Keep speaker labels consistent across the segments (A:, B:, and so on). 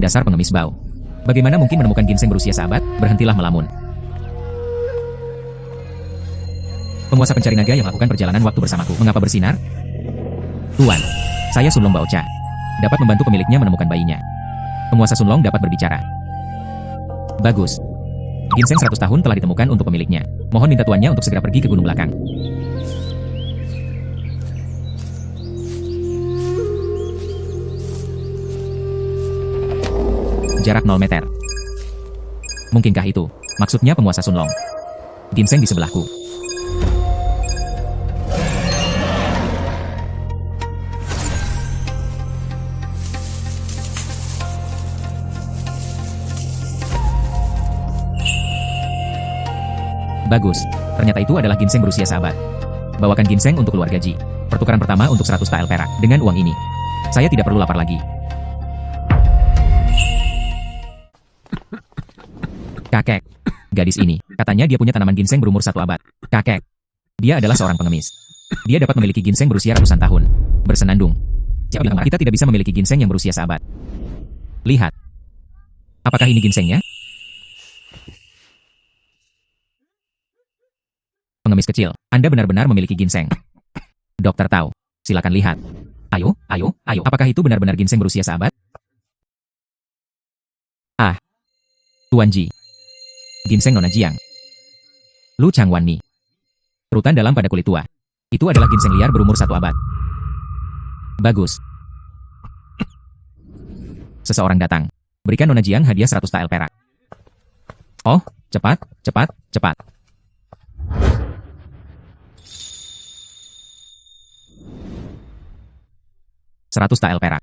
A: Dasar pengemis bau. Bagaimana mungkin menemukan ginseng berusia seabad? Berhentilah melamun. Penguasa pencari naga yang melakukan perjalanan waktu bersamaku. Mengapa bersinar? Tuan, saya Sunlong Baocha. Dapat membantu pemiliknya menemukan bayinya. Penguasa Sunlong dapat berbicara. Bagus. Ginseng 100 tahun telah ditemukan untuk pemiliknya. Mohon minta tuannya untuk segera pergi ke gunung belakang. Jarak 0 meter. Mungkinkah itu? Maksudnya penguasa Sunlong. Ginseng di sebelahku. Bagus. Ternyata itu adalah ginseng berusia seabad. Bawakan ginseng untuk keluarga Ji. Pertukaran pertama untuk 100 tael perak. Dengan uang ini, saya tidak perlu lapar lagi. Kakek. Gadis ini, katanya dia punya tanaman ginseng berumur 1 abad. Kakek. Dia adalah seorang pengemis. Dia dapat memiliki ginseng berusia ratusan tahun. Bersenandung. Kita tidak bisa memiliki ginseng yang berusia seabad. Lihat. Apakah ini ginsengnya? Pengemis kecil, Anda benar-benar memiliki ginseng. Dokter tahu. Silakan lihat. Ayo, ayo, ayo. Apakah itu benar-benar ginseng berusia seabad? Ah. Tuan Ji. Ginseng Nona Jiang. Lu Changwan Ni. Rutan dalam pada kulit tua. Itu adalah ginseng liar berumur 1 abad. Bagus. Seseorang datang. Berikan Nona Jiang hadiah 100 tael perak. Oh, cepat, cepat, cepat. Seratus tael perak.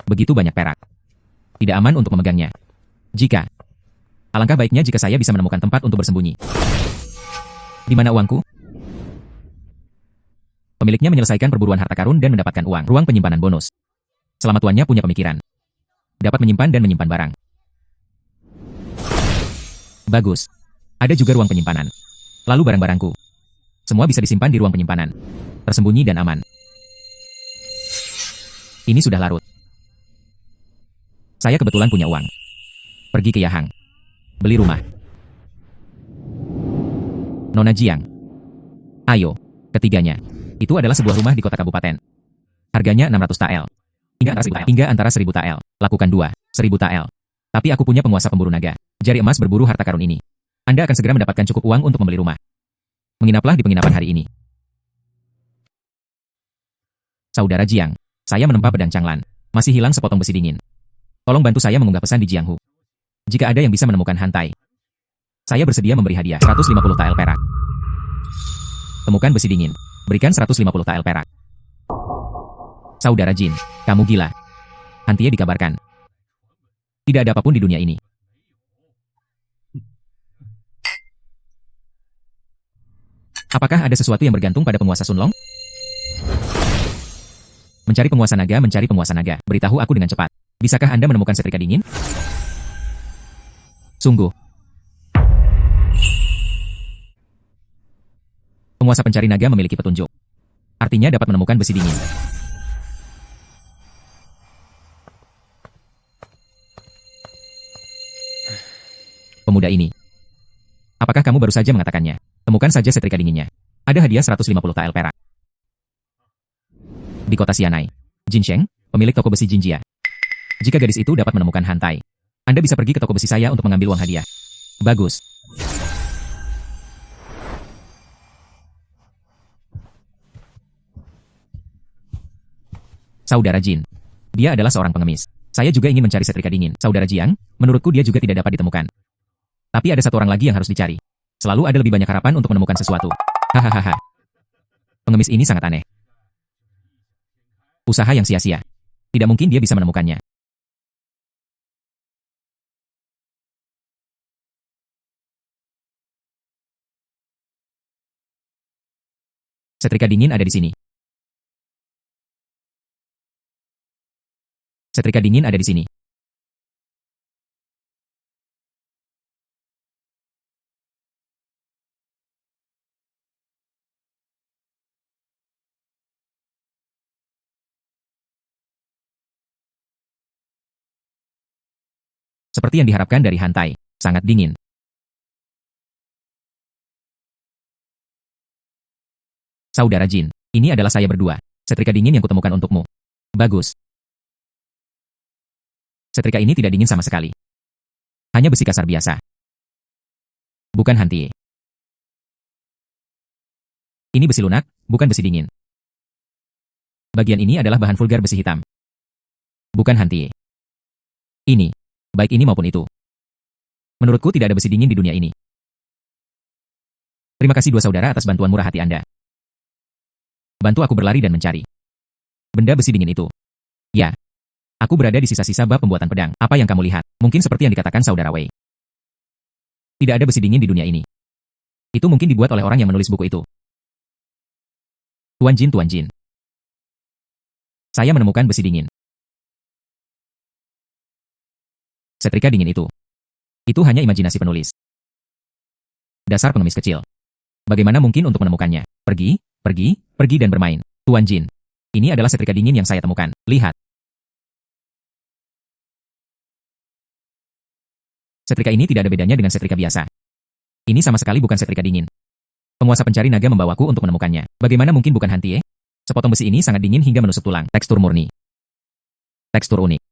A: Begitu banyak perak. Tidak aman untuk memegangnya. Alangkah baiknya jika saya bisa menemukan tempat untuk bersembunyi. Di mana uangku? Pemiliknya menyelesaikan perburuan harta karun dan mendapatkan uang. Ruang penyimpanan bonus. Selama tuannya punya pemikiran. Dapat menyimpan dan menyimpan barang. Bagus. Ada juga ruang penyimpanan. Lalu barang-barangku. Semua bisa disimpan di ruang penyimpanan. Tersembunyi dan aman. Ini sudah larut. Saya kebetulan punya uang. Pergi ke Yahang. Beli rumah. Nona Jiang. Ayo. Ketiganya. Itu adalah sebuah rumah di kota kabupaten. Harganya 600 tael. Hingga antara 1000 tael. Lakukan 1000 tael. Tapi aku punya penguasa pemburu naga. Jari emas berburu harta karun ini. Anda akan segera mendapatkan cukup uang untuk membeli rumah. Menginaplah di penginapan hari ini. Saudara Jiang, saya menempa pedang Changlan. Masih hilang sepotong besi dingin. Tolong bantu saya mengunggah pesan di Jianghu. Jika ada yang bisa menemukan Hantai, saya bersedia memberi hadiah 150 tael perak. Temukan besi dingin. Berikan 150 tael perak. Saudara Jin, kamu gila. Hantai dikabarkan. Tidak ada apapun di dunia ini. Apakah ada sesuatu yang bergantung pada penguasa Sunlong? Mencari penguasa naga, mencari penguasa naga. Beritahu aku dengan cepat. Bisakah Anda menemukan setrika dingin? Sungguh. Penguasa pencari naga memiliki petunjuk. Artinya dapat menemukan besi dingin. Pemuda ini. Apakah kamu baru saja mengatakannya? Temukan saja setrika dinginnya. Ada hadiah 150 tael perak. Di kota Xianai. Jinsheng, pemilik toko besi Jinjia. Jika gadis itu dapat menemukan Hantai, Anda bisa pergi ke toko besi saya untuk mengambil uang hadiah. Bagus. Saudara Jin. Dia adalah seorang pengemis. Saya juga ingin mencari setrika dingin. Saudara Jiang, menurutku dia juga tidak dapat ditemukan. Tapi ada satu orang lagi yang harus dicari. Selalu ada lebih banyak harapan untuk menemukan sesuatu. Hahaha. Pengemis ini sangat aneh. Usaha yang sia-sia. Tidak mungkin dia bisa menemukannya. Setrika dingin ada di sini. Setrika dingin ada di sini. Seperti yang diharapkan dari Hantai, sangat dingin. Saudara Jin, ini adalah saya berdua. Setrika dingin yang kutemukan untukmu. Bagus. Setrika ini tidak dingin sama sekali. Hanya besi kasar biasa. Bukan Hantie. Ini besi lunak, bukan besi dingin. Bagian ini adalah bahan vulgar besi hitam. Bukan Hantie. Ini, baik ini maupun itu. Menurutku tidak ada besi dingin di dunia ini. Terima kasih dua saudara atas bantuan murah hati Anda. Bantu aku berlari dan mencari benda besi dingin itu. Ya. Aku berada di sisa-sisa bab pembuatan pedang. Apa yang kamu lihat? Mungkin seperti yang dikatakan saudara Wei. Tidak ada besi dingin di dunia ini. Itu mungkin dibuat oleh orang yang menulis buku itu. Tuan Jin. Saya menemukan besi dingin. Setrika dingin itu. Itu hanya imajinasi penulis. Dasar pengemis kecil. Bagaimana mungkin untuk menemukannya? Pergi dan bermain. Tuan Jin. Ini adalah setrika dingin yang saya temukan. Lihat. Setrika ini tidak ada bedanya dengan setrika biasa. Ini sama sekali bukan setrika dingin. Penguasa pencari naga membawaku untuk menemukannya. Bagaimana mungkin bukan Hantie? Sepotong besi ini sangat dingin hingga menusuk tulang. Tekstur murni. Tekstur unik.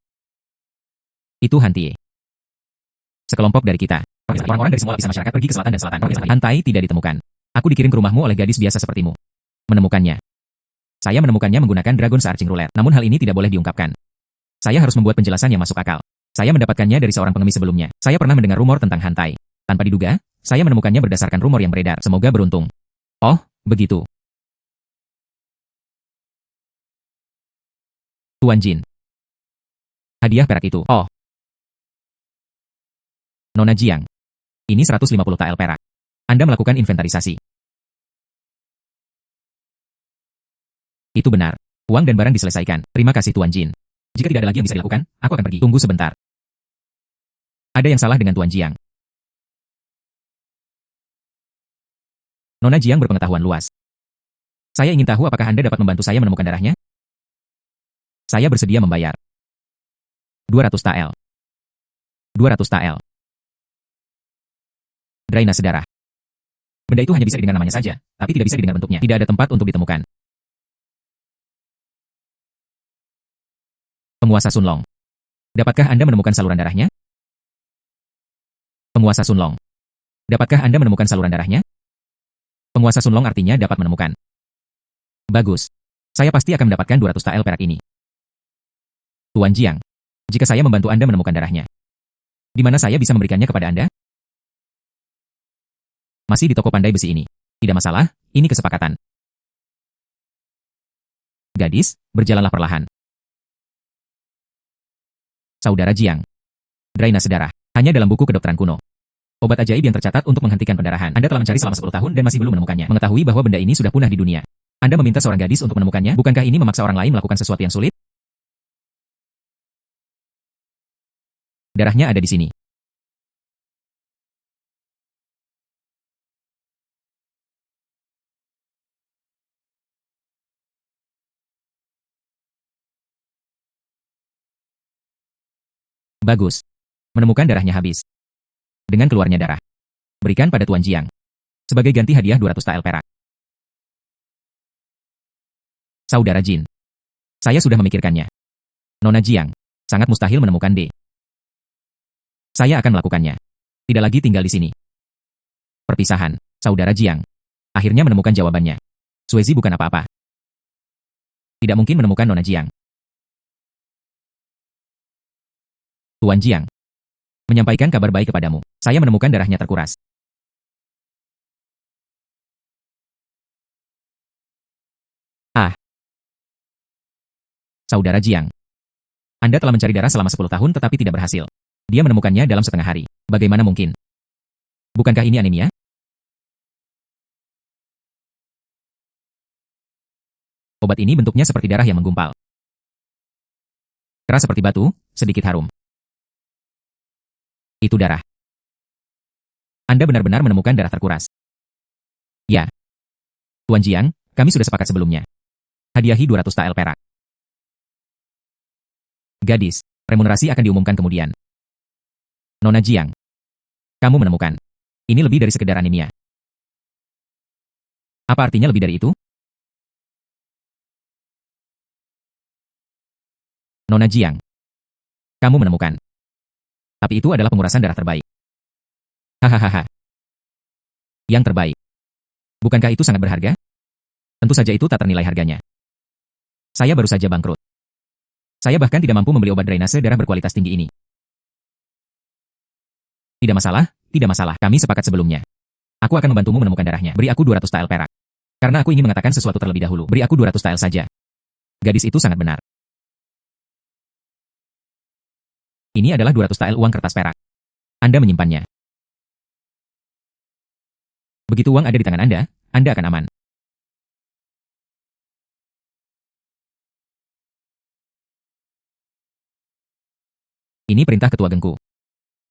A: Itu Hantie. Sekelompok dari kita. Orang-orang dari semua lapisan masyarakat pergi ke selatan dan selatan. Hantai tidak ditemukan. Aku dikirim ke rumahmu oleh gadis biasa sepertimu. Menemukannya. Saya menemukannya menggunakan Dragon Searching Roulette. Namun hal ini tidak boleh diungkapkan. Saya harus membuat penjelasan yang masuk akal. Saya mendapatkannya dari seorang pengemis sebelumnya. Saya pernah mendengar rumor tentang Hantai. Tanpa diduga, saya menemukannya berdasarkan rumor yang beredar. Semoga beruntung. Oh, begitu. Tuan Jin. Hadiah perak itu. Oh. Nona Jiang. Ini 150 tael perak. Anda melakukan inventarisasi. Itu benar. Uang dan barang diselesaikan. Terima kasih Tuan Jin. Jika tidak ada lagi yang bisa dilakukan, aku akan pergi. Tunggu sebentar. Ada yang salah dengan Tuan Jiang. Nona Jiang berpengetahuan luas. Saya ingin tahu apakah Anda dapat membantu saya menemukan darahnya? Saya bersedia membayar. 200 tael. 200 tael. Drainase darah. Benda itu hanya bisa didengar namanya saja, tapi tidak bisa didengar bentuknya. Tidak ada tempat untuk ditemukan. Penguasa Sunlong. Dapatkah Anda menemukan saluran darahnya? Penguasa Sunlong. Dapatkah Anda menemukan saluran darahnya? Penguasa Sunlong artinya dapat menemukan. Bagus. Saya pasti akan mendapatkan 200 tael perak ini. Tuan Jiang. Jika saya membantu Anda menemukan darahnya, di mana saya bisa memberikannya kepada Anda? Masih di toko pandai besi ini. Tidak masalah, ini kesepakatan. Gadis, berjalanlah perlahan. Saudara Jiang. Drainase darah. Hanya dalam buku kedokteran kuno. Obat ajaib yang tercatat untuk menghentikan pendarahan. Anda telah mencari selama 10 tahun dan masih belum menemukannya. Mengetahui bahwa benda ini sudah punah di dunia. Anda meminta seorang gadis untuk menemukannya, bukankah ini memaksa orang lain melakukan sesuatu yang sulit? Darahnya ada di sini. Bagus. Menemukan darahnya habis. Dengan keluarnya darah. Berikan pada Tuan Jiang. Sebagai ganti hadiah 200 tael perak. Saudara Jin. Saya sudah memikirkannya. Nona Jiang. Sangat mustahil menemukan D. Saya akan melakukannya. Tidak lagi tinggal di sini. Perpisahan. Saudara Jiang. Akhirnya menemukan jawabannya. Suezi bukan apa-apa. Tidak mungkin menemukan Nona Jiang. Tuan Jiang. Menyampaikan kabar baik kepadamu. Saya menemukan darahnya terkuras. Ah. Saudara Jiang. Anda telah mencari darah selama 10 tahun tetapi tidak berhasil. Dia menemukannya dalam setengah hari. Bagaimana mungkin? Bukankah ini anemia? Obat ini bentuknya seperti darah yang menggumpal. Keras seperti batu, sedikit harum. Itu darah. Anda benar-benar menemukan darah terkuras. Ya. Tuan Jiang, kami sudah sepakat sebelumnya. Hadiahi 200 tael perak. Gadis, remunerasi akan diumumkan kemudian. Nona Jiang, kamu menemukan. Ini lebih dari sekedar anemia. Apa artinya lebih dari itu? Nona Jiang, kamu menemukan. Tapi itu adalah pengurasan darah terbaik. Hahaha. Yang terbaik. Bukankah itu sangat berharga? Tentu saja itu tak ternilai harganya. Saya baru saja bangkrut. Saya bahkan tidak mampu membeli obat drainase darah berkualitas tinggi ini. Tidak masalah, tidak masalah. Kami sepakat sebelumnya. Aku akan membantumu menemukan darahnya. Beri aku 200 tael perak. Karena aku ingin mengatakan sesuatu terlebih dahulu. Beri aku 200 tael saja. Gadis itu sangat benar. Ini adalah 200 tael uang kertas perak. Anda menyimpannya. Begitu uang ada di tangan Anda akan aman. Ini perintah ketua gengku.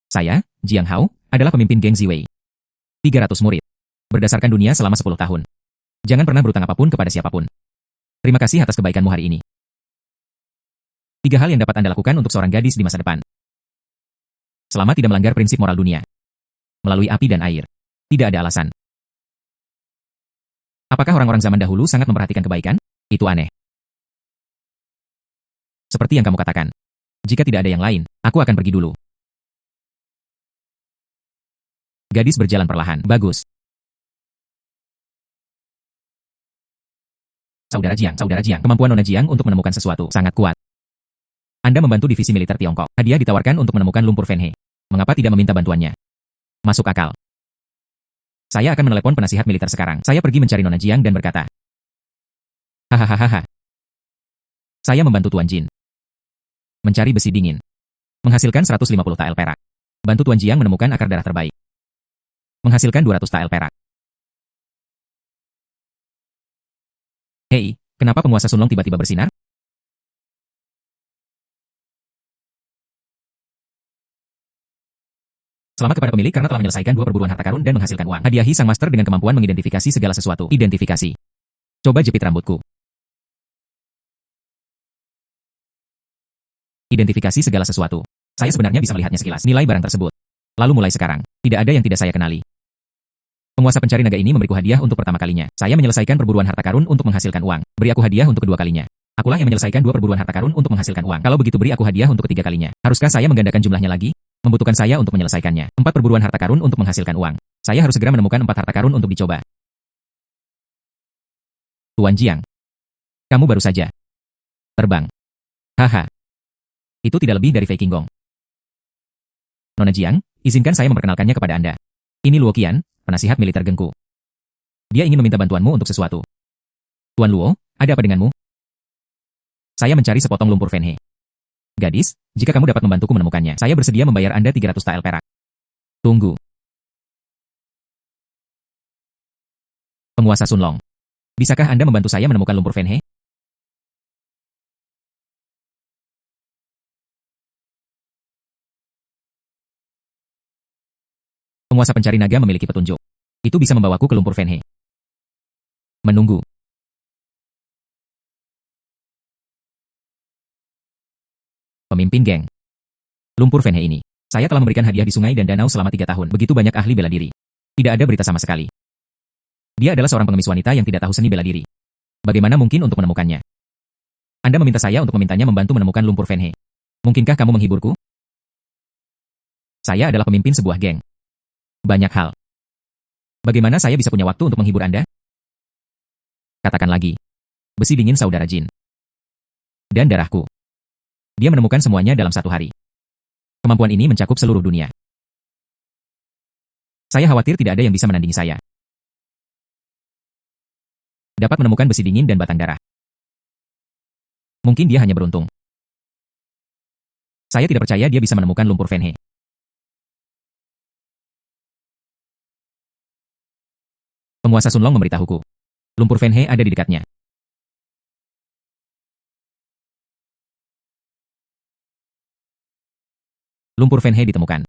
A: Saya, Jiang Hao, adalah pemimpin geng Ziwei. 300 murid. Berdasarkan dunia selama 10 tahun. Jangan pernah berutang apapun kepada siapapun. Terima kasih atas kebaikanmu hari ini. 3 hal yang dapat Anda lakukan untuk seorang gadis di masa depan. Selama tidak melanggar prinsip moral dunia. Melalui api dan air. Tidak ada alasan. Apakah orang-orang zaman dahulu sangat memperhatikan kebaikan? Itu aneh. Seperti yang kamu katakan. Jika tidak ada yang lain, aku akan pergi dulu. Gadis berjalan perlahan. Bagus. Saudara Jiang, kemampuan Nona Jiang untuk menemukan sesuatu sangat kuat. Anda membantu divisi militer Tiongkok. Hadiah ditawarkan untuk menemukan lumpur Fenhe. Mengapa tidak meminta bantuannya? Masuk akal. Saya akan menelepon penasihat militer sekarang. Saya pergi mencari Nona Jiang dan berkata, hahaha. Saya membantu Tuan Jin. Mencari besi dingin. Menghasilkan 150 tael perak. Bantu Tuan Jiang menemukan akar darah terbaik. Menghasilkan 200 tael perak. Hei, kenapa penguasa Sunlong tiba-tiba bersinar? Selamat kepada pemilik karena telah menyelesaikan 2 perburuan harta karun dan menghasilkan uang. Hadiahi sang master dengan kemampuan mengidentifikasi segala sesuatu. Identifikasi. Coba jepit rambutku. Identifikasi segala sesuatu. Saya sebenarnya bisa melihatnya sekilas. Nilai barang tersebut. Lalu mulai sekarang. Tidak ada yang tidak saya kenali. Penguasa pencari naga ini memberiku hadiah untuk pertama kalinya. Saya menyelesaikan perburuan harta karun untuk menghasilkan uang. Beri aku hadiah untuk kedua kalinya. Akulah yang menyelesaikan 2 perburuan harta karun untuk menghasilkan uang. Kalau begitu beri aku hadiah untuk ketiga kalinya. Haruskah saya menggandakan jumlahnya lagi? Membutuhkan saya untuk menyelesaikannya. 4 perburuan harta karun untuk menghasilkan uang. Saya harus segera menemukan 4 harta karun untuk dicoba. Tuan Jiang. Kamu baru saja terbang. Haha. Itu tidak lebih dari faking gong. Nona Jiang, izinkan saya memperkenalkannya kepada Anda. Ini Luo Qian, penasihat militer gengku. Dia ingin meminta bantuanmu untuk sesuatu. Tuan Luo, ada apa denganmu? Saya mencari sepotong lumpur Fenhe. Gadis, jika kamu dapat membantuku menemukannya, saya bersedia membayar Anda 300 tael perak. Tunggu. Penguasa Sunlong. Bisakah Anda membantu saya menemukan lumpur Fenhe? Penguasa pencari naga memiliki petunjuk. Itu bisa membawaku ke lumpur Fenhe. Menunggu. Pemimpin geng. Lumpur Fenhe ini. Saya telah memberikan hadiah di sungai dan danau selama 3 tahun. Begitu banyak ahli bela diri. Tidak ada berita sama sekali. Dia adalah seorang pengemis wanita yang tidak tahu seni bela diri. Bagaimana mungkin untuk menemukannya? Anda meminta saya untuk memintanya membantu menemukan lumpur Fenhe. Mungkinkah kamu menghiburku? Saya adalah pemimpin sebuah geng. Banyak hal. Bagaimana saya bisa punya waktu untuk menghibur Anda? Katakan lagi. Besi dingin saudara Jin. Dan darahku. Dia menemukan semuanya dalam 1 hari. Kemampuan ini mencakup seluruh dunia. Saya khawatir tidak ada yang bisa menandingi saya. Dapat menemukan besi dingin dan batang darah. Mungkin dia hanya beruntung. Saya tidak percaya dia bisa menemukan lumpur Fenhe. Penguasa Sunlong memberitahuku. Lumpur Fenhe ada di dekatnya. Lumpur Fenhe ditemukan.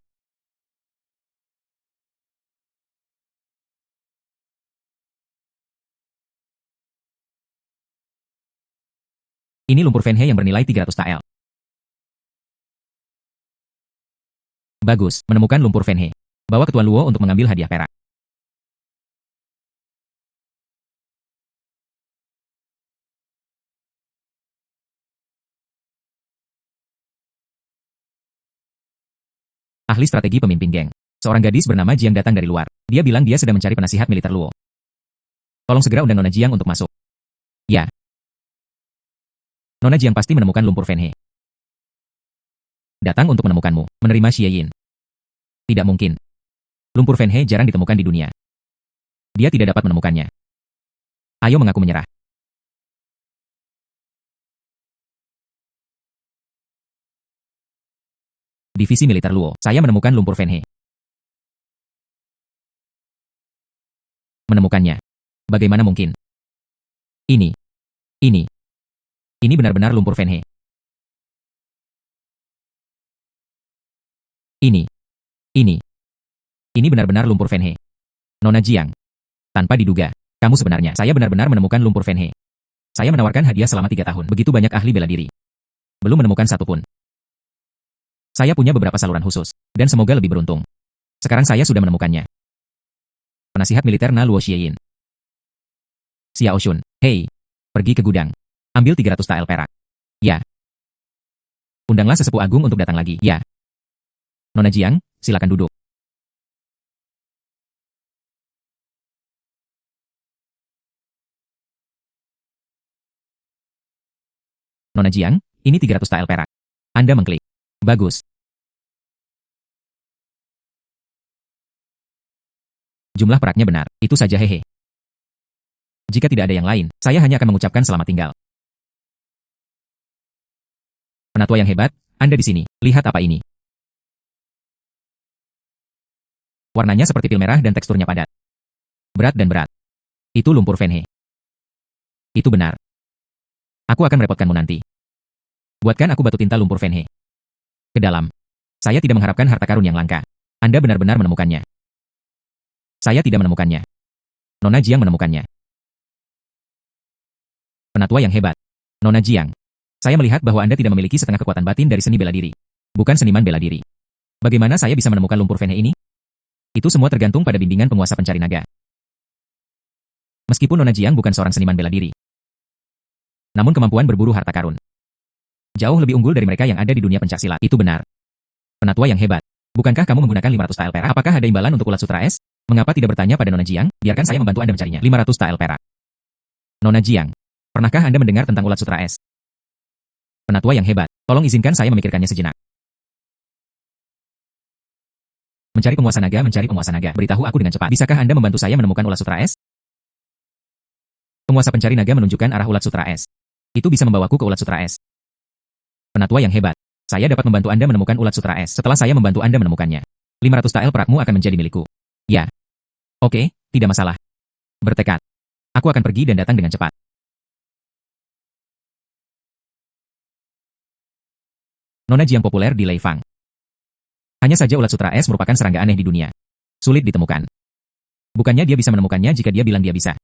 A: Ini lumpur Fenhe yang bernilai 300 tael. Bagus, menemukan lumpur Fenhe. Bawa ke Tuan Luo untuk mengambil hadiah perak. Ahli strategi pemimpin geng. Seorang gadis bernama Jiang datang dari luar. Dia bilang dia sedang mencari penasihat militer Luo. Tolong segera undang Nona Jiang untuk masuk. Ya. Nona Jiang pasti menemukan lumpur Fenhe. Datang untuk menemukanmu, menerima Xie Yin. Tidak mungkin. Lumpur Fenhe jarang ditemukan di dunia. Dia tidak dapat menemukannya. Ayo mengaku menyerah. Divisi militer Luo, saya menemukan lumpur Fenhe. Menemukannya. Bagaimana mungkin? Ini benar-benar lumpur Fenhe. Ini benar-benar lumpur Fenhe. Nona Jiang. Tanpa diduga, kamu sebenarnya. Saya benar-benar menemukan lumpur Fenhe. Saya menawarkan hadiah selama 3 tahun. Begitu banyak ahli bela diri. Belum menemukan satu pun. Saya punya beberapa saluran khusus, dan semoga lebih beruntung. Sekarang saya sudah menemukannya. Penasihat militer Na Luo Xieyin. Xiao Shun, hei, pergi ke gudang. Ambil 300 tael perak. Ya. Undanglah sesepuh agung untuk datang lagi. Ya. Nona Jiang, silakan duduk. Nona Jiang, ini 300 tael perak. Anda mengklik. Bagus. Jumlah peraknya benar, itu saja hehe. Jika tidak ada yang lain, saya hanya akan mengucapkan selamat tinggal. Penatua yang hebat, Anda di sini. Lihat apa ini. Warnanya seperti pil merah dan teksturnya padat. Berat dan berat. Itu lumpur Fenhe. Itu benar. Aku akan merepotkanmu nanti. Buatkan aku batu tinta lumpur Fenhe. Ke dalam. Saya tidak mengharapkan harta karun yang langka. Anda benar-benar menemukannya. Saya tidak menemukannya. Nona Jiang menemukannya. Penatua yang hebat. Nona Jiang. Saya melihat bahwa Anda tidak memiliki setengah kekuatan batin dari seni bela diri. Bukan seniman bela diri. Bagaimana saya bisa menemukan lumpur Fenhe ini? Itu semua tergantung pada bimbingan penguasa pencari naga. Meskipun Nona Jiang bukan seorang seniman bela diri. Namun kemampuan berburu harta karun jauh lebih unggul dari mereka yang ada di dunia pencaksilat. Itu benar. Penatua yang hebat. Bukankah kamu menggunakan 500 tael perak? Apakah ada imbalan untuk ulat sutra es? Mengapa tidak bertanya pada Nona Jiang? Biarkan saya membantu Anda mencarinya. 500 tael perak. Nona Jiang. Pernahkah Anda mendengar tentang ulat sutra es? Penatua yang hebat. Tolong izinkan saya memikirkannya sejenak. Mencari penguasa naga. Beritahu aku dengan cepat. Bisakah Anda membantu saya menemukan ulat sutra es? Penguasa pencari naga menunjukkan arah ulat sutra es. Itu bisa membawaku ke ulat sutra es. Penatua yang hebat. Saya dapat membantu Anda menemukan ulat sutra es setelah saya membantu Anda menemukannya. 500 tael perakmu akan menjadi milikku. Ya. Oke, tidak masalah. Bertekad. Aku akan pergi dan datang dengan cepat. Nona Jiang populer di Leifang. Hanya saja ulat sutra es merupakan serangga aneh di dunia. Sulit ditemukan. Bukannya dia bisa menemukannya jika dia bilang dia bisa.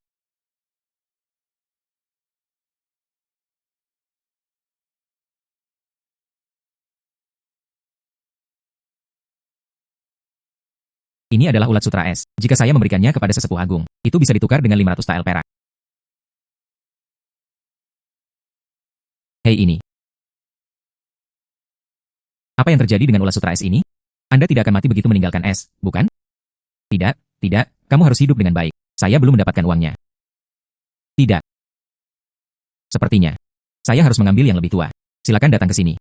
A: Ini adalah ulat sutra es. Jika saya memberikannya kepada sesepuh agung, itu bisa ditukar dengan 500 tael perak. Hei ini. Apa yang terjadi dengan ulat sutra es ini? Anda tidak akan mati begitu meninggalkan es, bukan? Tidak, tidak, kamu harus hidup dengan baik. Saya belum mendapatkan uangnya. Tidak. Sepertinya. Saya harus mengambil yang lebih tua. Silakan datang ke sini.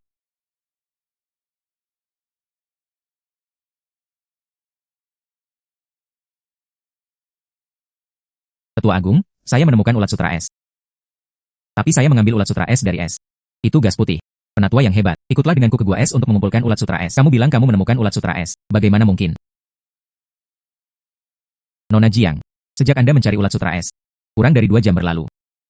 A: Tetua Agung, saya menemukan ulat sutra es. Tapi saya mengambil ulat sutra es dari es. Itu gas putih. Penatua yang hebat, ikutlah denganku ke gua es untuk mengumpulkan ulat sutra es. Kamu bilang kamu menemukan ulat sutra es. Bagaimana mungkin? Nona Jiang, sejak Anda mencari ulat sutra es, kurang dari 2 jam berlalu.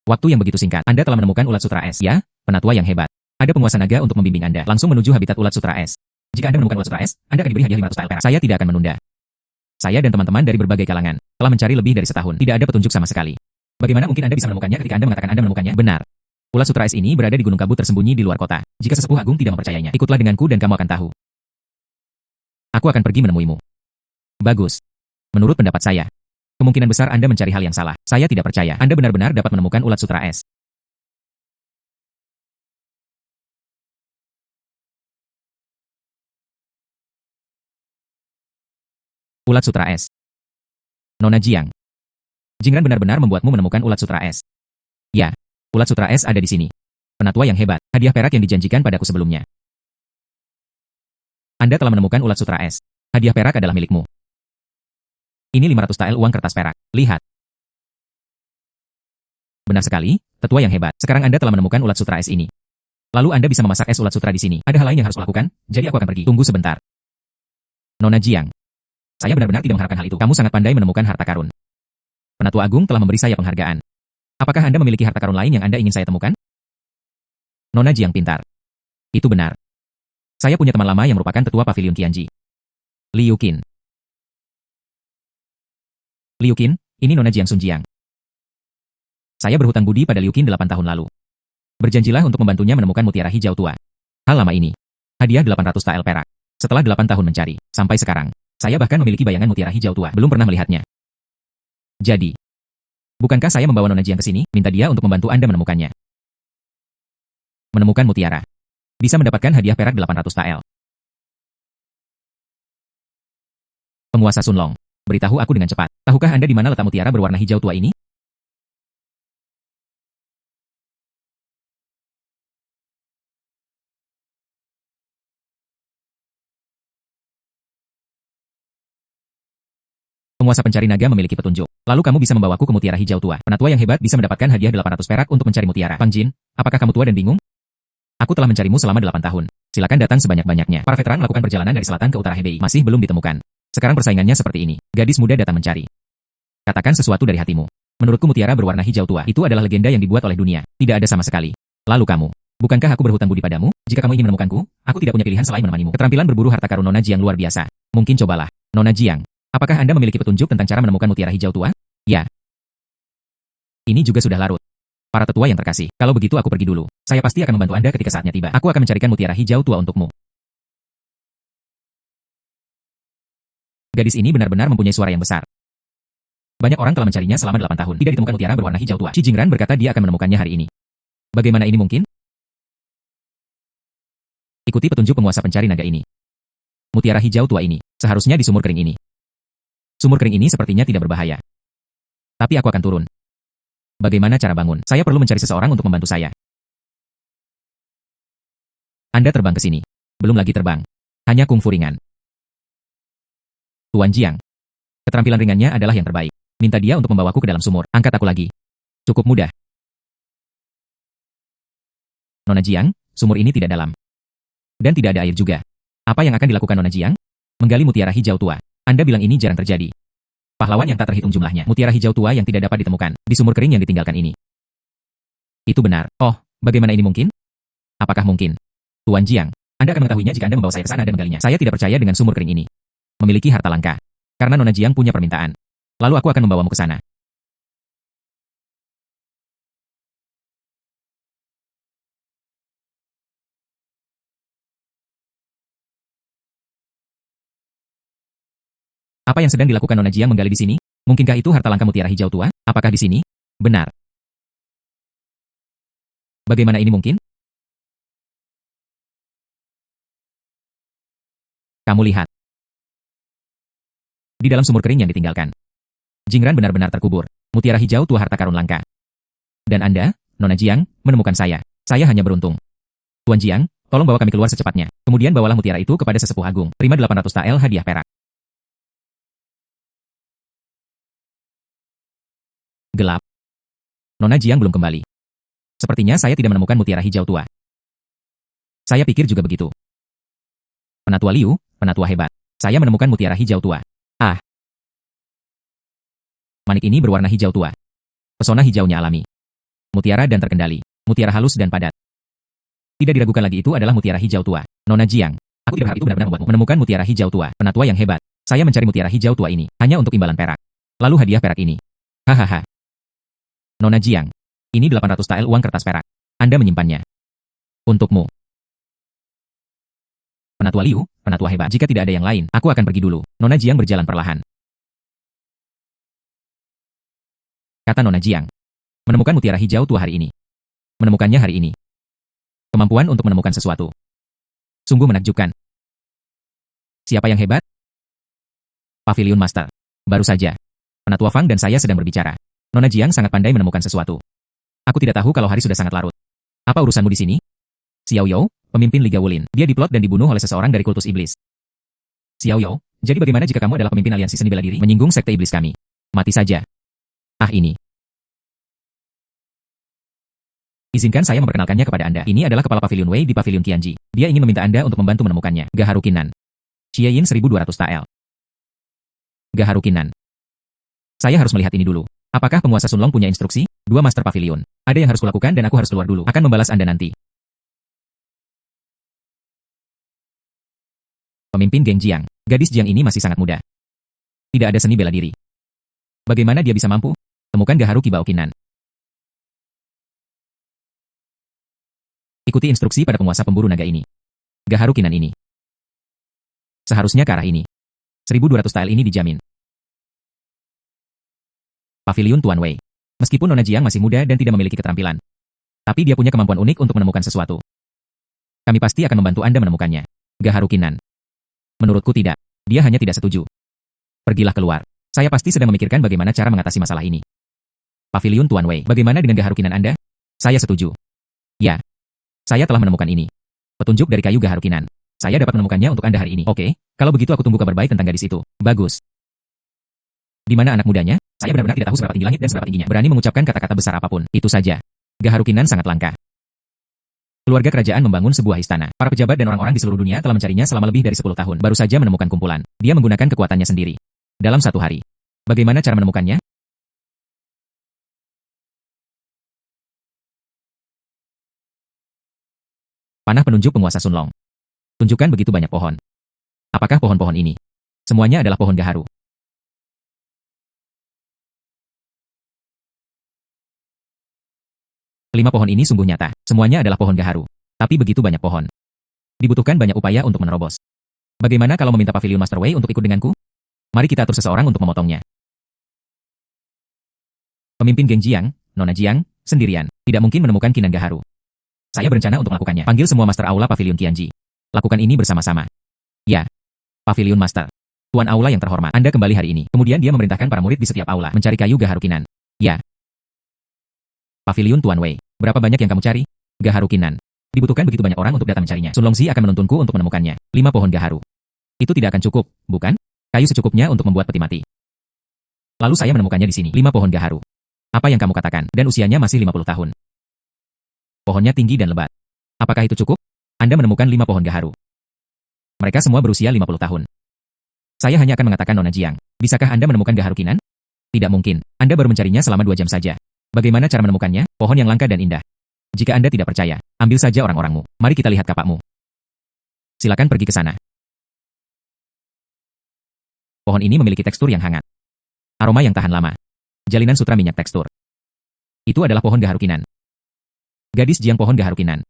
A: Waktu yang begitu singkat, Anda telah menemukan ulat sutra es. Ya, penatua yang hebat. Ada penguasa naga untuk membimbing Anda. Langsung menuju habitat ulat sutra es. Jika Anda menemukan ulat sutra es, Anda akan diberi hadiah 500 tael perak. Saya tidak akan menunda. Saya dan teman-teman dari berbagai kalangan telah mencari lebih dari setahun. Tidak ada petunjuk sama sekali. Bagaimana mungkin Anda bisa menemukannya ketika Anda mengatakan Anda menemukannya? Benar. Ulat sutra es ini berada di gunung kabut tersembunyi di luar kota. Jika sesepuh agung tidak mempercayainya, ikutlah denganku dan kamu akan tahu. Aku akan pergi menemuimu. Bagus. Menurut pendapat saya, kemungkinan besar Anda mencari hal yang salah. Saya tidak percaya Anda benar-benar dapat menemukan ulat sutra es. Ulat sutra es. Nona Jiang. Jingran benar-benar membuatmu menemukan ulat sutra es. Ya, ulat sutra es ada di sini. Penatua yang hebat, hadiah perak yang dijanjikan padaku sebelumnya. Anda telah menemukan ulat sutra es. Hadiah perak adalah milikmu. Ini 500 tael uang kertas perak. Lihat. Benar sekali, tetua yang hebat. Sekarang Anda telah menemukan ulat sutra es ini. Lalu Anda bisa memasak es ulat sutra di sini. Ada hal lain yang harus kulakukan, jadi aku akan pergi. Tunggu sebentar. Nona Jiang. Saya benar-benar tidak mengharapkan hal itu. Kamu sangat pandai menemukan harta karun. Penatua Agung telah memberi saya penghargaan. Apakah Anda memiliki harta karun lain yang Anda ingin saya temukan? Nona Jiang pintar. Itu benar. Saya punya teman lama yang merupakan tetua pavilion Qianji. Liu Qin. Liu Qin, ini Nona Jiang Sun Jiang. Saya berhutang budi pada Liu Qin 8 tahun lalu. Berjanjilah untuk membantunya menemukan mutiara hijau tua. Hal lama ini. Hadiah 800 tael perak. Setelah 8 tahun mencari, sampai sekarang, saya bahkan memiliki bayangan mutiara hijau tua. Belum pernah melihatnya. Jadi, bukankah saya membawa Nona Jiang ke sini, minta dia untuk membantu Anda menemukannya? Menemukan mutiara. Bisa mendapatkan hadiah perak 800 tael. Penguasa Sunlong. Beritahu aku dengan cepat. Tahukah Anda di mana letak mutiara berwarna hijau tua ini? Penguasa pencari naga memiliki petunjuk. Lalu kamu bisa membawaku ke mutiara hijau tua. Penatua yang hebat bisa mendapatkan hadiah 800 perak untuk mencari mutiara. Pang Jin, apakah kamu tua dan bingung? Aku telah mencarimu selama 8 tahun. Silakan datang sebanyak-banyaknya. Para veteran melakukan perjalanan dari selatan ke utara Hebei. Masih belum ditemukan. Sekarang persaingannya seperti ini. Gadis muda datang mencari. Katakan sesuatu dari hatimu. Menurutku mutiara berwarna hijau tua itu adalah legenda yang dibuat oleh dunia. Tidak ada sama sekali. Lalu kamu. Bukankah aku berhutang budi padamu? Jika kamu ingin menemukanku, aku tidak punya pilihan selain menemanimu. Keterampilan berburu harta karun Nona Jiang luar biasa. Mungkin cobalah. Nona Jiang. Apakah Anda memiliki petunjuk tentang cara menemukan mutiara hijau tua? Ya. Ini juga sudah larut. Para tetua yang terkasih, kalau begitu aku pergi dulu. Saya pasti akan membantu Anda ketika saatnya tiba. Aku akan mencarikan mutiara hijau tua untukmu. Gadis ini benar-benar mempunyai suara yang besar. Banyak orang telah mencarinya selama 8 tahun. Tidak ditemukan mutiara berwarna hijau tua. Qi Jingran berkata dia akan menemukannya hari ini. Bagaimana ini mungkin? Ikuti petunjuk penguasa pencari naga ini. Mutiara hijau tua ini, seharusnya di sumur kering ini. Sumur kering ini sepertinya tidak berbahaya. Tapi aku akan turun. Bagaimana cara bangun? Saya perlu mencari seseorang untuk membantu saya. Anda terbang ke sini. Belum lagi terbang. Hanya kungfu ringan. Tuan Jiang. Keterampilan ringannya adalah yang terbaik. Minta dia untuk membawaku ke dalam sumur. Angkat aku lagi. Cukup mudah. Nona Jiang, sumur ini tidak dalam. Dan tidak ada air juga. Apa yang akan dilakukan Nona Jiang? Menggali mutiara hijau tua. Anda bilang ini jarang terjadi. Pahlawan yang tak terhitung jumlahnya. Mutiara hijau tua yang tidak dapat ditemukan. Di sumur kering yang ditinggalkan ini. Itu benar. Oh, bagaimana ini mungkin? Apakah mungkin? Tuan Jiang, Anda akan mengetahuinya jika Anda membawa saya ke sana dan menggalinya. Saya tidak percaya dengan sumur kering ini. Memiliki harta langka. Karena Nona Jiang punya permintaan. Lalu aku akan membawamu ke sana. Apa yang sedang dilakukan Nona Jiang menggali di sini? Mungkinkah itu harta langka mutiara hijau tua? Apakah di sini? Benar. Bagaimana ini mungkin? Kamu lihat. Di dalam sumur kering yang ditinggalkan. Jingran benar-benar terkubur. Mutiara hijau tua harta karun langka. Dan Anda, Nona Jiang, menemukan saya. Saya hanya beruntung. Tuan Jiang, tolong bawa kami keluar secepatnya. Kemudian bawalah mutiara itu kepada sesepuh agung. Terima 800 tael hadiah perak. Gelap. Nona Jiang belum kembali. Sepertinya saya tidak menemukan mutiara hijau tua. Saya pikir juga begitu. Penatua Liu, penatua hebat. Saya menemukan mutiara hijau tua. Ah. Manik ini berwarna hijau tua. Pesona hijaunya alami. Mutiara dan terkendali. Mutiara halus dan padat. Tidak diragukan lagi itu adalah mutiara hijau tua. Nona Jiang, aku tidak berharap itu benar-benar membuatmu menemukan mutiara hijau tua. Penatua yang hebat. Saya mencari mutiara hijau tua ini hanya untuk imbalan perak. Lalu hadiah perak ini. Hahaha. Nona Jiang, ini 800 tael uang kertas perak. Anda menyimpannya. Untukmu. Penatua Liu, penatua hebat. Jika tidak ada yang lain, aku akan pergi dulu. Nona Jiang berjalan perlahan. Kata Nona Jiang. Menemukan mutiara hijau tua hari ini. Menemukannya hari ini. Kemampuan untuk menemukan sesuatu. Sungguh menakjubkan. Siapa yang hebat? Pavilion Master. Baru saja. Penatua Fang dan saya sedang berbicara. Nona Jiang sangat pandai menemukan sesuatu. Aku tidak tahu kalau hari sudah sangat larut. Apa urusanmu di sini? Xiao You, pemimpin Liga Wulin. Dia diplot dan dibunuh oleh seseorang dari kultus iblis. Xiao You, jadi bagaimana jika kamu adalah pemimpin aliansi seni bela diri menyinggung sekte iblis kami? Mati saja. Ah ini. Izinkan saya memperkenalkannya kepada Anda. Ini adalah kepala Pavilion Wei di Pavilion Qianji. Dia ingin meminta Anda untuk membantu menemukannya. Gaharu Kinan. Xieyin 1200 TL. Gaharu Kinan. Saya harus melihat ini dulu. Apakah penguasa Sunlong punya instruksi? 2 Master Pavilion. Ada yang harus kulakukan dan aku harus keluar dulu. Akan membalas Anda nanti. Pemimpin geng Jiang. Gadis Jiang ini masih sangat muda. Tidak ada seni bela diri. Bagaimana dia bisa mampu? Temukan Gaharu Kibao Kinan. Ikuti instruksi pada penguasa pemburu naga ini. Gaharu Kinan ini. Seharusnya ke arah ini. 1200 TL ini dijamin. Pavilion Tuan Wei. Meskipun Nona Jiang masih muda dan tidak memiliki keterampilan, tapi dia punya kemampuan unik untuk menemukan sesuatu. Kami pasti akan membantu Anda menemukannya. Gaharu Kinan. Menurutku tidak. Dia hanya tidak setuju. Pergilah keluar. Saya pasti sedang memikirkan bagaimana cara mengatasi masalah ini. Pavilion Tuan Wei. Bagaimana dengan Gaharu Kinan Anda? Saya setuju. Ya. Saya telah menemukan ini. Petunjuk dari kayu Gaharu Kinan. Saya dapat menemukannya untuk Anda hari ini. Oke, kalau begitu aku tunggu kabar baik tentang gadis itu. Bagus. Di mana anak mudanya? Saya benar-benar tidak tahu seberapa tinggi langit dan seberapa tingginya. Berani mengucapkan kata-kata besar apapun. Itu saja. Gaharu Kinan sangat langka. Keluarga kerajaan membangun sebuah istana. Para pejabat dan orang-orang di seluruh dunia telah mencarinya selama lebih dari 10 tahun. Baru saja menemukan kumpulan. Dia menggunakan kekuatannya sendiri. Dalam 1 hari. Bagaimana cara menemukannya? Panah penunjuk penguasa Sunlong. Tunjukkan begitu banyak pohon. Apakah pohon-pohon ini? Semuanya adalah pohon Gaharu. Kelima pohon ini sungguh nyata. Semuanya adalah pohon Gaharu. Tapi begitu banyak pohon. Dibutuhkan banyak upaya untuk menerobos. Bagaimana kalau meminta Pavilion Master Wei untuk ikut denganku? Mari kita atur seseorang untuk memotongnya. Pemimpin geng Jiang, Nona Jiang, sendirian. Tidak mungkin menemukan Kinan Gaharu. Saya berencana untuk melakukannya. Panggil semua Master Aula Pavilion Qianji. Lakukan ini bersama-sama. Ya. Pavilion Master. Tuan Aula yang terhormat. Anda kembali hari ini. Kemudian dia memerintahkan para murid di setiap aula mencari kayu Gaharu Kinan. Ya. Pavilion Tuan Wei. Berapa banyak yang kamu cari? Gaharu Kinan. Dibutuhkan begitu banyak orang untuk datang mencarinya. Sun Longzi akan menuntunku untuk menemukannya. 5 pohon Gaharu. Itu tidak akan cukup, bukan? Kayu secukupnya untuk membuat peti mati. Lalu saya menemukannya di sini. 5 pohon Gaharu. Apa yang kamu katakan? Dan usianya masih 50 tahun. Pohonnya tinggi dan lebat. Apakah itu cukup? Anda menemukan 5 pohon Gaharu. Mereka semua berusia 50 tahun. Saya hanya akan mengatakan Nona Jiang. Bisakah Anda menemukan Gaharu Kinan? Tidak mungkin. Anda baru mencarinya selama 2 jam saja. Bagaimana cara menemukannya? Pohon yang langka dan indah. Jika Anda tidak percaya, ambil saja orang-orangmu. Mari kita lihat kapakmu. Silakan pergi ke sana. Pohon ini memiliki tekstur yang hangat. Aroma yang tahan lama. Jalinan sutra minyak tekstur. Itu adalah pohon Gaharu Kinan. Gadis Jiang pohon Gaharu Kinan.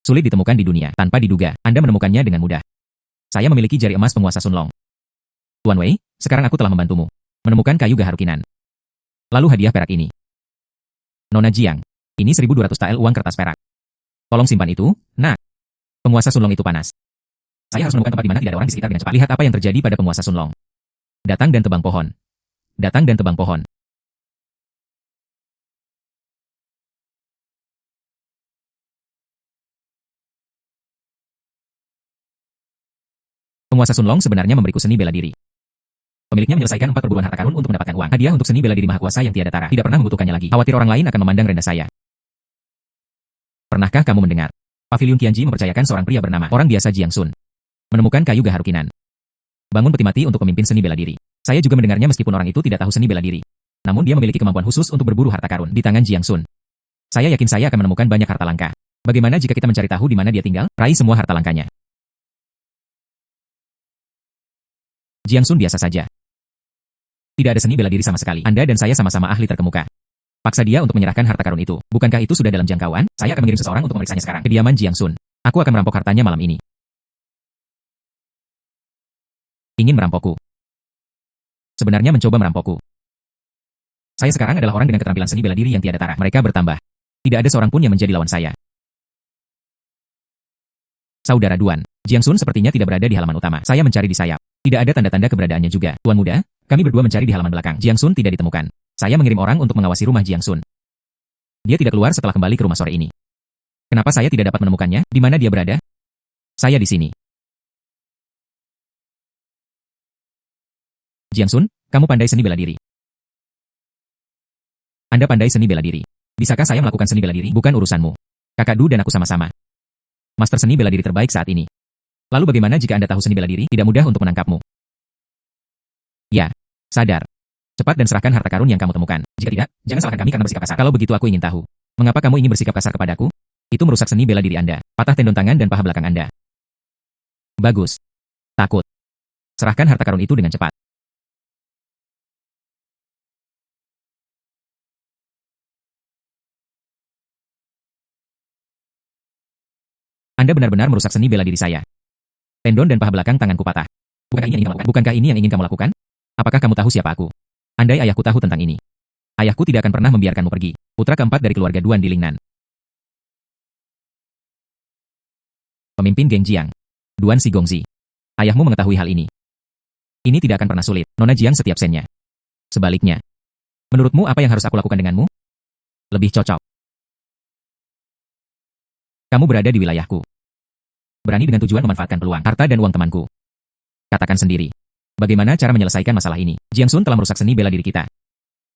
A: Sulit ditemukan di dunia. Tanpa diduga, Anda menemukannya dengan mudah. Saya memiliki jari emas penguasa Sunlong. Tuan Wei, sekarang aku telah membantumu menemukan kayu Gaharu Kinan. Lalu hadiah perak ini. Nona Jiang, ini 1200 TL uang kertas perak. Tolong simpan itu, nak. Penguasa Sunlong itu panas. Saya harus menemukan tempat di mana tidak ada orang di sekitar dengan cepat. Lihat apa yang terjadi pada penguasa Sunlong. Datang dan tebang pohon. Datang dan tebang pohon. Penguasa Sunlong sebenarnya memberiku seni bela diri. Pemiliknya menyelesaikan 4 perburuan harta karun untuk mendapatkan uang. Hadiah untuk seni bela diri maha kuasa yang tiada tara. Tidak pernah membutuhkannya lagi. Khawatir orang lain akan memandang rendah saya. Pernahkah kamu mendengar? Pavilion Qianji mempercayakan seorang pria bernama orang biasa Jiang Sun menemukan kayu Gaharu Kinan. Bangun peti mati untuk pemimpin seni bela diri. Saya juga mendengarnya meskipun orang itu tidak tahu seni bela diri. Namun dia memiliki kemampuan khusus untuk berburu harta karun di tangan Jiang Sun. Saya yakin saya akan menemukan banyak harta langka. Bagaimana jika kita mencari tahu di mana dia tinggal? Raih semua harta langkanya. Jiang Sun biasa saja. Tidak ada seni bela diri sama sekali. Anda dan saya sama-sama ahli terkemuka. Paksa dia untuk menyerahkan harta karun itu. Bukankah itu sudah dalam jangkauan? Saya akan mengirim seseorang untuk memeriksanya sekarang. Kediaman Jiang Sun. Aku akan merampok hartanya malam ini. Ingin merampokku. Sebenarnya mencoba merampokku. Saya sekarang adalah orang dengan keterampilan seni bela diri yang tiada tara. Mereka bertambah. Tidak ada seorang pun yang menjadi lawan saya. Saudara Duan, Jiang Sun sepertinya tidak berada di halaman utama. Saya mencari di sayap. Tidak ada tanda-tanda keberadaannya juga. Tuan muda, kami berdua mencari di halaman belakang. Jiang Sun tidak ditemukan. Saya mengirim orang untuk mengawasi rumah Jiang Sun. Dia tidak keluar setelah kembali ke rumah sore ini. Kenapa saya tidak dapat menemukannya? Di mana dia berada? Saya di sini. Jiang Sun, kamu pandai seni bela diri. Anda pandai seni bela diri. Bisakah saya melakukan seni bela diri? Bukan urusanmu. Kakak Du dan aku sama-sama master seni bela diri terbaik saat ini. Lalu bagaimana jika Anda tahu seni bela diri? Tidak mudah untuk menangkapmu. Ya, sadar. Cepat dan serahkan harta karun yang kamu temukan. Jika tidak, jangan salahkan kami karena bersikap kasar. Kalau begitu aku ingin tahu, mengapa kamu ingin bersikap kasar kepadaku? Itu merusak seni bela diri Anda. Patah tendon tangan dan paha belakang Anda. Bagus. Takut. Serahkan harta karun itu dengan cepat. Anda benar-benar merusak seni bela diri saya. Tendon dan paha belakang tanganku patah. Bukankah ini yang ingin kamu lakukan? Apakah kamu tahu siapa aku? Andai ayahku tahu tentang ini, ayahku tidak akan pernah membiarkanmu pergi. Putra keempat dari keluarga Duan di Lingnan. Pemimpin geng Jiang, Duan Sigongzi. Ayahmu mengetahui hal ini. Ini tidak akan pernah sulit. Nona Jiang setiap sennya. Sebaliknya. Menurutmu apa yang harus aku lakukan denganmu? Lebih cocok. Kamu berada di wilayahku. Berani dengan tujuan memanfaatkan peluang, harta dan uang temanku. Katakan sendiri. Bagaimana cara menyelesaikan masalah ini? Jiang Sun telah merusak seni bela diri kita.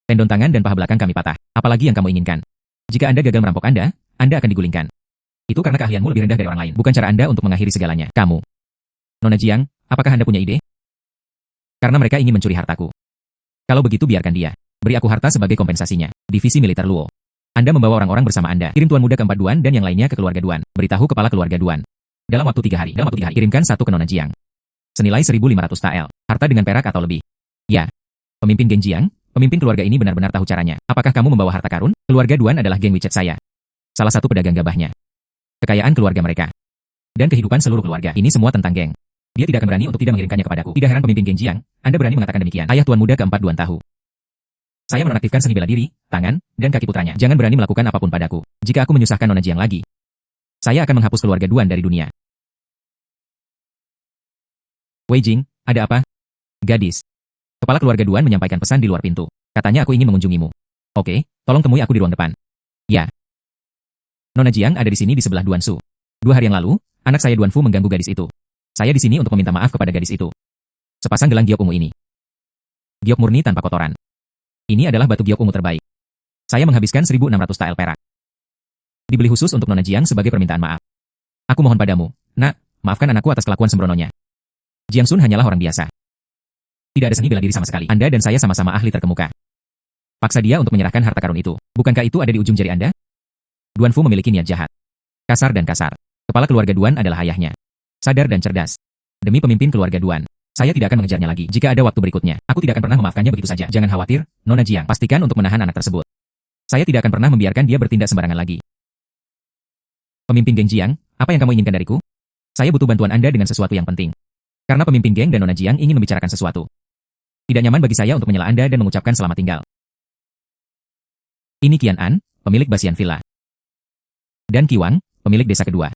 A: Tendon tangan dan paha belakang kami patah. Apalagi yang kamu inginkan? Jika Anda gagal merampok Anda akan digulingkan. Itu karena keahlianmu lebih rendah dari orang lain. Bukan cara Anda untuk mengakhiri segalanya. Kamu. Nona Jiang, apakah Anda punya ide? Karena mereka ingin mencuri hartaku. Kalau begitu biarkan dia. Beri aku harta sebagai kompensasinya. Divisi Militer Luo. Anda membawa orang-orang bersama Anda. Kirim Tuan Muda keempat Duan dan yang lainnya ke keluarga Duan. Beritahu kepala keluarga Duan. Dalam waktu 3 hari, kirimkan satu ke Nona Jiang. Senilai 1.500 tael. Harta dengan perak atau lebih. Ya. Pemimpin geng Jiang, pemimpin keluarga ini benar-benar tahu caranya. Apakah kamu membawa harta karun? Keluarga Duan adalah geng WeChat saya. Salah satu pedagang gabahnya. Kekayaan keluarga mereka. Dan kehidupan seluruh keluarga. Ini semua tentang geng. Dia tidak akan berani untuk tidak mengirimkannya kepadaku. Tidak heran pemimpin geng Jiang, Anda berani mengatakan demikian. Ayah Tuan Muda keempat Duan tahu. Saya menonaktifkan seni bela diri, tangan, dan kaki putranya. Jangan berani melakukan apapun padaku. Jika aku menyusahkan Nona Jiang lagi, saya akan menghapus keluarga Duan dari dunia. Wei Jing, ada apa? Gadis. Kepala keluarga Duan menyampaikan pesan di luar pintu. Katanya aku ingin mengunjungimu. Oke, tolong temui aku di ruang depan. Ya. Nona Jiang ada di sini di sebelah Duan Su. 2 hari yang lalu, anak saya Duan Fu mengganggu gadis itu. Saya di sini untuk meminta maaf kepada gadis itu. Sepasang gelang giok ungu ini. Giok murni tanpa kotoran. Ini adalah batu giok ungu terbaik. Saya menghabiskan 1.600 tael perak. Dibeli khusus untuk Nona Jiang sebagai permintaan maaf. Aku mohon padamu, nak, maafkan anakku atas kelakuan sembrononya. Jiang Sun hanyalah orang biasa. Tidak ada seni bela diri sama sekali. Anda dan saya sama-sama ahli terkemuka. Paksa dia untuk menyerahkan harta karun itu. Bukankah itu ada di ujung jari Anda? Duan Fu memiliki niat jahat. Kasar dan kasar. Kepala keluarga Duan adalah ayahnya. Sadar dan cerdas. Demi pemimpin keluarga Duan, saya tidak akan mengejarnya lagi. Jika ada waktu berikutnya, aku tidak akan pernah memaafkannya begitu saja. Jangan khawatir, Nona Jiang. Pastikan untuk menahan anak tersebut. Saya tidak akan pernah membiarkan dia bertindak sembarangan lagi. Pemimpin geng Jiang, apa yang kamu inginkan dariku? Saya butuh bantuan Anda dengan sesuatu yang penting. Karena pemimpin geng dan Nona Jiang ingin membicarakan sesuatu. Tidak nyaman bagi saya untuk menyela Anda dan mengucapkan selamat tinggal. Ini Qian An, pemilik Basian Villa. Dan Qiwang, pemilik desa kedua.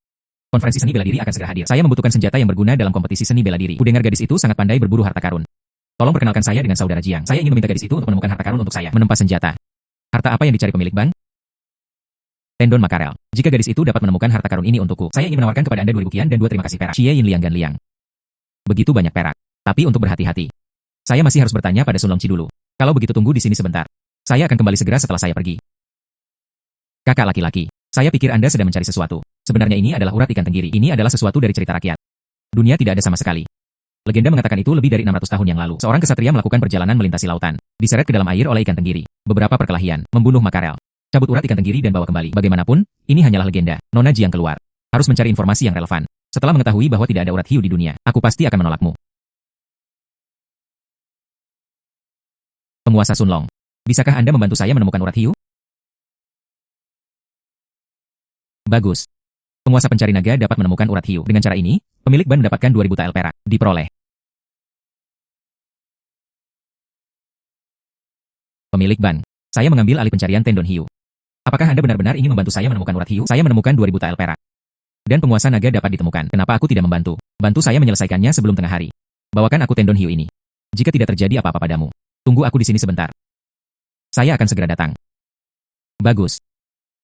A: Konferensi seni bela diri akan segera hadir. Saya membutuhkan senjata yang berguna dalam kompetisi seni bela diri. Kudengar gadis itu sangat pandai berburu harta karun. Tolong perkenalkan saya dengan saudara Jiang. Saya ingin meminta gadis itu untuk menemukan harta karun untuk saya. Menempa senjata. Harta apa yang dicari pemilik bank? Tendon makarel. Jika gadis itu dapat menemukan harta karun ini untukku, saya ingin menawarkan kepada Anda 2.000 kian dan 2 terima kasih perak. Xie Yin Liang Gan Liang. Begitu banyak perak. Tapi untuk berhati-hati, saya masih harus bertanya pada Sun Longqi dulu. Kalau begitu tunggu di sini sebentar. Saya akan kembali segera setelah saya pergi. Kakak laki-laki, saya pikir Anda sedang mencari sesuatu. Sebenarnya ini adalah urat ikan tenggiri. Ini adalah sesuatu dari cerita rakyat. Dunia tidak ada sama sekali. Legenda mengatakan itu lebih dari 600 tahun yang lalu. Seorang kesatria melakukan perjalanan melintasi lautan. Diseret ke dalam air oleh ikan tenggiri. Beberapa perkelahian, membunuh makarel. Cabut urat ikan tenggiri dan bawa kembali. Bagaimanapun, ini hanyalah legenda. Nona Jiang keluar. Harus mencari informasi yang relevan. Setelah mengetahui bahwa tidak ada urat hiu di dunia, aku pasti akan menolakmu. Penguasa Sunlong. Bisakah Anda membantu saya menemukan urat hiu? Bagus. Penguasa pencari naga dapat menemukan urat hiu. Dengan cara ini, pemilik ban mendapatkan 2.000 tael perak. Diperoleh. Pemilik ban. Saya mengambil alih pencarian Tendon Hiu. Apakah Anda benar-benar ingin membantu saya menemukan urat hiu? Saya menemukan 2000 tael perak. Dan penguasa naga dapat ditemukan. Kenapa aku tidak membantu? Bantu saya menyelesaikannya sebelum tengah hari. Bawakan aku Tendon Hiu ini. Jika tidak terjadi apa-apa padamu, tunggu aku di sini sebentar. Saya akan segera datang. Bagus.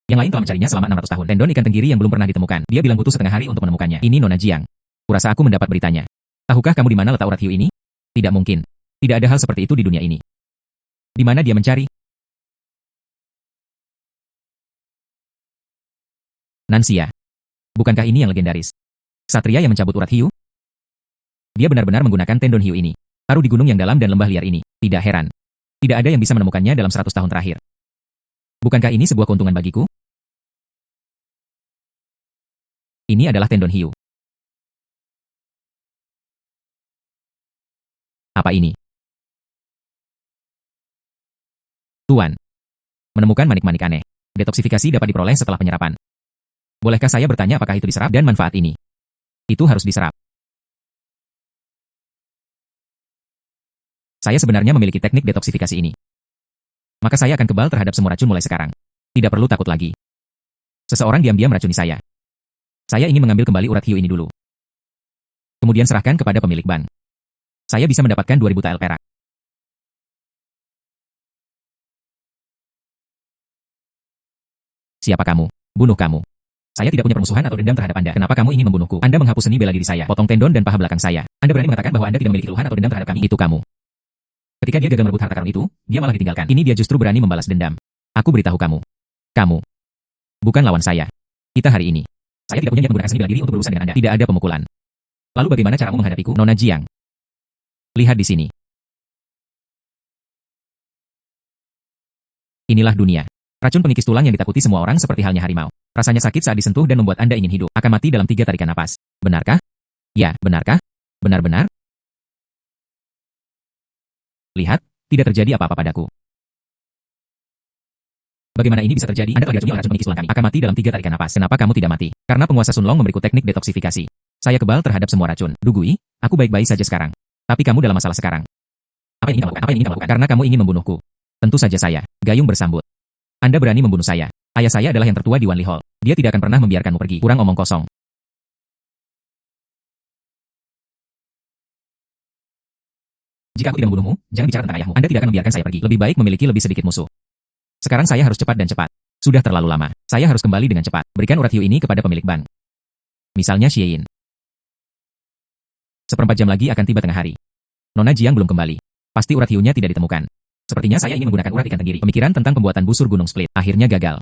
A: Yang lain telah mencarinya selama 600 tahun. Tendon ikan tenggiri yang belum pernah ditemukan. Dia bilang butuh setengah hari untuk menemukannya. Ini Nona Jiang. Kurasa aku mendapat beritanya. Tahukah kamu di mana letak urat hiu ini? Tidak mungkin. Tidak ada hal seperti itu di dunia ini. Di mana dia mencari? Nansia. Bukankah ini yang legendaris? Satria yang mencabut urat hiu? Dia benar-benar menggunakan Tendon Hiu ini. Taruh di gunung yang dalam dan lembah liar ini. Tidak heran. Tidak ada yang bisa menemukannya dalam 100 tahun terakhir. Bukankah ini sebuah keuntungan bagiku? Ini adalah Tendon Hiu. Apa ini? Tuan. Menemukan manik-manik aneh. Detoksifikasi dapat diperoleh setelah penyerapan. Bolehkah saya bertanya apakah itu diserap dan manfaat ini? Itu harus diserap. Saya sebenarnya memiliki teknik detoksifikasi ini. Maka saya akan kebal terhadap semua racun mulai sekarang. Tidak perlu takut lagi. Seseorang diam-diam meracuni saya. Saya ingin mengambil kembali urat hiu ini dulu. Kemudian serahkan kepada pemilik ban. Saya bisa mendapatkan 2000 tael perak. Siapa kamu? Bunuh kamu. Saya tidak punya permusuhan atau dendam terhadap Anda. Kenapa kamu ingin membunuhku? Anda menghapus seni bela diri saya, potong tendon dan paha belakang saya. Anda berani mengatakan bahwa Anda tidak memiliki keluhan atau dendam terhadap kami. Itu kamu. Ketika dia gagal merebut harta karun itu, dia malah ditinggalkan. Ini dia justru berani membalas dendam. Aku beritahu kamu. Kamu bukan lawan saya. Kita hari ini. Saya tidak punya niat menggunakan seni bela diri untuk berurusan dengan Anda. Tidak ada pemukulan. Lalu bagaimana caramu menghadapiku, Nona Jiang? Lihat di sini. Inilah dunia. Racun pengikis tulang yang ditakuti semua orang seperti halnya harimau. Rasanya sakit saat disentuh dan membuat Anda ingin hidup. Akan mati dalam 3 tarikan napas. Benarkah? Ya, benarkah? Benar-benar? Lihat, tidak terjadi apa-apa padaku. Bagaimana ini bisa terjadi? Anda telah diracuni oleh racun pengikis tulang kami. Akan mati dalam 3 tarikan napas. Kenapa kamu tidak mati? Karena penguasa Sunlong memberiku teknik detoksifikasi. Saya kebal terhadap semua racun. Dugui, aku baik-baik saja sekarang. Tapi kamu dalam masalah sekarang. Apa yang ingin kamu lakukan? Apa yang ingin kamu lakukan? Karena kamu ingin membunuhku. Tentu saja saya. Gayung bersambut. Anda berani membunuh saya. Ayah saya adalah yang tertua di Wanli Hall. Dia tidak akan pernah membiarkanmu pergi. Kurang omong kosong. Jika aku tidak membunuhmu, jangan bicara tentang ayahmu. Anda tidak akan membiarkan saya pergi. Lebih baik memiliki lebih sedikit musuh. Sekarang saya harus cepat dan cepat. Sudah terlalu lama. Saya harus kembali dengan cepat. Berikan urat hiu ini kepada pemilik ban. Misalnya Xie Yin. 1/4 jam lagi akan tiba tengah hari. Nona Jiang belum kembali. Pasti urat hiunya tidak ditemukan. Sepertinya saya ingin menggunakan urat ikan tenggiri. Pemikiran tentang pembuatan busur gunung split. Akhirnya gagal.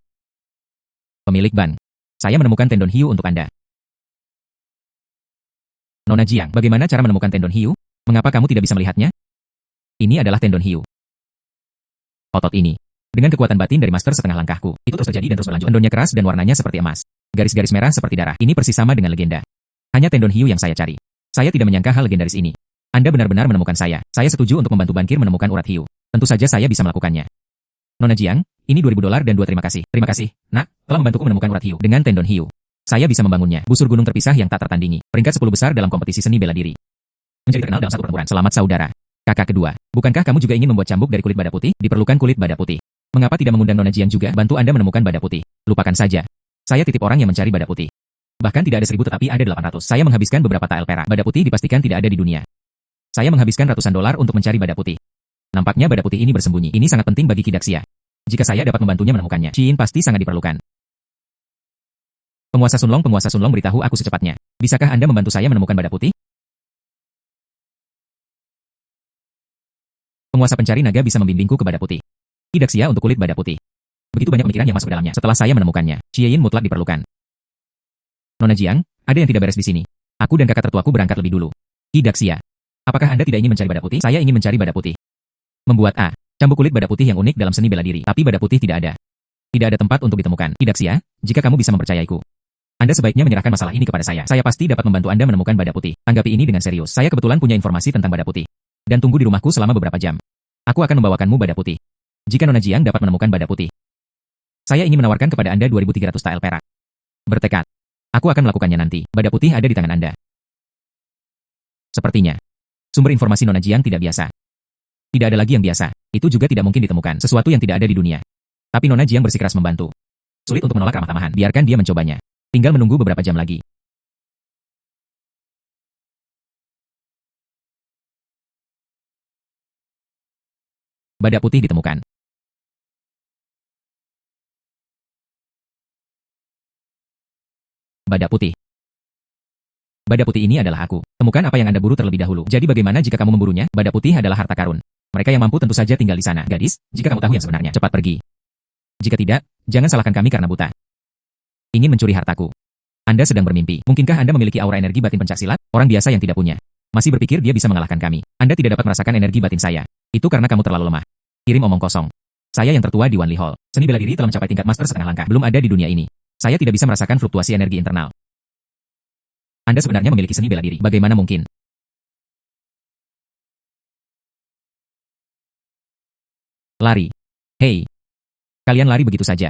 A: Pemilik ban. Saya menemukan Tendon Hiu untuk Anda. Nona Jiang, bagaimana cara menemukan Tendon Hiu? Mengapa kamu tidak bisa melihatnya? Ini adalah Tendon Hiu. Otot ini. Dengan kekuatan batin dari master setengah langkahku, itu terus terjadi dan terus berlanjut. Tendonnya keras dan warnanya seperti emas. Garis-garis merah seperti darah. Ini persis sama dengan legenda. Hanya Tendon Hiu yang saya cari. Saya tidak menyangka hal legendaris ini. Anda benar-benar menemukan saya. Saya setuju untuk membantu bankir menemukan urat hiu. Tentu saja saya bisa melakukannya. Nona Jiang, ini $2000 dan 2 terima kasih. Terima kasih, nak, telah membantuku menemukan urat hiu. Dengan Tendon Hiu, saya bisa membangunnya. Busur gunung terpisah yang tak tertandingi. Peringkat 10 besar dalam kompetisi seni bela diri. Menjadi terkenal dalam satu pertempuran. Selamat saudara. Kakak kedua, bukankah kamu juga ingin membuat cambuk dari kulit badak putih? Diperlukan kulit badak putih. Mengapa tidak mengundang Nona Jiang juga? Bantu Anda menemukan badak putih. Lupakan saja. Saya titip orang yang mencari badak putih. Bahkan tidak ada 1000 tetapi ada 800. Saya menghabiskan beberapa tael perak. Badak putih dipastikan tidak ada di dunia. Saya menghabiskan ratusan dolar untuk mencari badak putih. Nampaknya badak putih ini bersembunyi. Ini sangat penting bagi Kidaksia. Jika saya dapat membantunya menemukannya, Ciin pasti sangat diperlukan. Penguasa Sunlong beritahu aku secepatnya. Bisakah Anda membantu saya menemukan badak putih? Penguasa pencari naga bisa membimbingku ke badak putih. Kidaksia untuk kulit badak putih. Begitu banyak pemikiran yang masuk ke dalamnya. Setelah saya menemukannya, Ciin mutlak diperlukan. Nona Jiang, ada yang tidak beres di sini. Aku dan kakak tertuaku berangkat lebih dulu. Kidaksia. Apakah Anda tidak ingin mencari badak putih? Saya ingin mencari badak putih. Membuat cambuk kulit badak putih yang unik dalam seni bela diri. Tapi badak putih tidak ada. Tidak ada tempat untuk ditemukan. Kidaksia, jika kamu bisa mempercayaiku, Anda sebaiknya menyerahkan masalah ini kepada saya. Saya pasti dapat membantu Anda menemukan badak putih. Tanggapi ini dengan serius. Saya kebetulan punya informasi tentang badak putih. Dan tunggu di rumahku selama beberapa jam. Aku akan membawakanmu badak putih. Jika Nona Jiang dapat menemukan badak putih, saya ingin menawarkan kepada Anda 2.300 tael perak. Bertekad. Aku akan melakukannya nanti. Badak putih ada di tangan Anda. Sepertinya. Sumber informasi Nona Jiang tidak biasa. Tidak ada lagi yang biasa. Itu juga tidak mungkin ditemukan. Sesuatu yang tidak ada di dunia. Tapi Nona Jiang bersikeras membantu. Sulit untuk menolak ramah tamahan. Biarkan dia mencobanya. Tinggal menunggu beberapa jam lagi. Badak putih ditemukan. Badak putih. Badak putih ini adalah aku. Temukan apa yang Anda buru terlebih dahulu. Jadi bagaimana jika kamu memburunya? Badak putih adalah harta karun. Mereka yang mampu tentu saja tinggal di sana. Gadis, jika kamu tahu yang sebenarnya, cepat pergi. Jika tidak, jangan salahkan kami karena buta. Ingin mencuri hartaku. Anda sedang bermimpi. Mungkinkah Anda memiliki aura energi batin pencaksilat? Orang biasa yang tidak punya. Masih berpikir dia bisa mengalahkan kami. Anda tidak dapat merasakan energi batin saya. Itu karena kamu terlalu lemah. Kirim omong kosong. Saya yang tertua di Wanli Hall. Seni bela diri telah mencapai tingkat master setengah langkah. Belum ada di dunia ini. Saya tidak bisa merasakan fluktuasi energi internal. Anda sebenarnya memiliki seni bela diri. Bagaimana mungkin? Lari. Hei. Kalian lari begitu saja.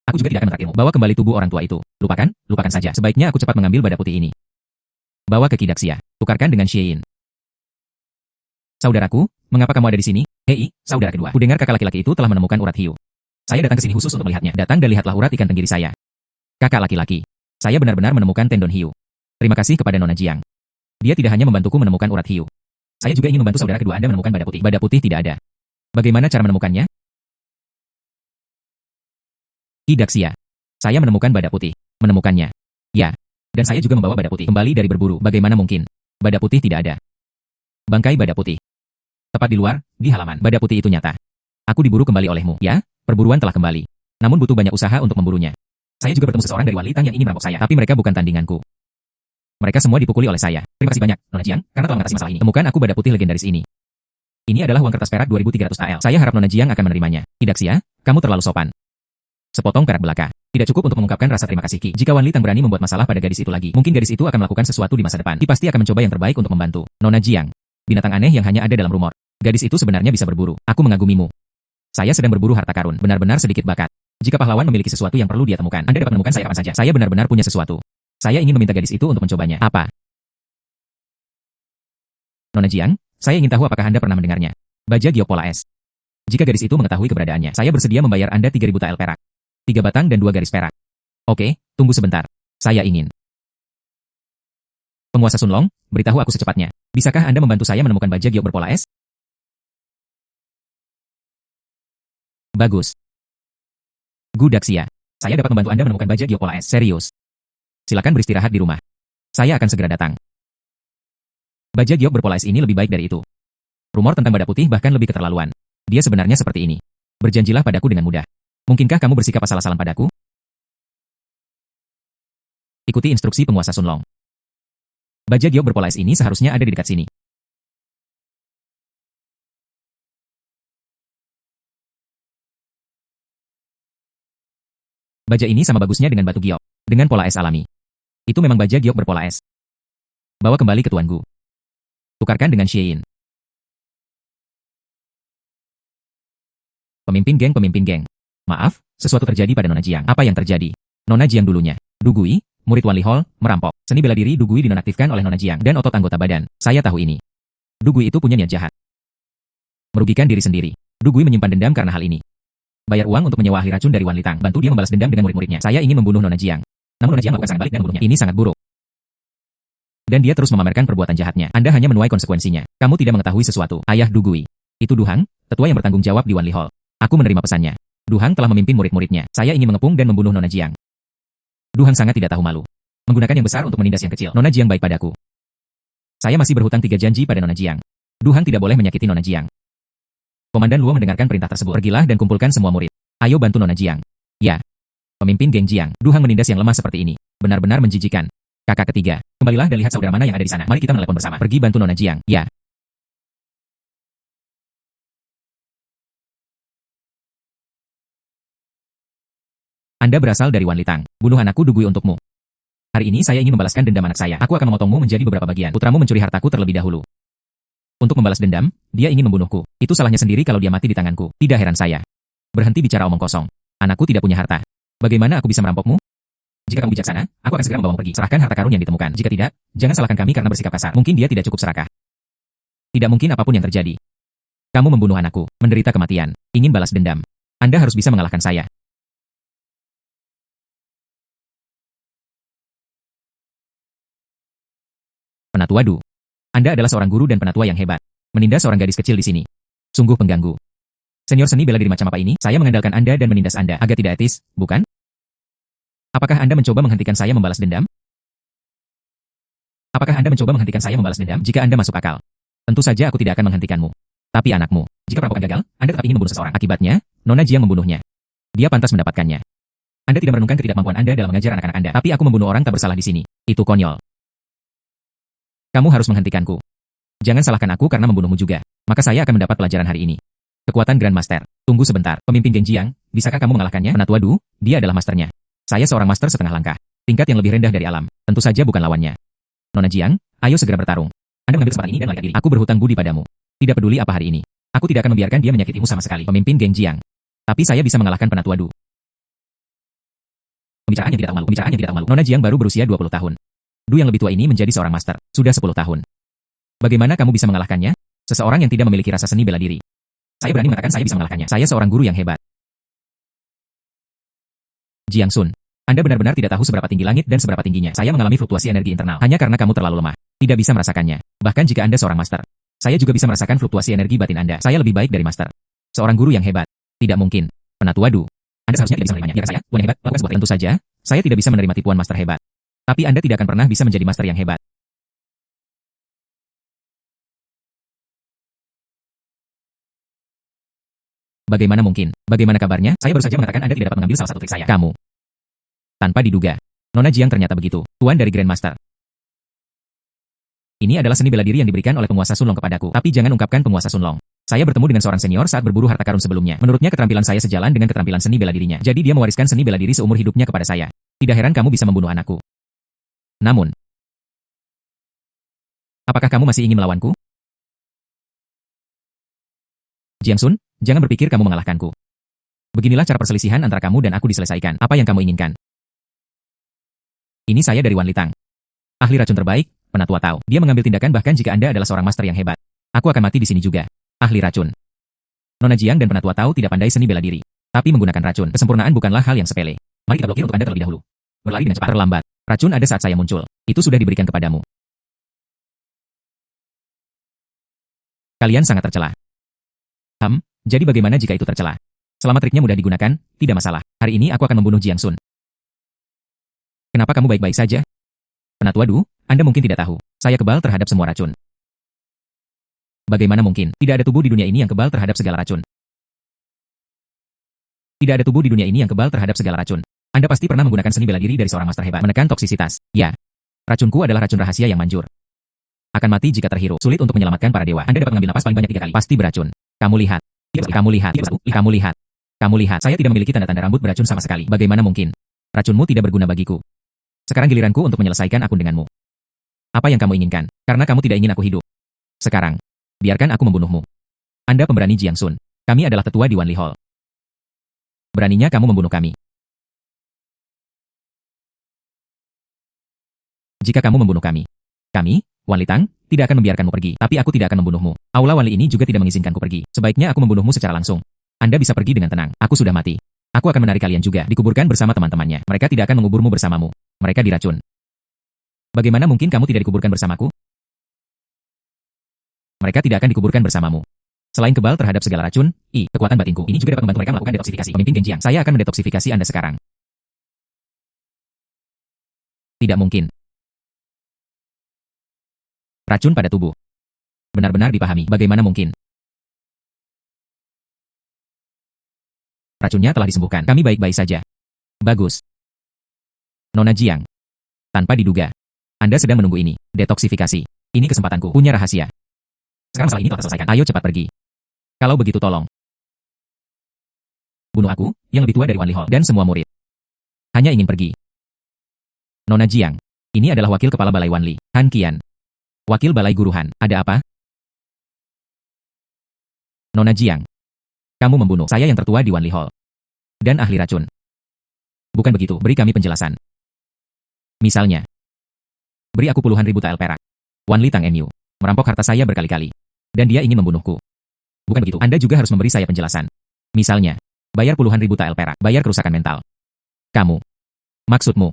A: Aku juga tidak akan menraktirmu. Bawa kembali tubuh orang tua itu. Lupakan saja. Sebaiknya aku cepat mengambil badak putih ini. Bawa ke Kidaksia. Tukarkan dengan Xieyin. Saudaraku, mengapa kamu ada di sini? Hei, saudara kedua. Ku dengar kakak laki-laki itu telah menemukan urat hiu. Saya datang ke sini khusus untuk melihatnya. Datang dan lihatlah urat ikan tenggiri saya. Kakak laki-laki. Saya benar-benar menemukan tendon hiu. Terima kasih kepada Nona Jiang. Dia tidak hanya membantuku menemukan urat hiu. Saya juga ingin membantu saudara kedua Anda menemukan badak putih. Badak putih tidak ada. Bagaimana cara menemukannya? Kidaksia. Saya menemukan badak putih. Menemukannya. Ya. Dan saya juga membawa badak putih kembali dari berburu. Bagaimana mungkin? Badak putih tidak ada. Bangkai badak putih. Tepat di luar, di halaman. Badak putih itu nyata. Aku diburu kembali olehmu. Ya, perburuan telah kembali. Namun butuh banyak usaha untuk memburunya. Saya juga bertemu seseorang dari Wanli Tang yang ingin merampok saya. Tapi mereka bukan tandinganku. Mereka semua dipukuli oleh saya. Terima kasih banyak, Nona Jiang, karena telah mengatasi masalah ini. Temukan aku badak putih legendaris ini. Ini adalah uang kertas perak 2.300 AL. Saya harap Nona Jiang akan menerimanya. Kidaksia, kamu terlalu sopan. Sepotong perak belaka. Tidak cukup untuk mengungkapkan rasa terima kasih Ki. Jika Wanli Tang berani membuat masalah pada gadis itu lagi, mungkin gadis itu akan melakukan sesuatu di masa depan. Ki pasti akan mencoba yang terbaik untuk membantu. Nona Jiang. Binatang aneh yang hanya ada dalam rumor. Gadis itu sebenarnya bisa berburu. Aku mengagumimu. Saya sedang berburu harta karun. Benar-benar sedikit bakat. Jika pahlawan memiliki sesuatu yang perlu dia temukan, Anda dapat menemukan saya kapan saja. Saya benar-benar punya sesuatu. Saya ingin meminta gadis itu untuk mencobanya. Apa? Nona Jiang, saya ingin tahu apakah Anda pernah mendengarnya. Baja giok pola es. Jika gadis itu mengetahui keberadaannya, saya bersedia membayar Anda 3.000 tael perak. 3 batang dan 2 garis perak. Oke, tunggu sebentar. Saya ingin. Penguasa Sunlong, beritahu aku secepatnya. Bisakah Anda membantu saya menemukan baja giok berpola es? Bagus. Gudaksia. Saya dapat membantu Anda menemukan baja giok pola es. Serius. Silakan beristirahat di rumah. Saya akan segera datang. Baja giok berpola es ini lebih baik dari itu. Rumor tentang badak putih bahkan lebih keterlaluan. Dia sebenarnya seperti ini. Berjanjilah padaku dengan mudah. Mungkinkah kamu bersikap asal-asalan padaku? Ikuti instruksi penguasa Sunlong. Baja giok berpola es ini seharusnya ada di dekat sini. Baja ini sama bagusnya dengan batu giok, dengan pola es alami. Itu memang baja giok berpola es. Bawa kembali ke tuanku. Tukarkan dengan Xieyin. Pemimpin geng. Maaf, sesuatu terjadi pada Nona Jiang. Apa yang terjadi? Nona Jiang dulunya. Dugui, murid Wanli Hall, merampok. Seni bela diri Dugui dinonaktifkan oleh Nona Jiang dan otot anggota badan. Saya tahu ini. Dugui itu punya niat jahat. Merugikan diri sendiri. Dugui menyimpan dendam karena hal ini. Bayar uang untuk menyewa ahli racun dari Wanli Tang. Bantu dia membalas dendam dengan murid-muridnya. Saya ingin membunuh Nona Jiang. Namun Nona Jiang melakukan serangan balik dan membunuhnya. Ini sangat buruk. Dan dia terus memamerkan perbuatan jahatnya. Anda hanya menuai konsekuensinya. Kamu tidak mengetahui sesuatu. Ayah Dugui. Itu Duhang, tetua yang bertanggung jawab di Wanli Hall. Aku menerima pesannya. Duhang telah memimpin murid-muridnya. Saya ingin mengepung dan membunuh Nona Jiang. Duhang sangat tidak tahu malu. Menggunakan yang besar untuk menindas yang kecil. Nona Jiang baik padaku. Saya masih berhutang 3 janji pada Nona Jiang. Duhang tidak boleh menyakiti Nona Jiang. Komandan Luo mendengarkan perintah tersebut. Pergilah dan kumpulkan semua murid. Ayo bantu Nona Jiang. Ya. Pemimpin geng Jiang. Duhang menindas yang lemah seperti ini. Benar-benar menjijikan. Kakak ketiga. Kembalilah dan lihat saudara mana yang ada di sana. Mari kita menelepon bersama. Pergi bantu Nona Jiang. Ya. Anda berasal dari Wanli Tang. Bunuh anakku Dugui untukmu. Hari ini saya ingin membalaskan dendam anak saya. Aku akan memotongmu menjadi beberapa bagian. Putramu mencuri hartaku terlebih dahulu. Untuk membalas dendam, dia ingin membunuhku. Itu salahnya sendiri kalau dia mati di tanganku. Tidak heran saya. Berhenti bicara omong kosong. Anakku tidak punya harta. Bagaimana aku bisa merampokmu? Jika kamu bijaksana, aku akan segera membawamu pergi. Serahkan harta karun yang ditemukan. Jika tidak, jangan salahkan kami karena bersikap kasar. Mungkin dia tidak cukup serakah. Tidak mungkin apapun yang terjadi. Kamu membunuh anakku, menderita kematian, ingin balas dendam. Anda harus bisa mengalahkan saya. Penatua Du. Anda adalah seorang guru dan penatua yang hebat. Menindas seorang gadis kecil di sini. Sungguh pengganggu. Senior seni bela diri macam apa ini? Saya mengandalkan Anda dan menindas Anda. Agak tidak etis, bukan? Apakah Anda mencoba menghentikan saya membalas dendam? Apakah Anda mencoba menghentikan saya membalas dendam? Jika Anda masuk akal, tentu saja aku tidak akan menghentikanmu. Tapi anakmu, jika perampokan gagal, Anda tetap ingin membunuh seseorang. Akibatnya, Nona Jiang membunuhnya. Dia pantas mendapatkannya. Anda tidak merenungkan ketidakmampuan Anda dalam mengajar anak-anak Anda. Tapi aku membunuh orang tak bersalah di sini. Itu konyol. Kamu harus menghentikanku. Jangan salahkan aku karena membunuhmu juga. Maka saya akan mendapat pelajaran hari ini. Kekuatan Grandmaster. Tunggu sebentar. Pemimpin Geng Jiang, bisakah kamu mengalahkannya? Penatua Du, dia adalah masternya. Saya seorang master setengah langkah. Tingkat yang lebih rendah dari alam. Tentu saja bukan lawannya. Nona Jiang, ayo segera bertarung. Anda mengambil kesempatan ini dan melarikan diri. Aku berhutang budi padamu. Tidak peduli apa hari ini. Aku tidak akan membiarkan dia menyakitimu sama sekali. Pemimpin Geng Jiang. Tapi saya bisa mengalahkan Penatua Du. Pembicaraan yang tidak tahu malu. Pembicaraan yang tidak tahu malu. Nona Jiang baru berusia 20 tahun. Du yang lebih tua ini menjadi seorang master. Sudah 10 tahun. Bagaimana kamu bisa mengalahkannya? Seseorang yang tidak memiliki rasa seni bela diri. Saya berani mengatakan saya bisa mengalahkannya. Saya seorang guru yang hebat. Jiang Sun, Anda benar-benar tidak tahu seberapa tinggi langit dan seberapa tingginya. Saya mengalami fluktuasi energi internal. Hanya karena kamu terlalu lemah. Tidak bisa merasakannya. Bahkan jika Anda seorang master. Saya juga bisa merasakan fluktuasi energi batin Anda. Saya lebih baik dari master. Seorang guru yang hebat. Tidak mungkin. Penatua Du. Anda seharusnya tidak bisa menerimanya. Biarkan saya, tuan yang hebat, lakukan sebuah. Tentu saja, saya tidak bisa menerima tipuan master hebat. Tapi Anda tidak akan pernah bisa menjadi master yang hebat. Bagaimana mungkin? Bagaimana kabarnya? Saya baru saja mengatakan Anda tidak dapat mengambil salah satu trik saya. Kamu. Tanpa diduga. Nona Jiang ternyata begitu. Tuan dari Grandmaster. Ini adalah seni bela diri yang diberikan oleh penguasa Sunlong kepadaku. Tapi jangan ungkapkan penguasa Sunlong. Saya bertemu dengan seorang senior saat berburu harta karun sebelumnya. Menurutnya keterampilan saya sejalan dengan keterampilan seni bela dirinya. Jadi dia mewariskan seni bela diri seumur hidupnya kepada saya. Tidak heran kamu bisa membunuh anakku. Namun, apakah kamu masih ingin melawanku? Jiang Sun, jangan berpikir kamu mengalahkanku. Beginilah cara perselisihan antara kamu dan aku diselesaikan. Apa yang kamu inginkan? Ini saya dari Wan Litang. Ahli racun terbaik, Penatua Tao. Dia mengambil tindakan bahkan jika Anda adalah seorang master yang hebat. Aku akan mati di sini juga. Ahli racun. Nona Jiang dan Penatua Tao tidak pandai seni bela diri. Tapi menggunakan racun. Kesempurnaan bukanlah hal yang sepele. Mari kita blokir untuk Anda terlebih dahulu. Berlari dengan cepat. Terlambat. Racun ada saat saya muncul. Itu sudah diberikan kepadamu. Kalian sangat tercela. Jadi bagaimana jika itu tercela? Selama triknya mudah digunakan, tidak masalah. Hari ini aku akan membunuh Jiang Sun. Kenapa kamu baik-baik saja? Penatua Du, Anda mungkin tidak tahu. Saya kebal terhadap semua racun. Bagaimana mungkin? Tidak ada tubuh di dunia ini yang kebal terhadap segala racun. Tidak ada tubuh di dunia ini yang kebal terhadap segala racun. Anda pasti pernah menggunakan seni bela diri dari seorang master hebat. Menekan toksisitas. Ya. Racunku adalah racun rahasia yang manjur. Akan mati jika terhirup. Sulit untuk menyelamatkan para dewa. Anda dapat mengambil napas paling banyak 3 kali. Pasti beracun. Kamu lihat. Kamu lihat. Kamu lihat. Kamu lihat. Saya tidak memiliki tanda-tanda rambut beracun sama sekali. Bagaimana mungkin? Racunmu tidak berguna bagiku. Sekarang giliranku untuk menyelesaikan akun denganmu. Apa yang kamu inginkan? Karena kamu tidak ingin aku hidup. Sekarang, biarkan aku membunuhmu. Anda pemberani Jiang Sun. Kami adalah tetua di Wanli Hall. Beraninya kamu membunuh kami. Jika kamu membunuh kami, Wan Litang, tidak akan membiarkanmu pergi. Tapi aku tidak akan membunuhmu. Aula Wanli ini juga tidak mengizinkanku pergi. Sebaiknya aku membunuhmu secara langsung. Anda bisa pergi dengan tenang. Aku sudah mati. Aku akan menarik kalian juga. Dikuburkan bersama teman-temannya. Mereka tidak akan menguburmu bersamamu. Mereka diracun. Bagaimana mungkin kamu tidak dikuburkan bersamaku? Mereka tidak akan dikuburkan bersamamu. Selain kebal terhadap segala racun, kekuatan batinku ini juga dapat membantu mereka melakukan detoksifikasi. Pemimpin Geng Jiang, saya akan mendetoksifikasi Anda sekarang. Tidak mungkin. Racun pada tubuh. Benar-benar dipahami. Bagaimana mungkin? Racunnya telah disembuhkan. Kami baik-baik saja. Bagus. Nona Jiang. Tanpa diduga. Anda sedang menunggu ini. Detoksifikasi. Ini kesempatanku. Punya rahasia. Sekarang masalah ini telah terselesaikan. Ayo cepat pergi. Kalau begitu tolong. Bunuh aku, yang lebih tua dari Wanli Hall, dan semua murid. Hanya ingin pergi. Nona Jiang. Ini adalah wakil kepala balai Wanli, Han Qian. Wakil balai guru Han. Ada apa? Nona Jiang. Kamu membunuh saya yang tertua di Wanli Hall. Dan ahli racun. Bukan begitu, beri kami penjelasan. Misalnya. Beri aku puluhan ribu tael perak. Wan Litang MU. Merampok harta saya berkali-kali. Dan dia ingin membunuhku. Bukan begitu. Anda juga harus memberi saya penjelasan. Misalnya, bayar puluhan ribu tael perak, bayar kerusakan mental. Kamu. Maksudmu.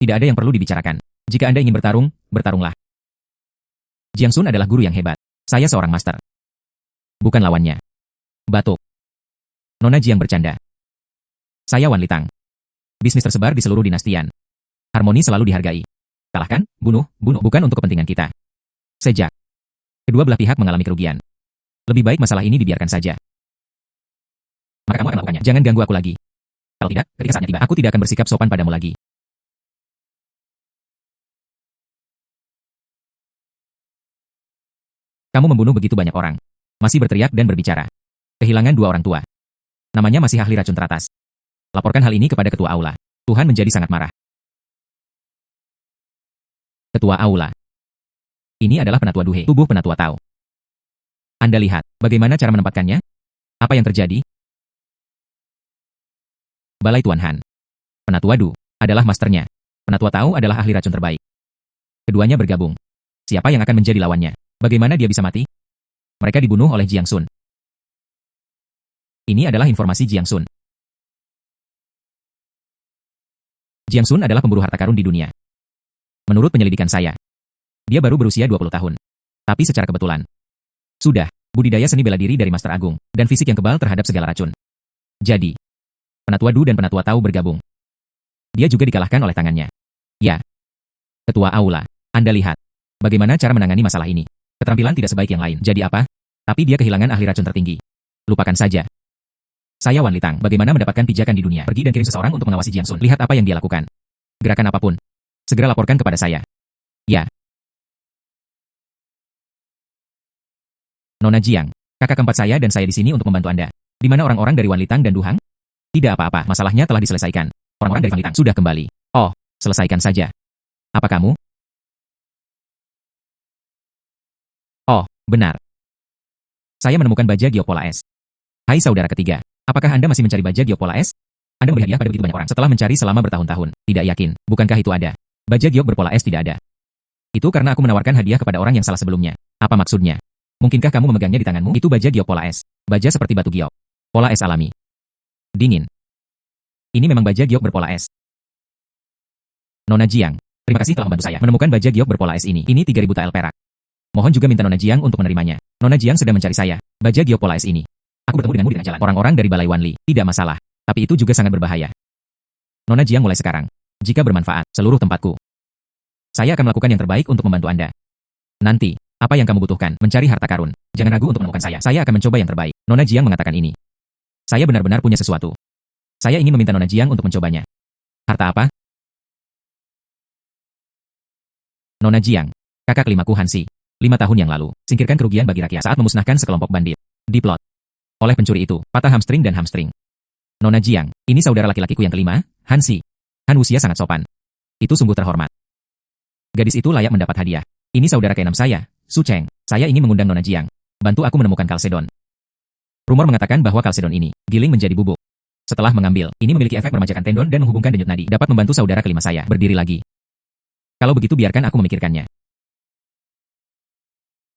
A: Tidak ada yang perlu dibicarakan. Jika Anda ingin bertarung, bertarunglah. Jiang Sun adalah guru yang hebat. Saya seorang master. Bukan lawannya. Batuk. Nona Jiang bercanda. Saya Wan Litang. Bisnis tersebar di seluruh dinastian. Harmoni selalu dihargai. Kalahkan, bunuh, bukan untuk kepentingan kita. Sejak kedua belah pihak mengalami kerugian. Lebih baik masalah ini dibiarkan saja. Maka kamu akan melakukannya. Jangan ganggu aku lagi. Kalau tidak, ketika saatnya tiba, aku tidak akan bersikap sopan padamu lagi. Kamu membunuh begitu banyak orang. Masih berteriak dan berbicara. Kehilangan dua orang tua. Namanya masih ahli racun teratas. Laporkan hal ini kepada ketua aula. Tuhan menjadi sangat marah. Ketua aula. Ini adalah penatua Duhe, tubuh penatua Tao. Anda lihat, bagaimana cara menempatkannya? Apa yang terjadi? Balai Tuan Han. Penatua Du adalah masternya. Penatua Tao adalah ahli racun terbaik. Keduanya bergabung. Siapa yang akan menjadi lawannya? Bagaimana dia bisa mati? Mereka dibunuh oleh Jiang Sun. Ini adalah informasi Jiang Sun. Jiang Sun adalah pemburu harta karun di dunia. Menurut penyelidikan saya, dia baru berusia 20 tahun. Tapi secara kebetulan, sudah budidaya seni bela diri dari Master Agung, dan fisik yang kebal terhadap segala racun. Jadi, Penatua Du dan Penatua Tao bergabung. Dia juga dikalahkan oleh tangannya. Ya. Ketua aula, Anda lihat. Bagaimana cara menangani masalah ini? Keterampilan tidak sebaik yang lain. Jadi apa? Tapi dia kehilangan ahli racun tertinggi. Lupakan saja. Saya Wan Litang. Bagaimana mendapatkan pijakan di dunia? Pergi dan kirim seseorang untuk mengawasi Jiang Sun. Lihat apa yang dia lakukan. Gerakan apapun. Segera laporkan kepada saya. Ya. Nona Jiang, kakak keempat saya dan saya di sini untuk membantu Anda. Di mana orang-orang dari Wan Litang dan Duhang? Tidak apa-apa, masalahnya telah diselesaikan. Orang-orang dari Wan Litang sudah kembali. Oh, selesaikan saja. Apa kamu? Oh, benar. Saya menemukan baja Geopola S. Hai saudara ketiga, apakah Anda masih mencari baja Geopola S? Anda memberi hadiah pada begitu banyak orang setelah mencari selama bertahun-tahun. Tidak yakin, bukankah itu ada? Baja Geok berpola S tidak ada. Itu karena aku menawarkan hadiah kepada orang yang salah sebelumnya. Apa maksudnya? Mungkinkah kamu memegangnya di tanganmu? Itu baja Geok pola S. Baja seperti batu Geok. Pola S alami. Dingin. Ini memang baja Geok berpola es. Nona Jiang, terima kasih telah membantu saya menemukan baja Geok berpola es ini. Ini 3.000 tael perak. Mohon juga minta Nona Jiang untuk menerimanya. Nona Jiang sedang mencari saya, baja Geok pola es ini. Aku bertemu denganmu di tengah jalan. Orang-orang dari Balai Wanli, tidak masalah. Tapi itu juga sangat berbahaya. Nona Jiang mulai sekarang. Jika bermanfaat, seluruh tempatku. Saya akan melakukan yang terbaik untuk membantu Anda. Nanti, apa yang kamu butuhkan? Mencari harta karun. Jangan ragu untuk menemukan saya. Saya akan mencoba yang terbaik. Nona Jiang mengatakan ini. Saya benar-benar punya sesuatu. Saya ingin meminta Nona Jiang untuk mencobanya. Harta apa? Nona Jiang, kakak kelimaku Hansi. 5 tahun yang lalu, singkirkan kerugian bagi rakyat saat memusnahkan sekelompok bandit. Diplot. Oleh pencuri itu, patah hamstring dan hamstring. Nona Jiang, ini saudara laki-lakiku yang kelima, Hansi. Han usia sangat sopan. Itu sungguh terhormat. Gadis itu layak mendapat hadiah. Ini saudara keenam saya, Su Cheng. Saya ingin mengundang Nona Jiang. Bantu aku menemukan kalsedon. Rumor mengatakan bahwa kalsedon ini, giling menjadi bubuk. Setelah mengambil, ini memiliki efek meremajakan tendon dan menghubungkan denyut nadi. Dapat membantu saudara kelima saya berdiri lagi. Kalau begitu biarkan aku memikirkannya.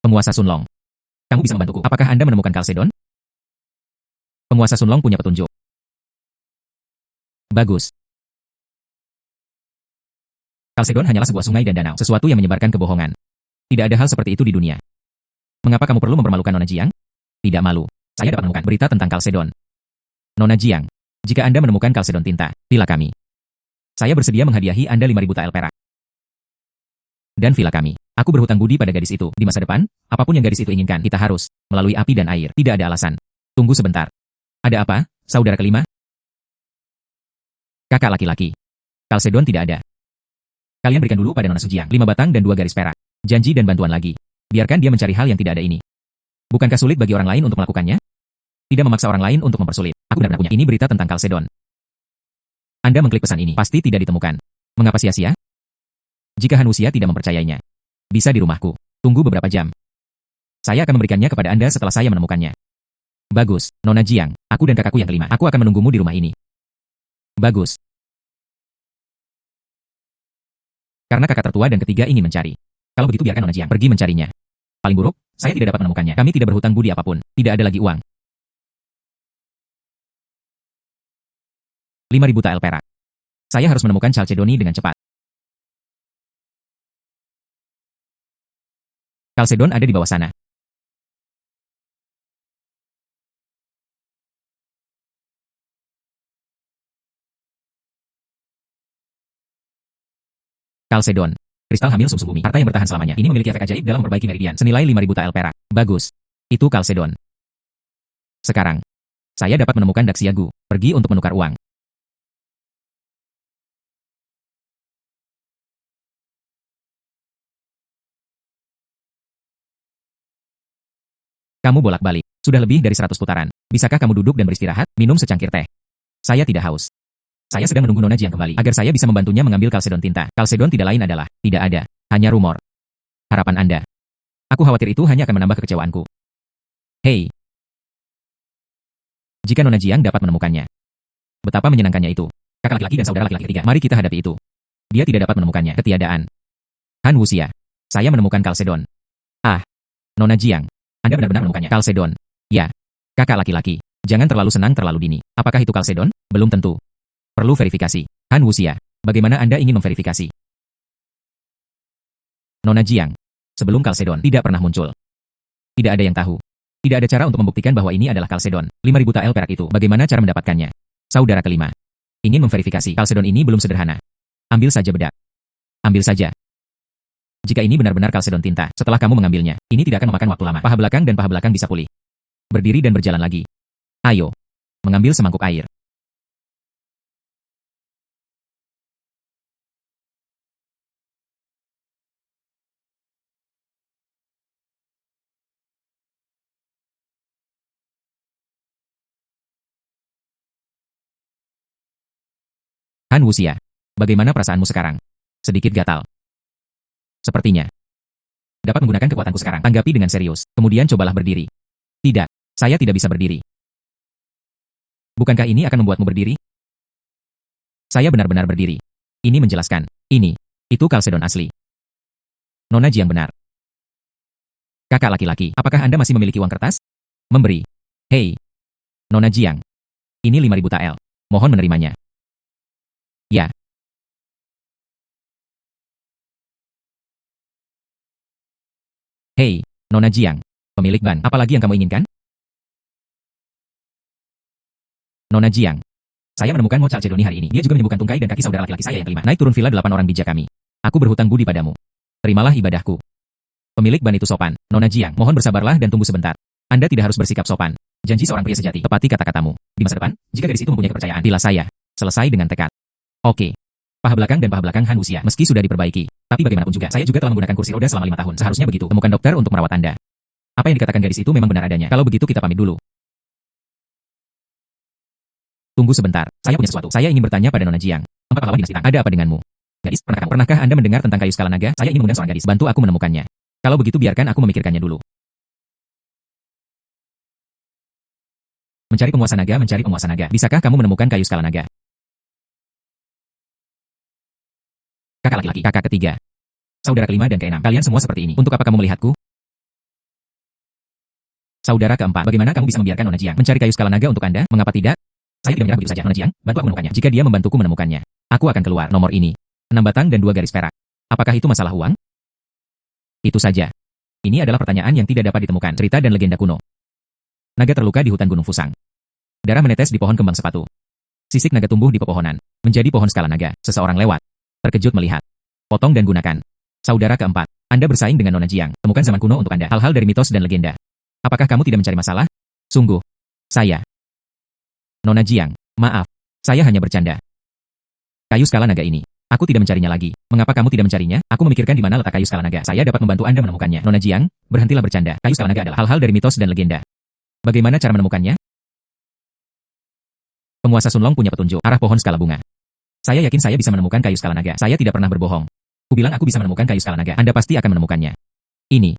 A: Penguasa Sunlong. Kamu bisa membantuku. Apakah Anda menemukan kalsedon? Penguasa Sunlong punya petunjuk. Bagus. Kalsedon hanyalah sebuah sungai dan danau, sesuatu yang menyebarkan kebohongan. Tidak ada hal seperti itu di dunia. Mengapa kamu perlu mempermalukan Nona Jiang? Tidak malu. Saya dapat menemukan berita tentang kalsedon. Nona Jiang, jika Anda menemukan kalsedon tinta, villa kami. Saya bersedia menghadiahi Anda 5.000 tael perak. Dan villa kami. Aku berhutang budi pada gadis itu. Di masa depan, apapun yang gadis itu inginkan, kita harus melalui api dan air. Tidak ada alasan. Tunggu sebentar. Ada apa, saudara kelima? Kakak laki-laki. Kalsedon tidak ada. Kalian berikan dulu pada Nona Sujiang 5 batang dan 2 garis perak. Janji dan bantuan lagi. Biarkan dia mencari hal yang tidak ada ini. Bukankah sulit bagi orang lain untuk melakukannya? Tidak memaksa orang lain untuk mempersulit. Aku benar-benar punya. Ini berita tentang kalsedon. Anda mengklik pesan ini. Pasti tidak ditemukan. Mengapa sia-sia? Jika Hanusia tidak mempercayainya, bisa di rumahku. Tunggu beberapa jam. Saya akan memberikannya kepada Anda setelah saya menemukannya. Bagus, Nona Jiang. Aku dan kakakku yang kelima. Aku akan menunggumu di rumah ini. Bagus. Karena kakak tertua dan ketiga ingin mencari. Kalau begitu biarkan Nona Jiang pergi mencarinya. Paling buruk, saya tidak dapat menemukannya. Kami tidak berhutang budi apapun. Tidak ada lagi uang. 5.000 tael perak. Saya harus menemukan Chalcedony dengan cepat. Chalcedon ada di bawah sana. Chalcedon. Kristal hamil sumsum bumi. Harta yang bertahan selamanya. Ini memiliki efek ajaib dalam memperbaiki meridian. Senilai 5.000 tael perak. Bagus. Itu Chalcedon. Sekarang, saya dapat menemukan Daxiagu. Pergi untuk menukar uang. Kamu bolak-balik. Sudah lebih dari 100 putaran. Bisakah kamu duduk dan beristirahat? Minum secangkir teh. Saya tidak haus. Saya sedang menunggu Nona Jiang kembali, agar saya bisa membantunya mengambil Chalcedon tinta. Chalcedon tidak lain adalah, tidak ada. Hanya rumor. Harapan Anda. Aku khawatir itu hanya akan menambah kekecewaanku. Hei. Jika Nona Jiang dapat menemukannya. Betapa menyenangkannya itu. Kakak laki-laki dan saudara laki-laki ketiga. Mari kita hadapi itu. Dia tidak dapat menemukannya. Ketiadaan. Han Wuxia. Saya menemukan Chalcedon. Ah. Nona Jiang. Anda benar-benar menemukannya. Chalcedon. Ya. Kakak laki-laki. Jangan terlalu senang terlalu dini. Apakah itu Chalcedon? Belum tentu. Perlu verifikasi. Han Wuxia. Bagaimana Anda ingin memverifikasi? Nona Jiang. Sebelum Chalcedon tidak pernah muncul. Tidak ada yang tahu. Tidak ada cara untuk membuktikan bahwa ini adalah Chalcedon. 5.000 tael perak itu. Bagaimana cara mendapatkannya? Saudara kelima. Ingin memverifikasi. Chalcedon ini belum sederhana. Ambil saja bedak. Ambil saja. Jika ini benar-benar Chalcedon tinta, setelah kamu mengambilnya, ini tidak akan memakan waktu lama. Paha belakang dan paha belakang bisa pulih. Berdiri dan berjalan lagi. Ayo. Mengambil semangkuk air. Han Wuxia. Bagaimana perasaanmu sekarang? Sedikit gatal. Sepertinya. Dapat menggunakan kekuatanku sekarang. Tanggapi dengan serius. Kemudian cobalah berdiri. Tidak. Saya tidak bisa berdiri. Bukankah ini akan membuatmu berdiri? Saya benar-benar berdiri. Ini menjelaskan. Ini. Itu Chalcedon asli. Nona Jiang benar. Kakak laki-laki, apakah Anda masih memiliki uang kertas? Memberi. Hei. Nona Jiang. Ini 5.000 tael. Mohon menerimanya. Ya. Hei, Nona Jiang. Pemilik ban, apalagi yang kamu inginkan? Nona Jiang. Saya menemukan Mo Chalcedony hari ini. Dia juga menyembuhkan tungkai dan kaki saudara laki-laki saya yang kelima. Naik turun villa 8 orang bijak kami. Aku berhutang budi padamu. Terimalah ibadahku. Pemilik ban itu sopan. Nona Jiang, mohon bersabarlah dan tunggu sebentar. Anda tidak harus bersikap sopan. Janji seorang pria sejati. Tepati kata-katamu. Di masa depan, jika gadis itu mempunyai kepercayaan, bila saya selesai dengan tekad. Oke. Paha belakang dan paha belakang Han Wuxia meski sudah diperbaiki. Tapi bagaimanapun juga, saya juga telah menggunakan kursi roda selama 5 tahun. Seharusnya begitu. Temukan dokter untuk merawat Anda. Apa yang dikatakan gadis itu memang benar adanya. Kalau begitu kita pamit dulu. Tunggu sebentar. Saya punya sesuatu. Saya ingin bertanya pada Nona Jiang. Empat pahlawan dinasti Tang. Ada apa denganmu? Gadis, pernahkah Anda mendengar tentang kayu skala naga? Saya ingin mengundang seorang gadis. Bantu aku menemukannya. Kalau begitu biarkan aku memikirkannya dulu. Mencari penguasa naga, mencari penguasa naga. Bisakah kamu menemukan kayu skala naga? Kakak laki-laki, kakak ketiga. Saudara kelima dan keenam. Kalian semua seperti ini. Untuk apa kamu melihatku? Saudara keempat. Bagaimana kamu bisa membiarkan Nona Jiang mencari kayu skala naga untuk Anda? Mengapa tidak? Saya tidak menyerah begitu saja. Nona Jiang, bantu aku menemukannya. Jika dia membantuku menemukannya, aku akan keluar. Nomor ini. 6 batang dan 2 garis perak. Apakah itu masalah uang? Itu saja. Ini adalah pertanyaan yang tidak dapat ditemukan. Cerita dan legenda kuno. Naga terluka di hutan Gunung Fusang. Darah menetes di pohon kembang sepatu. Sisik naga tumbuh di pepohonan. Menjadi pohon skala naga. Seseorang lewat. Terkejut melihat. Potong dan gunakan. Saudara keempat. Anda bersaing dengan Nona Jiang. Temukan zaman kuno untuk Anda. Hal-hal dari mitos dan legenda. Apakah kamu tidak mencari masalah? Sungguh. Saya. Nona Jiang. Maaf. Saya hanya bercanda. Kayu skala naga ini. Aku tidak mencarinya lagi. Mengapa kamu tidak mencarinya? Aku memikirkan di mana letak kayu skala naga. Saya dapat membantu Anda menemukannya. Nona Jiang, berhentilah bercanda. Kayu skala naga adalah hal-hal dari mitos dan legenda. Bagaimana cara menemukannya? Penguasa Sunlong punya petunjuk. Arah pohon skala bunga. Saya yakin saya bisa menemukan kayu skala naga. Saya tidak pernah berbohong. Kubilang aku bisa menemukan kayu skala naga. Anda pasti akan menemukannya. Ini.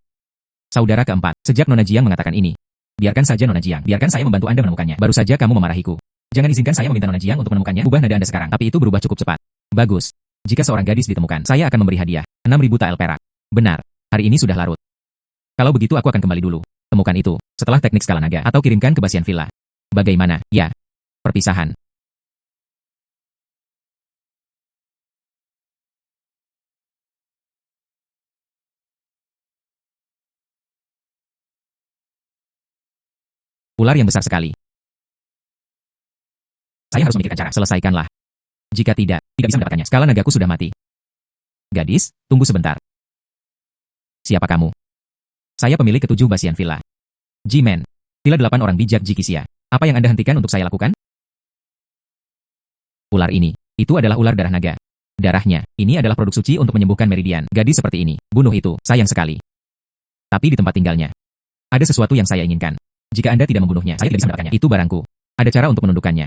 A: Saudara keempat. Sejak Nona Jiang mengatakan ini. Biarkan saja Nona Jiang. Biarkan saya membantu Anda menemukannya. Baru saja kamu memarahiku. Jangan izinkan saya meminta Nona Jiang untuk menemukannya. Ubah nada Anda sekarang. Tapi itu berubah cukup cepat. Bagus. Jika seorang gadis ditemukan, saya akan memberi hadiah. 6.000 tael perak. Benar. Hari ini sudah larut. Kalau begitu aku akan kembali dulu. Temukan itu, setelah teknik skala naga, atau kirimkan ke Basian Villa. Bagaimana? Ya. Perpisahan. Ular yang besar sekali. Saya harus memikirkan cara. Selesaikanlah. Jika tidak bisa mendapatkannya. Skala nagaku sudah mati. Gadis, tunggu sebentar. Siapa kamu? Saya pemilik ketujuh Basian Villa. G-Man. Villa 8 orang bijak Jikisia. Apa yang Anda hentikan untuk saya lakukan? Ular ini. Itu adalah ular darah naga. Darahnya, ini adalah produk suci untuk menyembuhkan meridian. Gadis seperti ini. Bunuh itu, sayang sekali. Tapi di tempat tinggalnya. Ada sesuatu yang saya inginkan. Jika Anda tidak membunuhnya, saya tidak bisa mendapatkannya. Itu barangku. Ada cara untuk menundukkannya.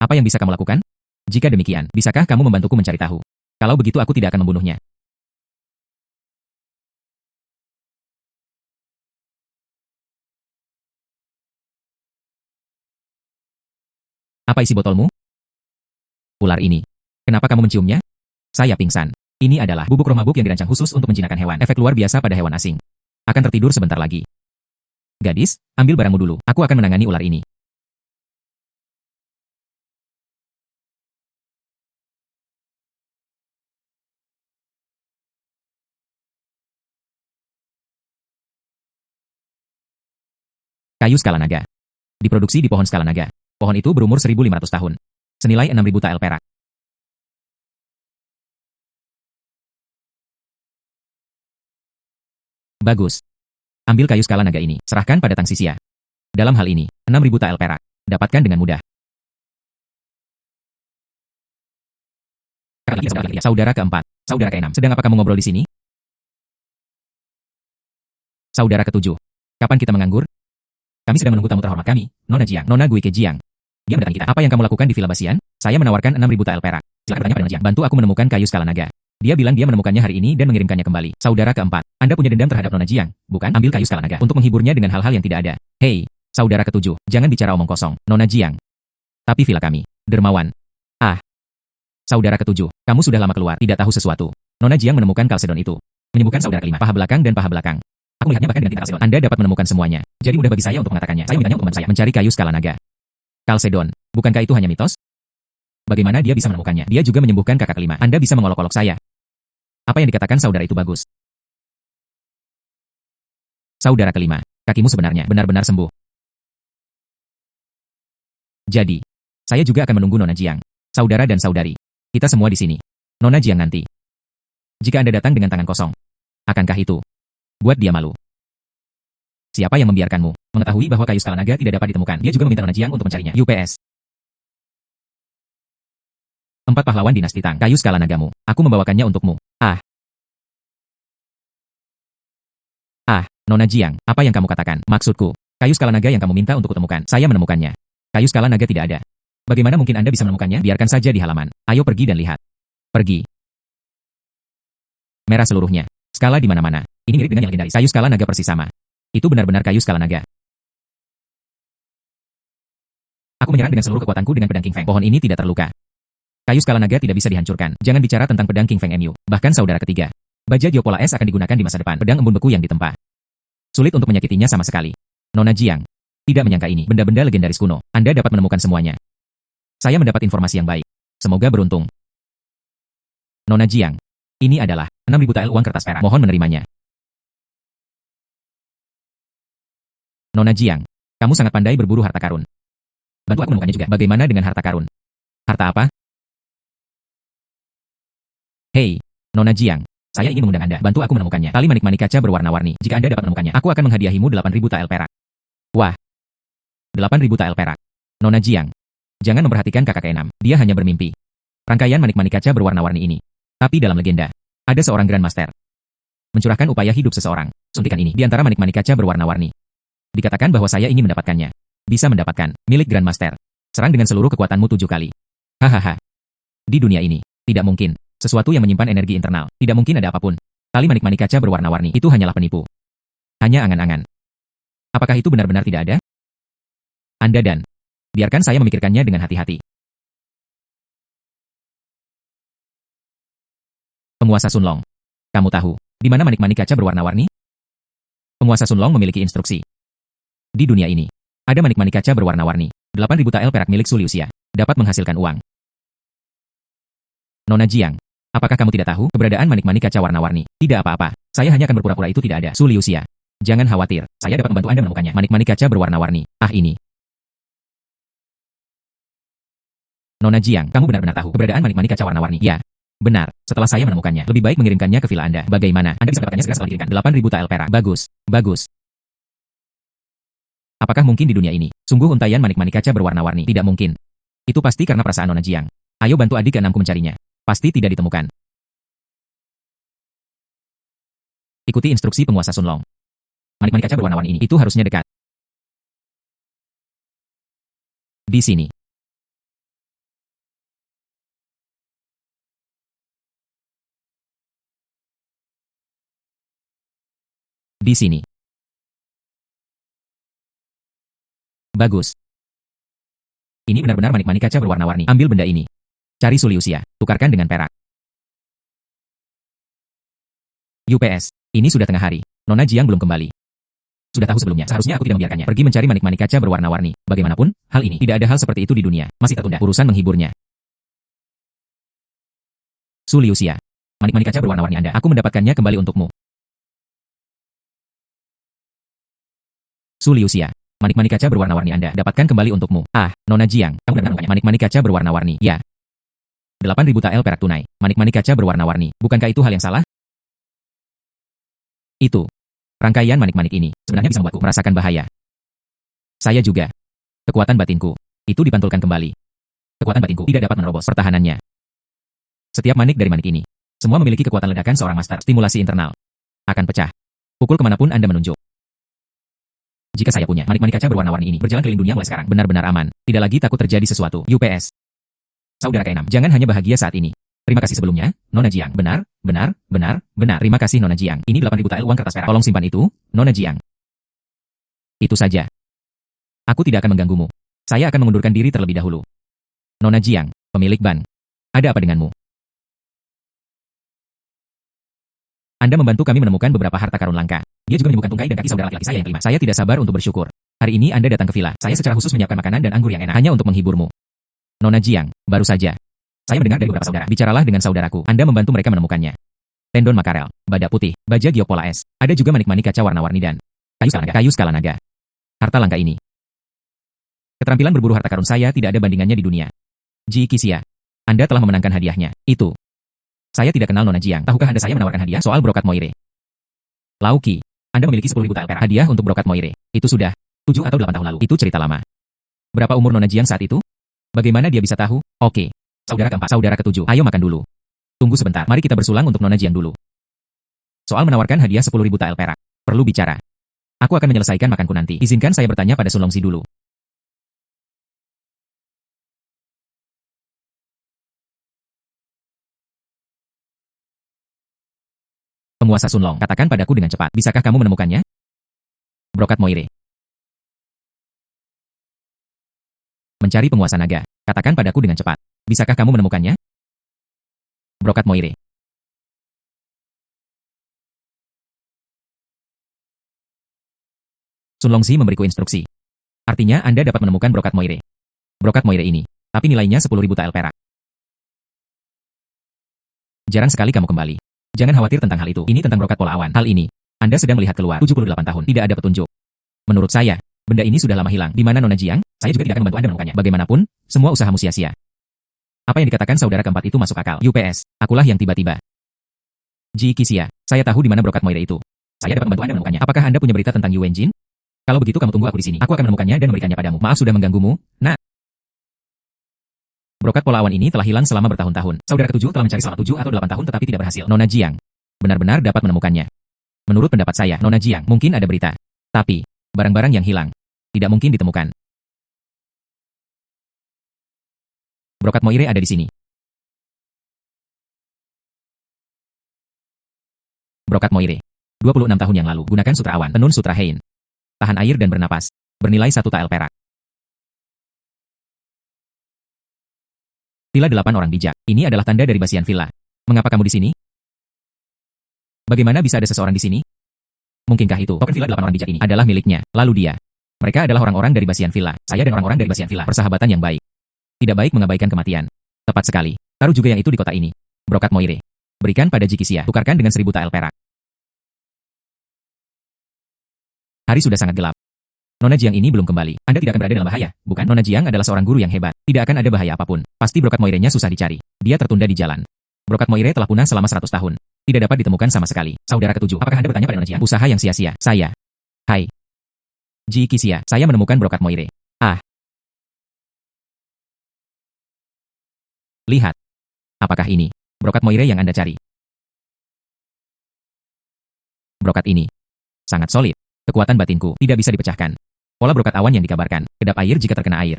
A: Apa yang bisa kamu lakukan? Jika demikian, bisakah kamu membantuku mencari tahu? Kalau begitu aku tidak akan membunuhnya. Apa isi botolmu? Ular ini. Kenapa kamu menciumnya? Saya pingsan. Ini adalah bubuk roh mabuk yang dirancang khusus untuk menjinakkan hewan. Efek luar biasa pada hewan asing. Akan tertidur sebentar lagi. Gadis, ambil barangmu dulu. Aku akan menangani ular ini. Kayu skala naga. Diproduksi di pohon skala naga. Pohon itu berumur 1.500 tahun. Senilai 6.000 tael perak. Bagus. Ambil kayu skala naga ini. Serahkan pada Tang Sisia. Dalam hal ini, 6.000 tael perak. Dapatkan dengan mudah. Saudara keempat. Saudara keenam. Sedang apa kamu ngobrol di sini? Saudara ketujuh. Kapan kita menganggur? Kami sedang menunggu tamu terhormat kami, Nona Jiang. Nona Guike Jiang. Dia mendatangi kita. Apa yang kamu lakukan di Villa Basian? Saya menawarkan 6.000 tael perak. Silakan bertanya pada Nona Jiang. Bantu aku menemukan kayu skala naga. Dia bilang dia menemukannya hari ini dan mengirimkannya kembali. Saudara keempat. Anda punya dendam terhadap Nona Jiang, bukan? Ambil kayu skala naga untuk menghiburnya dengan hal-hal yang tidak ada. Hei, saudara ketujuh. Jangan bicara omong kosong, Nona Jiang. Tapi villa kami. Dermawan. Ah. Saudara ketujuh. Kamu sudah lama keluar, tidak tahu sesuatu. Nona Jiang menemukan kalsedon itu. Menyembuhkan saudara kelima. Paha belakang dan paha belakang. Aku melihatnya bahkan dengan tinta kalsedon. Anda dapat menemukan semuanya. Jadi mudah bagi saya untuk mengatakannya. Saya memintanya untuk membantu saya mencari kayu skala naga. Kalsedon. Bukankah itu hanya mitos? Bagaimana dia bisa menemukannya? Dia juga menyembuhkan kakak kelima. Anda bisa mengolok-olok saya. Apa yang dikatakan saudara itu bagus. Saudara kelima. Kakimu sebenarnya benar-benar sembuh. Jadi, saya juga akan menunggu Nona Jiang. Saudara dan saudari. Kita semua di sini. Nona Jiang nanti. Jika Anda datang dengan tangan kosong. Akankah itu buat dia malu? Siapa yang membiarkanmu mengetahui bahwa kayu skala naga tidak dapat ditemukan? Dia juga meminta Nona Jiang untuk mencarinya. UPS. 4 pahlawan dinasti Tang. Kayu skala nagamu. Aku membawakannya untukmu. Ah. Ah, Nona Jiang, apa yang kamu katakan? Maksudku, kayu skala naga yang kamu minta untuk kutemukan. Saya menemukannya. Kayu skala naga tidak ada. Bagaimana mungkin Anda bisa menemukannya? Biarkan saja di halaman. Ayo pergi dan lihat. Pergi. Merah seluruhnya. Skala di mana-mana. Ini mirip dengan yang legendaris. Kayu skala naga persis sama. Itu benar-benar kayu skala naga. Aku menyerang dengan seluruh kekuatanku dengan pedang King Feng. Pohon ini tidak terluka. Kayu skala naga tidak bisa dihancurkan. Jangan bicara tentang pedang King Feng MU. Bahkan saudara ketiga. Baja Geopola S akan digunakan di masa depan. Pedang embun beku yang ditempa. Sulit untuk menyakitinya sama sekali. Nona Jiang. Tidak menyangka ini. Benda-benda legendaris kuno. Anda dapat menemukan semuanya. Saya mendapat informasi yang baik. Semoga beruntung. Nona Jiang. Ini adalah 6.000 tael uang kertas perak. Mohon menerimanya. Nona Jiang. Kamu sangat pandai berburu harta karun. Bantu aku menemukannya juga. Bagaimana dengan harta karun? Harta apa? Hei, Nona Jiang. Saya ingin mengundang Anda. Bantu aku menemukannya. Tali manik-manik kaca berwarna-warni. Jika Anda dapat menemukannya, aku akan menghadiahimu 8.000 tael perak. Wah. 8.000 tael perak. Nona Jiang. Jangan memperhatikan kakak keenam. Dia hanya bermimpi. Rangkaian manik-manik kaca berwarna-warni ini. Tapi dalam legenda, ada seorang Grandmaster. Mencurahkan upaya hidup seseorang. Suntikan ini di antara manik-manik kaca berwarna-warni. Dikatakan bahwa saya ingin mendapatkannya. Bisa mendapatkan. Milik Grandmaster. Serang dengan seluruh kekuatanmu 7 kali. Hahaha. Di dunia ini, tidak mungkin. Sesuatu yang menyimpan energi internal. Tidak mungkin ada apapun. Tali manik-manik kaca berwarna-warni itu hanyalah penipu. Hanya angan-angan. Apakah itu benar-benar tidak ada? Anda dan. Biarkan saya memikirkannya dengan hati-hati. Penguasa Sunlong. Kamu tahu, di mana manik-manik kaca berwarna-warni? Penguasa Sunlong memiliki instruksi. Di dunia ini, ada manik-manik kaca berwarna-warni. 8.000 tael perak milik Su Liuxia dapat menghasilkan uang. Nona Jiang, apakah kamu tidak tahu keberadaan manik-manik kaca warna-warni? Tidak apa-apa, saya hanya akan berpura-pura itu tidak ada. Su Liuxia, jangan khawatir, saya dapat membantu Anda menemukannya. Manik-manik kaca berwarna-warni. Ini. Nona Jiang, kamu benar-benar tahu keberadaan manik-manik kaca warna-warni? Ya, benar. Setelah saya menemukannya, lebih baik mengirimkannya ke villa Anda. Bagaimana? Anda bisa mendapatkannya segera setelah dikirimkan. 8.000 tael perak. Bagus, bagus. Apakah mungkin di dunia ini, sungguh untaian manik-manik kaca berwarna-warni? Tidak mungkin. Itu pasti karena perasaan Nona Jiang. Ayo bantu adik ke-6ku mencarinya. Pasti tidak ditemukan. Ikuti instruksi penguasa Sunlong. Manik-manik kaca berwarna-warni ini, itu harusnya dekat. Di sini. Di sini. Bagus. Ini benar-benar manik-manik kaca berwarna-warni. Ambil benda ini. Cari Su Liuxia, tukarkan dengan perak. UPS, ini sudah tengah hari. Nona Jiang belum kembali. Sudah tahu sebelumnya, seharusnya aku tidak membiarkannya pergi mencari manik-manik kaca berwarna-warni. Bagaimanapun, hal ini tidak ada hal seperti itu di dunia. Masih tertunda urusan menghiburnya. Su Liuxia, manik-manik kaca berwarna-warni Anda, aku mendapatkannya kembali untukmu. Su Liuxia, manik-manik kaca berwarna-warni Anda, dapatkan kembali untukmu. Nona Jiang, kamu benar-benar mempunyai manik-manik kaca berwarna-warni. Ya. 8.000 tael perak tunai, manik-manik kaca berwarna-warni. Bukankah itu hal yang salah? Itu. Rangkaian manik-manik ini sebenarnya bisa membuatku merasakan bahaya. Saya juga. Kekuatan batinku. Itu dipantulkan kembali. Kekuatan batinku tidak dapat menerobos pertahanannya. Setiap manik dari manik ini, semua memiliki kekuatan ledakan seorang master stimulasi internal. Akan pecah. Pukul kemanapun Anda menunjuk. Jika saya punya manik-manik kaca berwarna-warni ini berjalan keliling dunia mulai sekarang, benar-benar aman. Tidak lagi takut terjadi sesuatu. UPS. Saudara ke-6, jangan hanya bahagia saat ini. Terima kasih sebelumnya, Nona Jiang. Benar. Terima kasih Nona Jiang. Ini 8.000 tael uang kertas perak. Tolong simpan itu, Nona Jiang. Itu saja. Aku tidak akan mengganggumu. Saya akan mengundurkan diri terlebih dahulu. Nona Jiang, pemilik ban. Ada apa denganmu? Anda membantu kami menemukan beberapa harta karun langka. Dia juga menyembuhkan tungkai dan kaki saudara laki-laki saya yang kelima. Saya tidak sabar untuk bersyukur. Hari ini Anda datang ke villa. Saya secara khusus menyiapkan makanan dan anggur yang enak hanya untuk menghiburmu. Nona Jiang, baru saja. Saya mendengar dari beberapa saudara. Bicaralah dengan saudaraku. Anda membantu mereka menemukannya. Tendon makarel, badak putih, baja giokpola es. Ada juga manik-manik kaca warna-warni dan kayu skala naga. Harta langka ini. Keterampilan berburu harta karun saya tidak ada bandingannya di dunia. Ji Qixia, Anda telah memenangkan hadiahnya. Itu. Saya tidak kenal Nona Jiang. Tahukah Anda saya menawarkan hadiah soal brokat Moire? Lauki, Anda memiliki 10.000 tael perak hadiah untuk brokat Moire. Itu sudah 7 atau 8 tahun lalu. Itu cerita lama. Berapa umur Nona Jiang saat itu? Bagaimana dia bisa tahu? Oke. Saudara keempat, saudara ketujuh. Ayo makan dulu. Tunggu sebentar. Mari kita bersulang untuk Nona Jiang dulu. Soal menawarkan hadiah 10.000 tael perak. Perlu bicara. Aku akan menyelesaikan makanku nanti. Izinkan saya bertanya pada Sun Longxi dulu. Penguasa Sunlong, katakan padaku dengan cepat. Bisakah kamu menemukannya? Brokat Moire. Mencari penguasa naga. Katakan padaku dengan cepat. Bisakah kamu menemukannya? Brokat Moire. Sun Longxi memberiku instruksi. Artinya Anda dapat menemukan brokat Moire. Brokat Moire ini. Tapi nilainya 10.000 tael perak. Jarang sekali kamu kembali. Jangan khawatir tentang hal itu. Ini tentang brokat pola awan. Hal ini. Anda sedang melihat keluar. 78 tahun. Tidak ada petunjuk. Menurut saya, benda ini sudah lama hilang. Di mana Nona Jiang? Saya juga tidak akan membantu Anda menemukannya. Bagaimanapun, semua usahamu sia-sia. Apa yang dikatakan saudara keempat itu masuk akal. UPS, akulah yang tiba-tiba. Ji Qixia, saya tahu di mana brokat Moire itu. Saya dapat membantu Anda menemukannya. Apakah Anda punya berita tentang Yu Wenjin? Kalau begitu kamu tunggu aku di sini. Aku akan menemukannya dan memberikannya padamu. Maaf sudah mengganggumu, nak. Brokat pola awan ini telah hilang selama bertahun-tahun. Saudara ketujuh telah mencari selama 7 atau 8 tahun tetapi tidak berhasil. Nona Jiang benar-benar dapat menemukannya. Menurut pendapat saya, Nona Jiang mungkin ada berita. Tapi, barang-barang yang hilang tidak mungkin ditemukan. Brokat Moire ada di sini. Brokat Moire. 26 tahun yang lalu, gunakan sutra awan, tenun sutra Hein. Tahan air dan bernapas. Bernilai 1 tael perak. Villa 8 orang bijak. Ini adalah tanda dari Basian Villa. Mengapa kamu di sini? Bagaimana bisa ada seseorang di sini? Mungkinkah itu token villa 8 orang bijak ini adalah miliknya? Lalu dia. Mereka adalah orang-orang dari Basian Villa. Saya dan orang-orang dari Basian Villa. Persahabatan yang baik. Tidak baik mengabaikan kematian. Tepat sekali. Taruh juga yang itu di kota ini. Brokat Moire. Berikan pada Jikisia. Tukarkan dengan 1000 tael perak. Hari sudah sangat gelap. Nona Jiang ini belum kembali. Anda tidak akan berada dalam bahaya, bukan? Nona Jiang adalah seorang guru yang hebat. Tidak akan ada bahaya apapun. Pasti brokat Moire-nya susah dicari. Dia tertunda di jalan. Brokat Moire telah punah selama 100 tahun. Tidak dapat ditemukan sama sekali. Saudara ketujuh, apakah Anda bertanya pada Nona Jiang? Usaha yang sia-sia. Saya. Hai. Jikisia, saya menemukan brokat Moire. Ah. Lihat. Apakah ini brokat Moire yang Anda cari? Brokat ini sangat solid. Kekuatan batinku tidak bisa dipecahkan. Pola brokat awan yang dikabarkan, kedap air jika terkena air.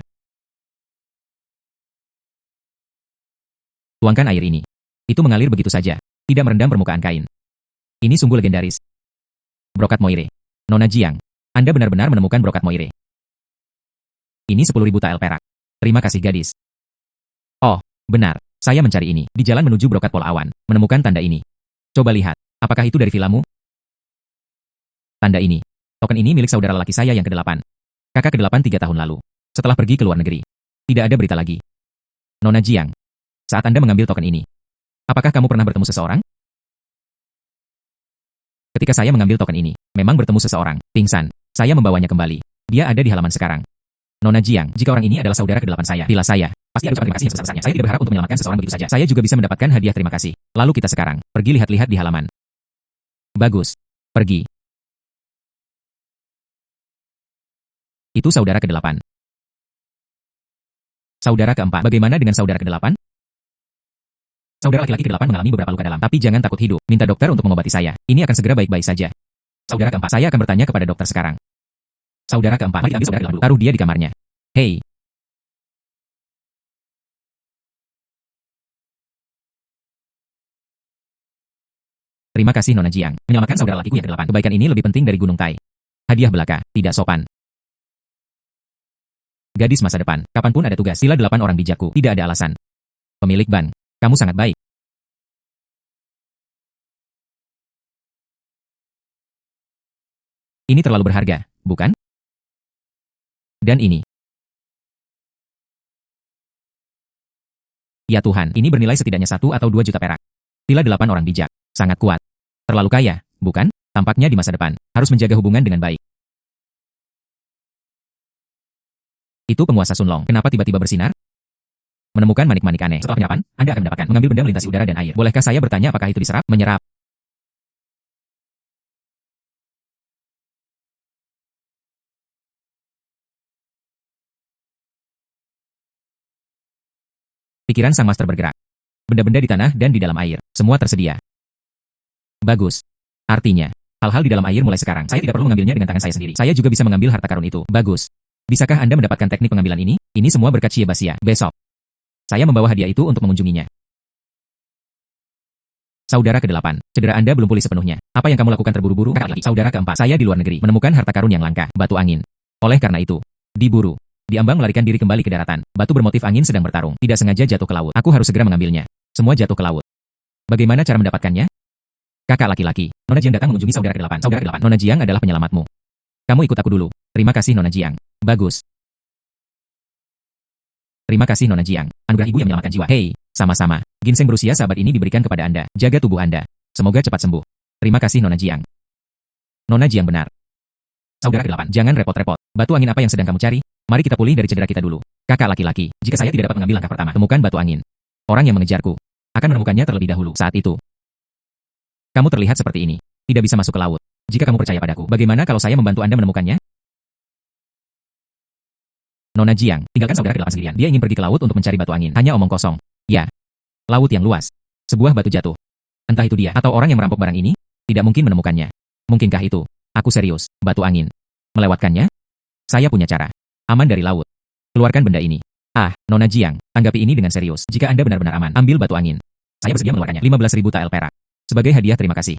A: Tuangkan air ini. Itu mengalir begitu saja, tidak merendam permukaan kain. Ini sungguh legendaris. Brokat Moire. Nona Jiang, Anda benar-benar menemukan brokat Moire. Ini 10.000 tael perak. Terima kasih gadis. Oh, benar. Saya mencari ini. Di jalan menuju brokat pola awan, menemukan tanda ini. Coba lihat, apakah itu dari vilamu? Tanda ini. Token ini milik saudara laki saya yang ke-8. Kakak ke-8 3 tahun lalu. Setelah pergi ke luar negeri. Tidak ada berita lagi. Nona Jiang, saat Anda mengambil token ini, apakah kamu pernah bertemu seseorang? Ketika saya mengambil token ini, memang bertemu seseorang, pingsan. Saya membawanya kembali. Dia ada di halaman sekarang. Nona Jiang, jika orang ini adalah saudara ke-8 saya, villa saya, pasti ada ucapan terima kasih yang sebesar-besarnya. Saya tidak berharap untuk menyelamatkan seseorang begitu saja. Saya juga bisa mendapatkan hadiah terima kasih. Lalu kita sekarang, pergi lihat-lihat di halaman. Bagus. Pergi. Itu saudara ke-8. Saudara ke-4. Bagaimana dengan saudara ke-8? Saudara laki-laki ke-8 mengalami beberapa luka dalam, tapi jangan takut hidup. Minta dokter untuk mengobati saya. Ini akan segera baik-baik saja. Saudara ke-4. Saya akan bertanya kepada dokter sekarang. Saudara ke-4. Mari ambil saudara ke-8 dulu. Taruh dia di kamarnya. Hei. Terima kasih Nona Jiang. Menyelamatkan saudara lakiku yang ke-8. Kebaikan ini lebih penting dari Gunung Tai. Hadiah belaka. Tidak sopan. Gadis masa depan. Kapanpun ada tugas. Sila 8 orang bijakku. Tidak ada alasan. Pemilik ban. Kamu sangat baik. Ini terlalu berharga, bukan? Dan ini. Ya Tuhan, ini bernilai setidaknya 1 atau 2 juta perak. Sila 8 orang bijak. Sangat kuat. Terlalu kaya, bukan? Tampaknya di masa depan, harus menjaga hubungan dengan baik. Itu penguasa Sunlong. Kenapa tiba-tiba bersinar? Menemukan manik-manik aneh. Setelah penyerapan, Anda akan mendapatkan mengambil benda melintasi udara dan air. Bolehkah saya bertanya apakah itu diserap? Menyerap. Pikiran sang master bergerak. Benda-benda di tanah dan di dalam air. Semua tersedia. Bagus. Artinya, hal-hal di dalam air mulai sekarang. Saya tidak perlu mengambilnya dengan tangan saya sendiri. Saya juga bisa mengambil harta karun itu. Bagus. Bisakah Anda mendapatkan teknik pengambilan ini? Ini semua berkat Shiebasia. Besok. Saya membawa hadiah itu untuk mengunjunginya. Saudara ke-8. Cedera Anda belum pulih sepenuhnya. Apa yang kamu lakukan terburu-buru? Saudara ke-4. Saya di luar negeri. Menemukan harta karun yang langka. Batu angin. Oleh karena itu, diburu. Diambang melarikan diri kembali ke daratan. Batu bermotif angin sedang bertarung. Tidak sengaja jatuh ke laut. Aku harus segera mengambilnya. Semua jatuh ke laut. Bagaimana cara mendapatkannya? Kakak laki-laki. Nona Jiang datang mengunjungi saudara ke-8. Saudara ke-8. Nona Jiang adalah penyelamatmu. Kamu ikut aku dulu. Terima kasih Nona Jiang. Bagus. Terima kasih Nona Jiang. Anugerah ibu yang menyelamatkan jiwa. Hei, sama-sama. Ginseng berusia sahabat ini diberikan kepada Anda. Jaga tubuh Anda. Semoga cepat sembuh. Terima kasih Nona Jiang. Nona Jiang benar. Saudara ke-8. Jangan repot-repot. Batu angin apa yang sedang kamu cari? Mari kita pulih dari cedera kita dulu. Kakak laki-laki. Jika saya tidak dapat mengambil langkah pertama, temukan batu angin. Orang yang mengejarku akan menemukannya terlebih dahulu. Saat itu, kamu terlihat seperti ini. Tidak bisa masuk ke laut. Jika kamu percaya padaku, bagaimana kalau saya membantu Anda menemukannya? Nona Jiang, tinggalkan saudara ke-8 sendirian. Dia ingin pergi ke laut untuk mencari batu angin. Hanya omong kosong. Ya. Laut yang luas. Sebuah batu jatuh. Entah itu dia atau orang yang merampok barang ini, tidak mungkin menemukannya. Mungkinkah itu? Aku serius. Batu angin. Melewatkannya? Saya punya cara. Aman dari laut. Keluarkan benda ini. Ah, Nona Jiang, tanggapi ini dengan serius. Jika Anda benar-benar aman, ambil batu angin. Saya bersedia mengeluarkannya. 15.000 tael perak. Sebagai hadiah terima kasih.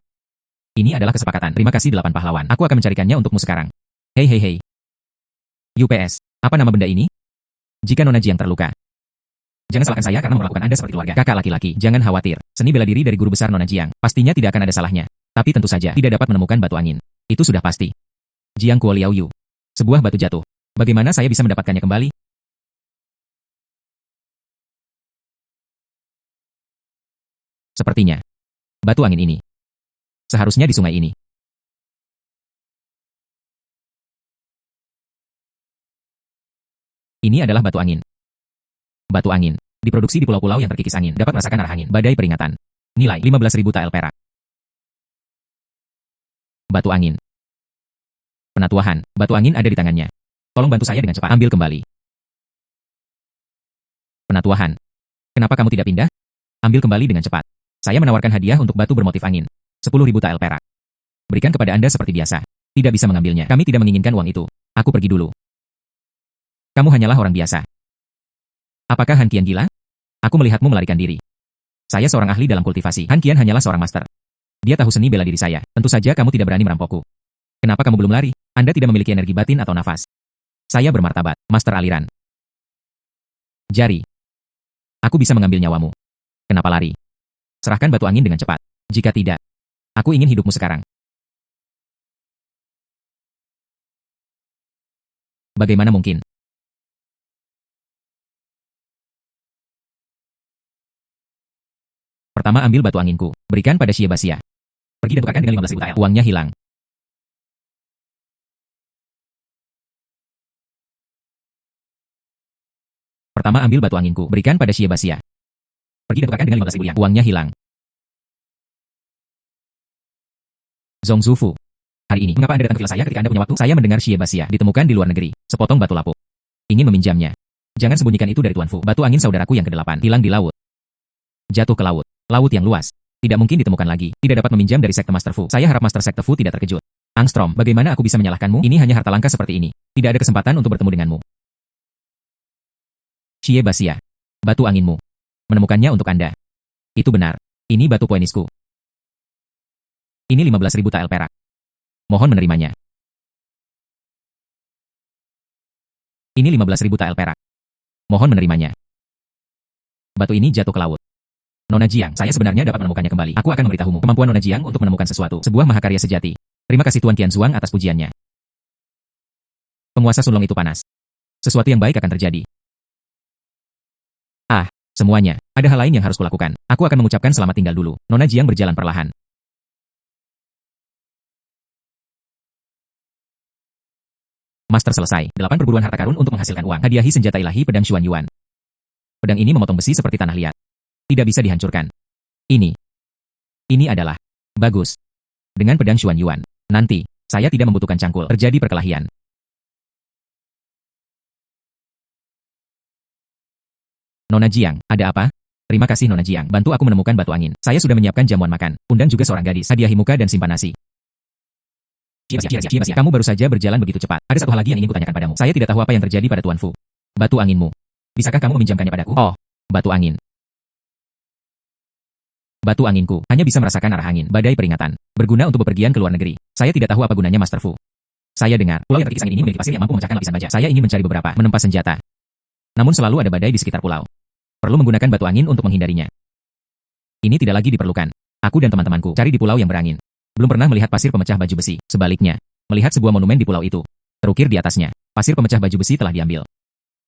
A: Ini adalah kesepakatan. Terima kasih 8 pahlawan. Aku akan mencarikannya untukmu sekarang. Hei hei hei. UPS. Apa nama benda ini? Jika Nona Jiang terluka, jangan salahkan saya karena memperlakukan Anda seperti keluarga. Kakak laki-laki, jangan khawatir. Seni bela diri dari guru besar Nona Jiang pastinya tidak akan ada salahnya. Tapi tentu saja tidak dapat menemukan batu angin. Itu sudah pasti. Jiang Kuo Liao Yu. Sebuah batu jatuh. Bagaimana saya bisa mendapatkannya kembali? Sepertinya. Batu angin ini. Seharusnya di sungai ini. Ini adalah batu angin. Batu angin. Diproduksi di pulau-pulau yang terkikis angin. Dapat merasakan arah angin. Badai peringatan. Nilai 15.000 tael perak. Batu angin. Penatuahan. Batu angin ada di tangannya. Tolong bantu saya dengan cepat. Ambil kembali. Penatuahan. Kenapa kamu tidak pindah? Ambil kembali dengan cepat. Saya menawarkan hadiah untuk batu bermotif angin. 10.000 tael perak. Berikan kepada Anda seperti biasa. Tidak bisa mengambilnya. Kami tidak menginginkan uang itu. Aku pergi dulu. Kamu hanyalah orang biasa. Apakah Han Qian gila? Aku melihatmu melarikan diri. Saya seorang ahli dalam kultivasi. Han Qian hanyalah seorang master. Dia tahu seni bela diri saya. Tentu saja kamu tidak berani merampokku. Kenapa kamu belum lari? Anda tidak memiliki energi batin atau nafas. Saya bermartabat, master aliran. Jari. Aku bisa mengambil nyawamu. Kenapa lari? Serahkan batu angin dengan cepat. Jika tidak, aku ingin hidupmu sekarang. Bagaimana mungkin? Pertama ambil batu anginku. Berikan pada Xie Basia. Pergi dan tukarkan dengan 15.000 tael. Uangnya hilang. Pertama ambil batu anginku. Berikan pada Xie Basia. Pergi dan tukarkan dengan 15.000 yang. Uangnya hilang. Zhong Zufu. Hari ini, mengapa Anda datang ke villa saya ketika Anda punya waktu? Saya mendengar Xie Basia ditemukan di luar negeri. Sepotong batu lapuk. Ingin meminjamnya. Jangan sembunyikan itu dari Tuan Fu. Batu angin saudaraku yang ke-8 hilang di laut. Jatuh ke laut. Laut yang luas. Tidak mungkin ditemukan lagi. Tidak dapat meminjam dari sekte Master Fu. Saya harap Master Sekte Fu tidak terkejut. Angstrom, bagaimana aku bisa menyalahkanmu? Ini hanya harta langka seperti ini. Tidak ada kesempatan untuk bertemu denganmu. Xie Basia. Batu anginmu. Menemukannya untuk Anda. Itu benar. Ini batu poenisku. Ini 15.000 tael perak. Mohon menerimanya. Ini 15.000 tael perak. Mohon menerimanya. Batu ini jatuh ke laut. Nona Jiang, saya sebenarnya dapat menemukannya kembali. Aku akan memberitahumu kemampuan Nona Jiang untuk menemukan sesuatu. Sebuah mahakarya sejati. Terima kasih Tuan Qianzuang atas pujiannya. Penguasa Sunlong itu panas. Sesuatu yang baik akan terjadi. Ah, semuanya. Ada hal lain yang harus kulakukan. Aku akan mengucapkan selamat tinggal dulu. Nona Jiang berjalan perlahan. Master selesai. 8 perburuan harta karun untuk menghasilkan uang. Hadiahi senjata ilahi pedang Xuan Yuan. Pedang ini memotong besi seperti tanah liat. Tidak bisa dihancurkan. Ini adalah bagus. Dengan pedang Xuan Yuan, nanti saya tidak membutuhkan cangkul. Terjadi perkelahian. Nona Jiang, ada apa? Terima kasih Nona Jiang, bantu aku menemukan batu angin. Saya sudah menyiapkan jamuan makan. Undang juga seorang gadis. Hadiahi muka dan simpan nasi. Kamu baru saja berjalan begitu cepat. Ada satu hal lagi yang ingin kutanyakan padamu. Saya tidak tahu apa yang terjadi pada Tuan Fu. Batu anginmu. Bisakah kamu meminjamkannya padaku? Oh, batu angin. Batu anginku hanya bisa merasakan arah angin. Badai peringatan. Berguna untuk bepergian ke luar negeri. Saya tidak tahu apa gunanya Master Fu. Saya dengar, pulau yang terkikis angin ini memiliki pasir yang mampu memecahkan lapisan baja. Saya ingin mencari beberapa, menempah senjata. Namun selalu ada badai di sekitar pulau. Perlu menggunakan batu angin untuk menghindarinya. Ini tidak lagi diperlukan. Aku dan teman-temanku cari di pulau yang berangin. Belum pernah melihat pasir pemecah baju besi. Sebaliknya, melihat sebuah monumen di pulau itu. Terukir di atasnya, pasir pemecah baju besi telah diambil.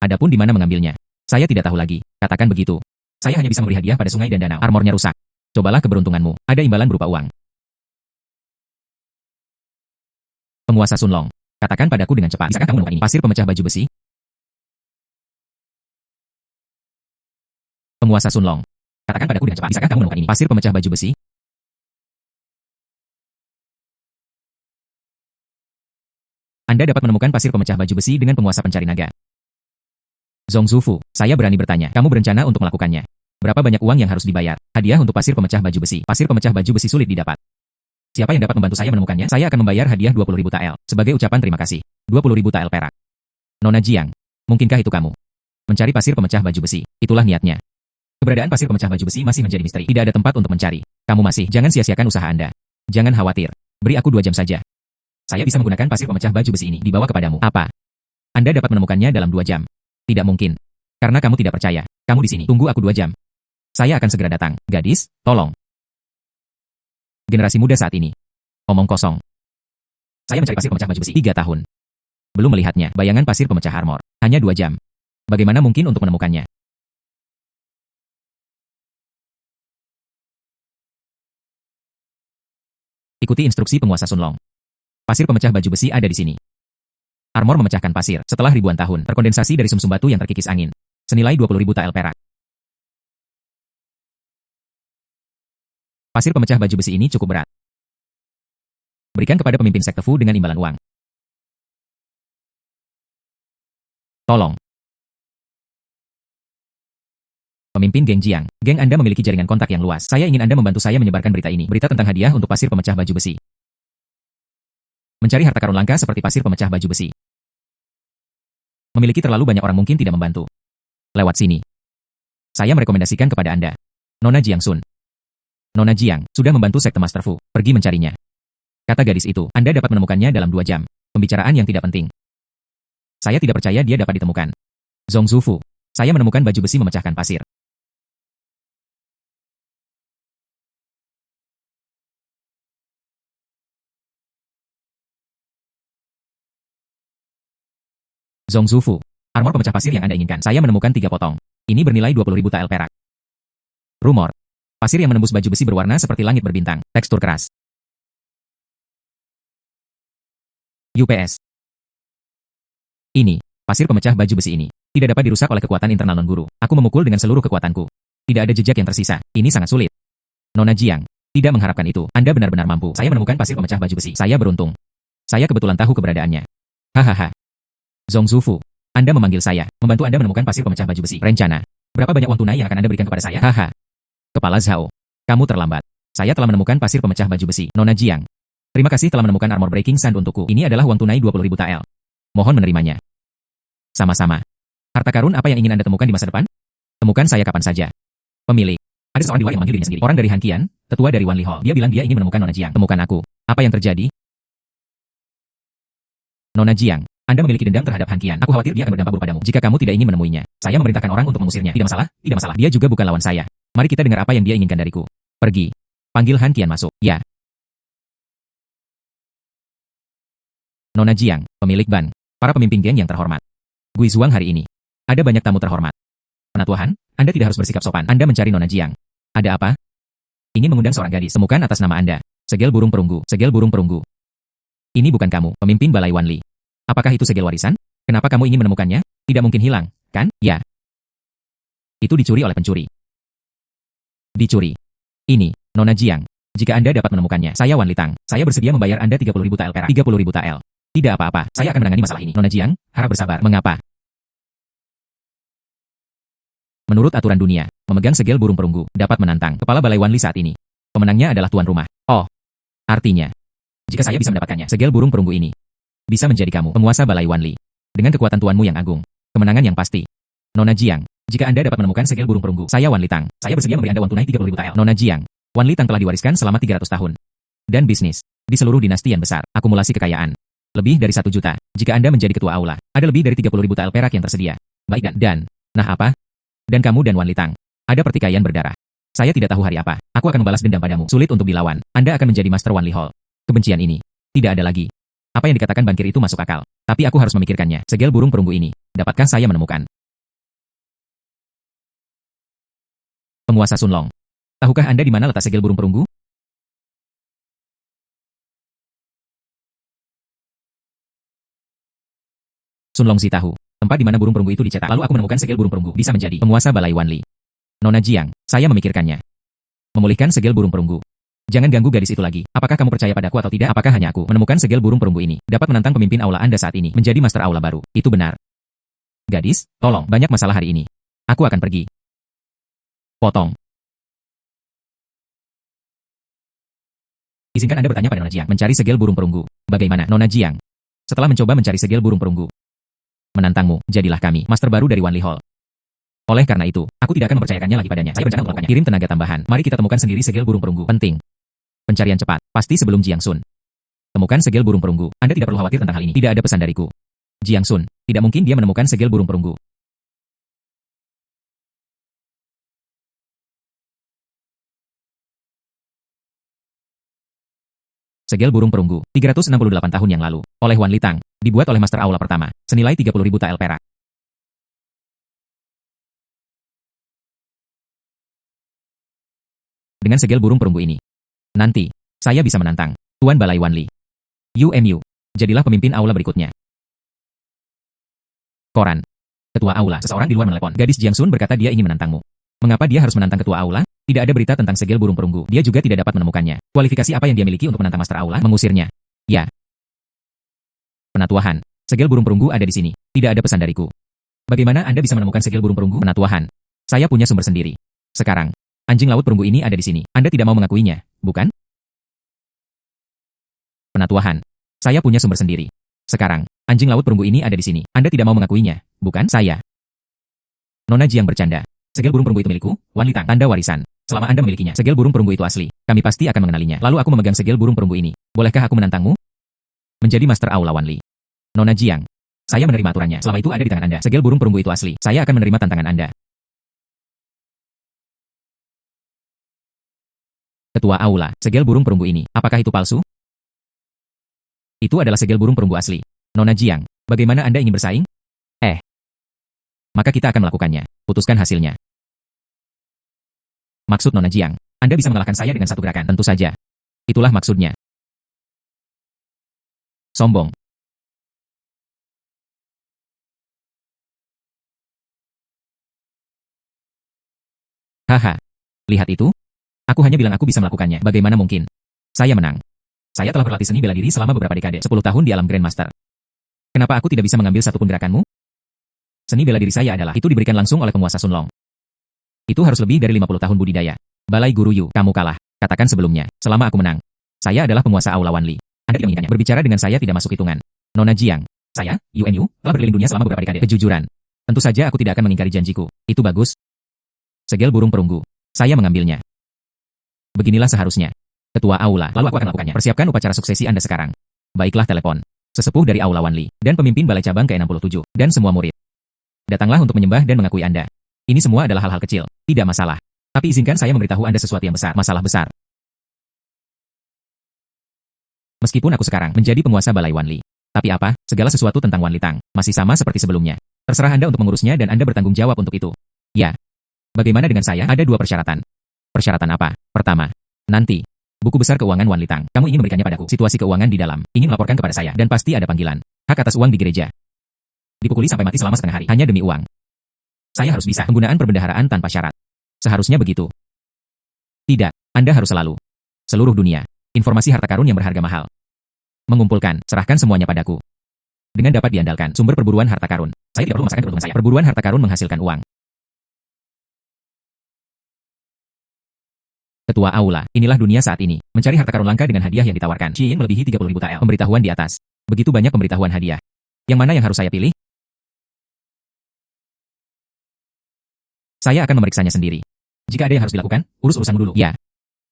A: Adapun di mana mengambilnya, saya tidak tahu lagi. Katakan begitu. Saya hanya bisa memberi hadiah pada sungai dan danau. Armornya rusak. Cobalah keberuntunganmu. Ada imbalan berupa uang. Penguasa Sunlong, katakan padaku dengan cepat. Bisakah kamu menemukan ini? Pasir pemecah baju besi? Penguasa Sunlong, katakan padaku dengan cepat. Bisakah kamu menemukan ini? Pasir pemecah baju besi? Anda dapat menemukan pasir pemecah baju besi dengan penguasa pencari naga. Zhong Zufu, saya berani bertanya. Kamu berencana untuk melakukannya? Berapa banyak uang yang harus dibayar? Hadiah untuk pasir pemecah baju besi. Pasir pemecah baju besi sulit didapat. Siapa yang dapat membantu saya menemukannya? Saya akan membayar hadiah 20.000 tael. Sebagai ucapan terima kasih. 20.000 tael perak. Nona Jiang, mungkinkah itu kamu? Mencari pasir pemecah baju besi. Itulah niatnya. Keberadaan pasir pemecah baju besi masih menjadi misteri. Tidak ada tempat untuk mencari. Kamu masih. Jangan sia-siakan usaha Anda. Jangan khawatir. Beri aku 2 jam saja. Saya bisa menggunakan pasir pemecah baju besi ini. Dibawa kepadamu. Apa? Anda dapat menemukannya dalam 2 jam. Tidak mungkin. Karena kamu tidak percaya. Kamu di sini. Tunggu aku 2 jam. Saya akan segera datang. Gadis, tolong. Generasi muda saat ini. Omong kosong. Saya mencari pasir pemecah baju besi 3 tahun. Belum melihatnya. Bayangan pasir pemecah armor. Hanya 2 jam. Bagaimana mungkin untuk menemukannya? Ikuti instruksi penguasa Sunlong. Pasir pemecah baju besi ada di sini. Armor memecahkan pasir setelah ribuan tahun terkondensasi dari sumsum batu yang terkikis angin. Senilai 20.000 tael perak. Pasir pemecah baju besi ini cukup berat. Berikan kepada pemimpin sekte Fu dengan imbalan uang. Tolong. Pemimpin geng Jiang, geng Anda memiliki jaringan kontak yang luas. Saya ingin Anda membantu saya menyebarkan berita ini. Berita tentang hadiah untuk pasir pemecah baju besi. Mencari harta karun langka seperti pasir pemecah baju besi. Memiliki terlalu banyak orang mungkin tidak membantu. Lewat sini. Saya merekomendasikan kepada Anda. Nona Jiang Sun. Nona Jiang sudah membantu sekte Master Fu. Pergi mencarinya. Kata gadis itu, Anda dapat menemukannya dalam 2 jam. Pembicaraan yang tidak penting. Saya tidak percaya dia dapat ditemukan. Zhong Zufu. Saya menemukan baju besi memecahkan pasir. Zhong Zufu. Armor pemecah pasir yang Anda inginkan. Saya menemukan 3 potong. Ini bernilai 20.000 tael perak. Rumor. Pasir yang menembus baju besi berwarna seperti langit berbintang. Tekstur keras. UPS. Ini. Pasir pemecah baju besi ini. Tidak dapat dirusak oleh kekuatan internal non-guru. Aku memukul dengan seluruh kekuatanku. Tidak ada jejak yang tersisa. Ini sangat sulit. Nona Jiang. Tidak mengharapkan itu. Anda benar-benar mampu. Saya menemukan pasir pemecah baju besi. Saya beruntung. Saya kebetulan tahu keberadaannya. Hahaha. Zhong Zufu. Anda memanggil saya, membantu Anda menemukan pasir pemecah baju besi. Rencana. Berapa banyak uang tunai yang akan Anda berikan kepada saya? Haha. Kepala Zhao. Kamu terlambat. Saya telah menemukan pasir pemecah baju besi. Nona Jiang. Terima kasih telah menemukan armor breaking sand untukku. Ini adalah uang tunai 20.000 tael. Mohon menerimanya. Sama-sama. Harta karun apa yang ingin Anda temukan di masa depan? Temukan saya kapan saja. Pemilik. Ada seorang dewa yang memanggil dirinya sendiri. Orang dari Han Qian, tetua dari Wan Li Hall. Dia bilang dia ingin menemukan Nona Jiang. Temukan aku. Apa yang terjadi? Nona Jiang. Anda memiliki dendam terhadap Han Qian. Aku khawatir dia akan berdampak buruk padamu. Jika kamu tidak ingin menemuinya, saya memerintahkan orang untuk mengusirnya. Tidak masalah, tidak masalah. Dia juga bukan lawan saya. Mari kita dengar apa yang dia inginkan dariku. Pergi. Panggil Han Qian masuk. Ya. Nona Jiang, pemilik ban. Para pemimpin geng yang terhormat. Gui Zuang hari ini. Ada banyak tamu terhormat. Penatuhan, Anda tidak harus bersikap sopan. Anda mencari Nona Jiang. Ada apa? Ini mengundang seorang gadis. Temukan atas nama Anda. Segel burung perunggu. Segel burung perunggu. Ini bukan kamu, pemimpin Balai Wan Li. Apakah itu segel warisan? Kenapa kamu ingin menemukannya? Tidak mungkin hilang, kan? Ya. Itu dicuri oleh pencuri. Dicuri. Ini, Nona Jiang. Jika Anda dapat menemukannya, saya Wan Litang. Saya bersedia membayar Anda 30.000 tael perak. 30.000 tael. Tidak apa-apa, saya akan menangani masalah ini. Nona Jiang, harap bersabar. Mengapa? Menurut aturan dunia, memegang segel burung perunggu dapat menantang kepala Balai Wan Li saat ini. Pemenangnya adalah tuan rumah. Oh. Artinya, jika saya bisa mendapatkannya, segel burung perunggu ini bisa menjadi kamu, penguasa Balai Wan Li. Dengan kekuatan tuanmu yang agung, kemenangan yang pasti. Nona Jiang, jika Anda dapat menemukan segel burung perunggu, saya Wan Litang. Saya bersedia memberi Anda uang tunai 30.000 tael. Nona Jiang, Wan Litang telah diwariskan selama 300 tahun. Dan bisnis, di seluruh dinasti yang besar, akumulasi kekayaan. Lebih dari 1 juta. Jika Anda menjadi ketua aula, ada lebih dari 30.000 tael perak yang tersedia. Baik dan, nah apa? Dan kamu dan Wan Litang, ada pertikaian berdarah. Saya tidak tahu hari apa. Aku akan membalas dendam padamu. Sulit untuk dilawan. Anda akan menjadi Master Wan Li Hall. Kebencian ini tidak ada lagi. Apa yang dikatakan bankir itu masuk akal. Tapi aku harus memikirkannya. Segel burung perunggu ini, dapatkah saya menemukan? Penguasa Sunlong. Tahukah Anda di mana letak segel burung perunggu? Sunlong Si tahu. Tempat di mana burung perunggu itu dicetak. Lalu aku menemukan segel burung perunggu. Bisa menjadi penguasa Balai Wan Li. Nona Jiang, saya memikirkannya. Memulihkan segel burung perunggu. Jangan ganggu gadis itu lagi. Apakah kamu percaya padaku atau tidak? Apakah hanya aku menemukan segel burung perunggu ini dapat menantang pemimpin aula Anda saat ini menjadi master aula baru? Itu benar. Gadis, tolong. Banyak masalah hari ini. Aku akan pergi. Potong. Izinkan Anda bertanya pada Nona Jiang. Mencari segel burung perunggu. Bagaimana, Nona Jiang? Setelah mencoba mencari segel burung perunggu, menantangmu, jadilah kami master baru dari Wan Li Hall. Oleh karena itu, aku tidak akan mempercayakannya lagi padanya. Saya berencana untuk melakukannya. Kirim tenaga tambahan. Mari kita temukan sendiri segel burung perunggu. Penting. Pencarian cepat. Pasti sebelum Jiang Sun. Temukan segel burung perunggu. Anda tidak perlu khawatir tentang hal ini. Tidak ada pesan dariku. Jiang Sun. Tidak mungkin dia menemukan segel burung perunggu. Segel burung perunggu, 368 tahun yang lalu, oleh Wan Litang, dibuat oleh Master Aula pertama, senilai 30.000 tael perak. Dengan segel burung perunggu ini, nanti, saya bisa menantang Tuan Balai Wan Li. UMU, jadilah pemimpin aula berikutnya. Koran. Ketua aula, seseorang di luar menelepon. Gadis Jiangsun berkata dia ingin menantangmu. Mengapa dia harus menantang ketua aula? Tidak ada berita tentang segel burung perunggu. Dia juga tidak dapat menemukannya. Kualifikasi apa yang dia miliki untuk menantang Master Aula? Mengusirnya. Ya. Penatuahan. Segel burung perunggu ada di sini. Tidak ada pesan dariku. Bagaimana Anda bisa menemukan segel burung perunggu? Penatuahan. Saya punya sumber sendiri. Sekarang, anjing laut perunggu ini ada di sini. Anda tidak mau mengakuinya, bukan? Penatuahan. Saya punya sumber sendiri. Sekarang, anjing laut perunggu ini ada di sini. Anda tidak mau mengakuinya, bukan? Saya. Nona Jiang bercanda. Segel burung perunggu itu milikku, Wan Litang. Tanda warisan. Selama Anda memilikinya, segel burung perunggu itu asli. Kami pasti akan mengenalinya. Lalu aku memegang segel burung perunggu ini. Bolehkah aku menantangmu? Menjadi Master Aula Wan Li. Nona Jiang. Saya menerima aturannya. Selama itu ada di tangan Anda. Segel burung perunggu itu asli. Saya akan menerima tantangan Anda. Ketua Aula. Segel burung perunggu ini, apakah itu palsu? Itu adalah segel burung perunggu asli. Nona Jiang, bagaimana Anda ingin bersaing? Maka kita akan melakukannya. Putuskan hasilnya. Maksud Nona Jiang, Anda bisa mengalahkan saya dengan satu gerakan. Tentu saja. Itulah maksudnya. Sombong. Haha. Lihat itu? Aku hanya bilang aku bisa melakukannya. Bagaimana mungkin? Saya menang. Saya telah berlatih seni bela diri selama beberapa dekade. 10 tahun di alam Grandmaster. Kenapa aku tidak bisa mengambil satupun gerakanmu? Seni bela diri saya adalah, itu diberikan langsung oleh penguasa Sunlong. Itu harus lebih dari 50 tahun budidaya. Balai Guru Yu, kamu kalah. Katakan sebelumnya, selama aku menang. Saya adalah penguasa Aula Wan Li. Anda tidak menginginkannya. Berbicara dengan saya tidak masuk hitungan. Nona Jiang, saya, UNU, telah berkeliling dunia selama beberapa dekade. Kejujuran. Tentu saja aku tidak akan mengingkari janjiku. Itu bagus. Segel burung perunggu. Saya mengambilnya. Beginilah seharusnya. Ketua Aula, lalu aku akan lakukannya. Persiapkan upacara suksesi Anda sekarang. Baiklah telepon. Sesepuh dari Aula Wan Li, dan pemimpin Balai Cabang ke-67, dan semua murid. Datanglah untuk menyembah dan mengakui Anda. Ini semua adalah hal-hal kecil, tidak masalah. Tapi izinkan saya memberitahu Anda sesuatu yang besar, masalah besar. Meskipun aku sekarang menjadi penguasa Balai Wan Li. Tapi apa, segala sesuatu tentang Wan Litang, masih sama seperti sebelumnya. Terserah Anda untuk mengurusnya dan Anda bertanggung jawab untuk itu. Ya. Bagaimana dengan saya? Ada 2 persyaratan. Persyaratan apa? Pertama, nanti, buku besar keuangan Wan Litang, kamu ingin memberikannya padaku. Situasi keuangan di dalam, ingin melaporkan kepada saya, dan pasti ada panggilan. Hak atas uang di gereja. Dipukuli sampai mati selama setengah hari, hanya demi uang. Saya harus bisa penggunaan perbendaharaan tanpa syarat. Seharusnya begitu. Tidak, Anda harus selalu. Seluruh dunia, informasi harta karun yang berharga mahal. Mengumpulkan, serahkan semuanya padaku. Dengan dapat diandalkan, sumber perburuan harta karun. Saya tidak perlu memasakkan keuntungan saya. Perburuan harta karun menghasilkan uang. Ketua Aula, inilah dunia saat ini. Mencari harta karun langka dengan hadiah yang ditawarkan. Yin melebihi 30.000 tael. Pemberitahuan di atas. Begitu banyak pemberitahuan hadiah. Yang mana yang harus saya pilih? Saya akan memeriksanya sendiri. Jika ada yang harus dilakukan, urus urusanmu dulu. Ya.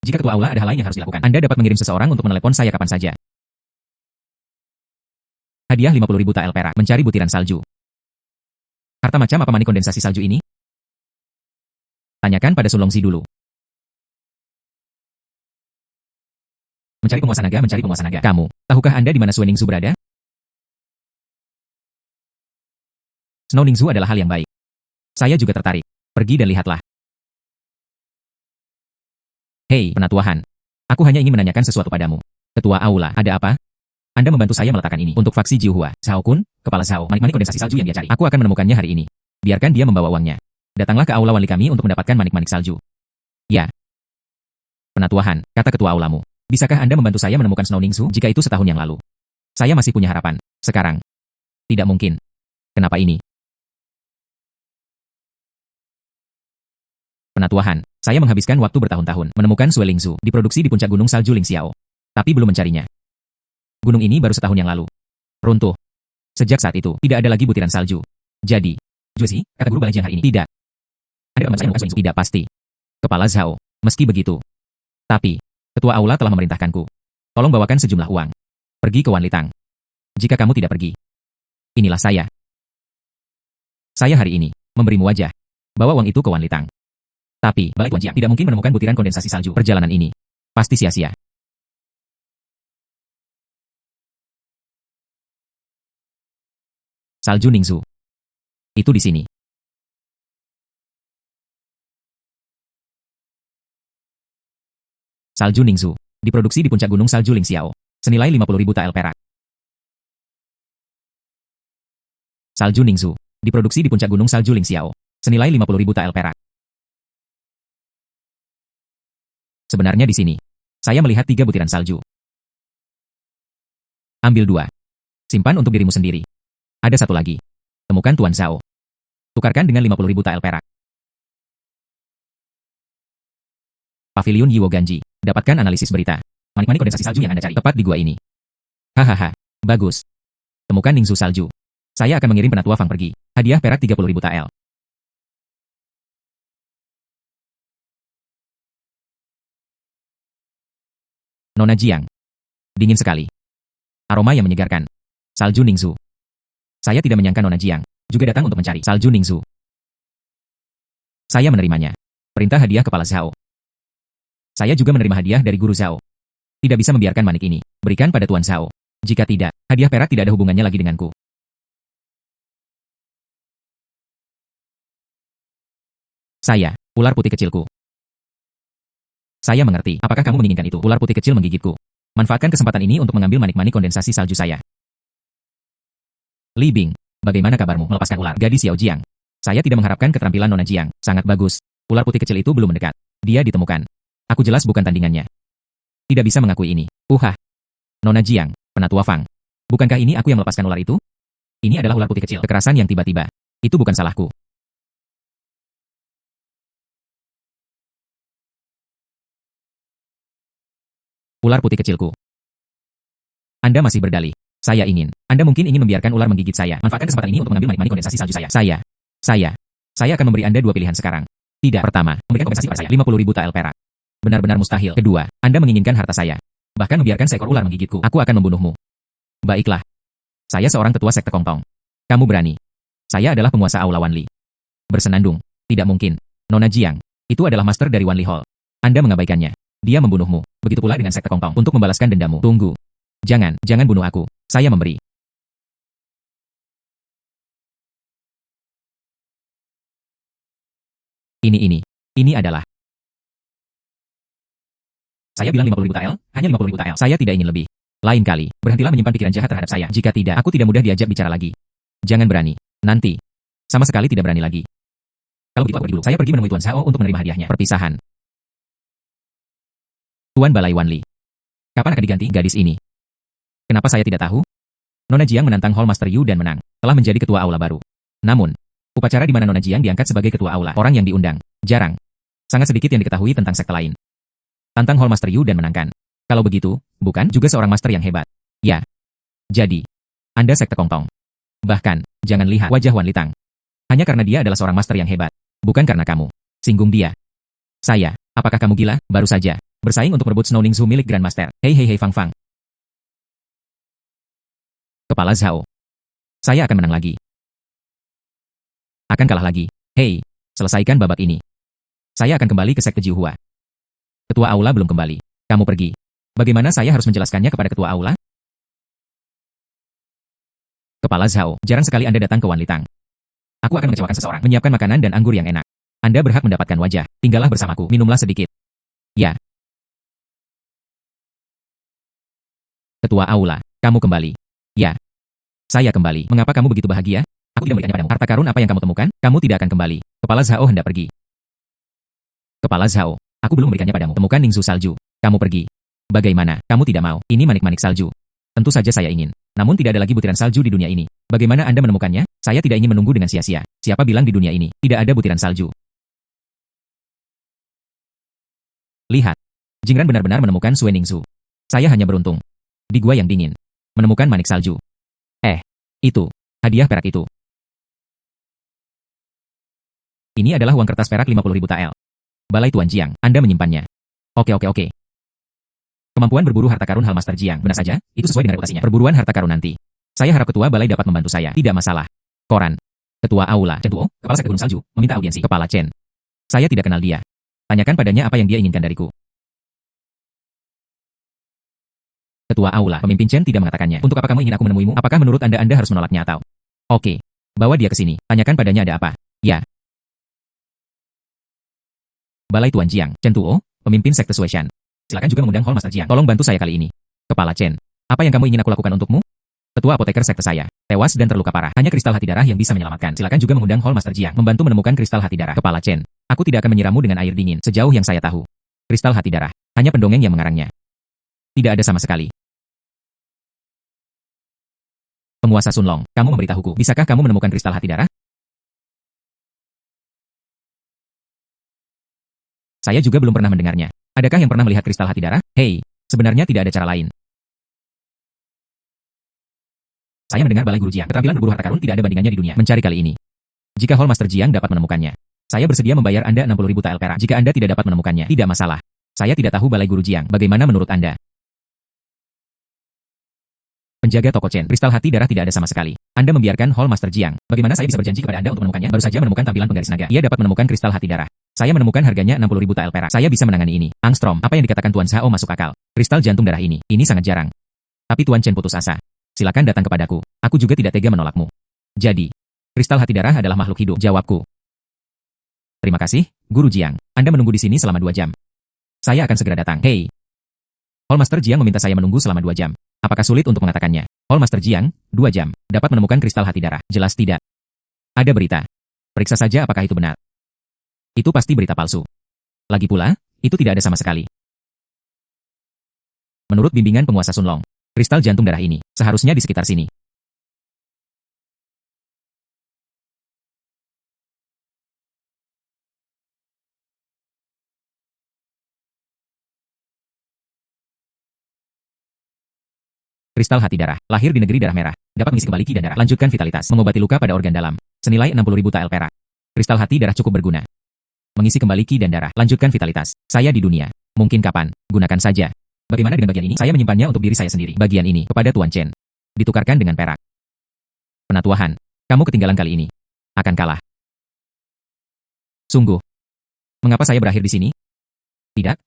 A: Jika ketua aula ada hal lain yang harus dilakukan, Anda dapat mengirim seseorang untuk menelepon saya kapan saja. Hadiah 50.000 tael perak. Mencari butiran salju. Harta macam apa manik kondensasi salju ini? Tanyakan pada Sulongzi dulu. Mencari penguasa naga, mencari penguasa naga. Kamu, tahukah Anda di mana Sue Ningzu berada? Snow Ningzu adalah hal yang baik. Saya juga tertarik. Pergi dan lihatlah. Hei, penatuahan. Aku hanya ingin menanyakan sesuatu padamu. Ketua Aula, ada apa? Anda membantu saya meletakkan ini untuk faksi Jiuhua. Zhao Kun, kepala Zhao, manik-manik kondensasi salju yang dia cari. Aku akan menemukannya hari ini. Biarkan dia membawa uangnya. Datanglah ke Aula Wan Li kami untuk mendapatkan manik-manik salju. Ya. Penatuahan, kata ketua aulamu. Bisakah Anda membantu saya menemukan Snow Ningzu jika itu setahun yang lalu? Saya masih punya harapan. Sekarang. Tidak mungkin. Kenapa ini? Penatuahan, saya menghabiskan waktu bertahun-tahun menemukan Sue Lingzu diproduksi di puncak gunung salju Lingxiao. Tapi belum mencarinya. Gunung ini baru setahun yang lalu. Runtuh. Sejak saat itu, tidak ada lagi butiran salju. Jadi, Juesi, kata guru Balai Jiang hari ini, tidak. Anda membantu saya menemukan Sue Lingzu? Tidak pasti. Kepala Zhao, meski begitu. Tapi, ketua aula telah memerintahkanku. Tolong bawakan sejumlah uang. Pergi ke Wan Litang. Jika kamu tidak pergi, inilah saya. Saya hari ini, memberimu wajah. Bawa uang itu ke Wan Litang. Tapi, Balai Tuan Jiang tidak mungkin menemukan butiran kondensasi salju. Perjalanan ini pasti sia-sia. Salju Ningzu. Itu di sini. Salju Ningzu. Diproduksi di puncak gunung salju Lingxiao. Senilai 50.000 tael perak. Salju Ningzu. Diproduksi di puncak gunung salju Lingxiao. Senilai 50.000 tael perak. Sebenarnya di sini. Saya melihat 3 butiran salju. Ambil 2. Simpan untuk dirimu sendiri. Ada satu lagi. Temukan Tuan Zhao. Tukarkan dengan 50.000 tael perak. Pavilion Yiwo Ganji. Dapatkan analisis berita. Manik-manik kondensasi salju yang Anda cari tepat di gua ini. Hahaha. Bagus. Temukan Ningzu salju. Saya akan mengirim penatua Fang pergi. Hadiah perak 30.000 tael. Nona Jiang. Dingin sekali. Aroma yang menyegarkan. Salju Ningzu. Saya tidak menyangka Nona Jiang juga datang untuk mencari salju Ningzu. Saya menerimanya. Perintah hadiah kepala Zhao. Saya juga menerima hadiah dari Guru Zhao. Tidak bisa membiarkan manik ini. Berikan pada Tuan Zhao. Jika tidak, hadiah perak tidak ada hubungannya lagi denganku. Saya, ular putih kecilku. Saya mengerti. Apakah kamu menginginkan itu? Ular putih kecil menggigitku. Manfaatkan kesempatan ini untuk mengambil manik-manik kondensasi salju saya. Li Bing, bagaimana kabarmu? Melepaskan ular. Gadis Xiao Jiang. Saya tidak mengharapkan keterampilan Nona Jiang. Sangat bagus. Ular putih kecil itu belum mendekat. Dia ditemukan. Aku jelas bukan tandingannya. Tidak bisa mengakui ini. Nona Jiang, penatua Fang. Bukankah ini aku yang melepaskan ular itu? Ini adalah ular putih kecil. Kekerasan yang tiba-tiba. Itu bukan salahku. Ular putih kecilku. Anda masih berdalih. Saya ingin. Anda mungkin ingin membiarkan ular menggigit saya. Manfaatkan kesempatan ini untuk mengambil manik-manik kondensasi salju saya. Saya akan memberi Anda 2 pilihan sekarang. Tidak. Pertama, memberikan kompensasi pada saya 50.000 tael perak. Benar-benar mustahil. Kedua, Anda menginginkan harta saya. Bahkan membiarkan seekor ular menggigitku. Aku akan membunuhmu. Baiklah. Saya seorang ketua sekte Kongtong. Kamu berani. Saya adalah penguasa Aula Wanli. Bersenandung. Tidak mungkin. Nona Jiang. Itu adalah master dari Wanli Hall. Anda mengabaikannya. Dia membunuhmu. Begitu pula dengan sekte Kongtong. Untuk membalaskan dendamu. Tunggu. Jangan bunuh aku. Saya memberi. Ini adalah. Saya bilang 50.000 tael, hanya 50.000 tael. Saya tidak ingin lebih. Lain kali, berhentilah menyimpan pikiran jahat terhadap saya. Jika tidak, aku tidak mudah diajak bicara lagi. Jangan berani. Nanti. Sama sekali tidak berani lagi. Kalau begitu aku pergi dulu. Saya pergi menemui Tuan Zhao untuk menerima hadiahnya. Perpisahan. Tuan Balai Wanli. Kapan akan diganti gadis ini? Kenapa saya tidak tahu? Nona Jiang menantang Hall Master Yu dan menang. Telah menjadi ketua aula baru. Namun, upacara di mana Nona Jiang diangkat sebagai ketua aula. Orang yang diundang. Jarang. Sangat sedikit yang diketahui tentang sekte lain. Tantang Hall Master Yu dan menangkan. Kalau begitu, bukan juga seorang master yang hebat. Ya. Jadi, Anda sekte Kongtong. Bahkan, jangan lihat wajah Wan Litang. Hanya karena dia adalah seorang master yang hebat. Bukan karena kamu. Singgung dia. Saya, apakah kamu gila? Baru saja. Bersaing untuk merebut Snow Ningzu milik Grandmaster. Hei Fang Fang. Kepala Zhao. Saya akan menang lagi. Akan kalah lagi. Hei, selesaikan babak ini. Saya akan kembali ke sekte Jiuhua. Ketua aula belum kembali. Kamu pergi. Bagaimana saya harus menjelaskannya kepada ketua aula? Kepala Zhao, jarang sekali Anda datang ke Wan Litang. Aku akan mengecewakan seseorang, menyiapkan makanan dan anggur yang enak. Anda berhak mendapatkan wajah. Tinggallah bersamaku, minumlah sedikit. Ya. Ketua aula, kamu kembali. Ya. Saya kembali. Mengapa kamu begitu bahagia? Aku tidak memberikannya padamu. Harta karun apa yang kamu temukan? Kamu tidak akan kembali. Kepala Zhao hendak pergi. Kepala Zhao, aku belum memberikannya padamu. Temukan Ningzu salju. Kamu pergi. Bagaimana? Kamu tidak mau. Ini manik-manik salju. Tentu saja saya ingin. Namun tidak ada lagi butiran salju di dunia ini. Bagaimana Anda menemukannya? Saya tidak ingin menunggu dengan sia-sia. Siapa bilang di dunia ini tidak ada butiran salju? Lihat. Jingran benar-benar menemukan Sue Ningzu. Saya hanya beruntung. Di gua yang dingin. Menemukan manik salju. Itu. Hadiah perak itu. Ini adalah uang kertas perak 50.000 tael. Balai Tuan Jiang, Anda menyimpannya. Oke. Kemampuan berburu harta karun Hall Master Jiang. Benar saja, itu sesuai dengan reputasinya. Perburuan harta karun nanti. Saya harap ketua balai dapat membantu saya. Tidak masalah. Koran. Ketua aula. Chen Tuo, kepala sekte gunung salju, meminta audiensi. Kepala Chen. Saya tidak kenal dia. Tanyakan padanya apa yang dia inginkan dariku. Ketua aula, pemimpin Chen tidak mengatakannya. Untuk apa kamu ingin aku menemuimu? Apakah menurut Anda harus menolaknya atau? Oke. Bawa dia ke sini. Tanyakan padanya ada apa. Ya. Balai Tuan Jiang, Chen Tuo, pemimpin sekte Suishan. Silakan juga mengundang Hall Master Jiang. Tolong bantu saya kali ini. Kepala Chen. Apa yang kamu ingin aku lakukan untukmu? Ketua apoteker sekte saya. Tewas dan terluka parah. Hanya kristal hati darah yang bisa menyelamatkan. Silakan juga mengundang Hall Master Jiang. Membantu menemukan kristal hati darah. Kepala Chen. Aku tidak akan menyiramu dengan air dingin. Sejauh yang saya tahu. Kristal hati darah. Hanya pendongeng yang mengarangnya. Tidak ada sama sekali. Penguasa Sunlong, kamu memberitahuku. Bisakah kamu menemukan kristal hati darah? Saya juga belum pernah mendengarnya. Adakah yang pernah melihat kristal hati darah? Hei, sebenarnya tidak ada cara lain. Saya mendengar Balai Guru Jiang. Keterampilan berburu harta karun tidak ada bandingannya di dunia. Mencari kali ini. Jika Hall Master Jiang dapat menemukannya, saya bersedia membayar Anda 60.000 tael perak. Jika Anda tidak dapat menemukannya, tidak masalah. Saya tidak tahu Balai Guru Jiang. Bagaimana menurut Anda? Penjaga toko Chen, kristal hati darah tidak ada sama sekali. Anda membiarkan Hall Master Jiang. Bagaimana saya bisa berjanji kepada Anda untuk menemukannya? Baru saja menemukan tampilan penggaris naga. Ia dapat menemukan kristal hati darah. Saya menemukan harganya 60.000 tael perak. Saya bisa menangani ini. Angstrom, apa yang dikatakan Tuan Zhao masuk akal. Kristal jantung darah ini sangat jarang. Tapi Tuan Chen putus asa. Silakan datang kepadaku. Aku juga tidak tega menolakmu. Jadi, kristal hati darah adalah makhluk hidup. Jawabku. Terima kasih, Guru Jiang. Anda menunggu di sini selama 2 jam. Saya akan segera datang. Hei. Hall Master Jiang meminta saya menunggu selama 2 jam. Apakah sulit untuk mengatakannya? Hall Master Jiang, 2 jam. Dapat menemukan kristal hati darah. Jelas tidak. Ada berita. Periksa saja apakah itu benar. Itu pasti berita palsu. Lagi pula, itu tidak ada sama sekali. Menurut bimbingan penguasa Sunlong, kristal jantung darah ini seharusnya di sekitar sini. Kristal hati darah, lahir di negeri darah merah, dapat mengisi kembali ki dan darah, lanjutkan vitalitas, mengobati luka pada organ dalam, senilai 60.000 tael perak. Kristal hati darah cukup berguna. Mengisi kembali ki dan darah, lanjutkan vitalitas. Saya di dunia. Mungkin kapan, gunakan saja. Bagaimana dengan bagian ini? Saya menyimpannya untuk diri saya sendiri. Bagian ini, kepada Tuan Chen. Ditukarkan dengan perak. Penatuahan. Kamu ketinggalan kali ini. Akan kalah. Sungguh. Mengapa saya berakhir di sini? Tidak.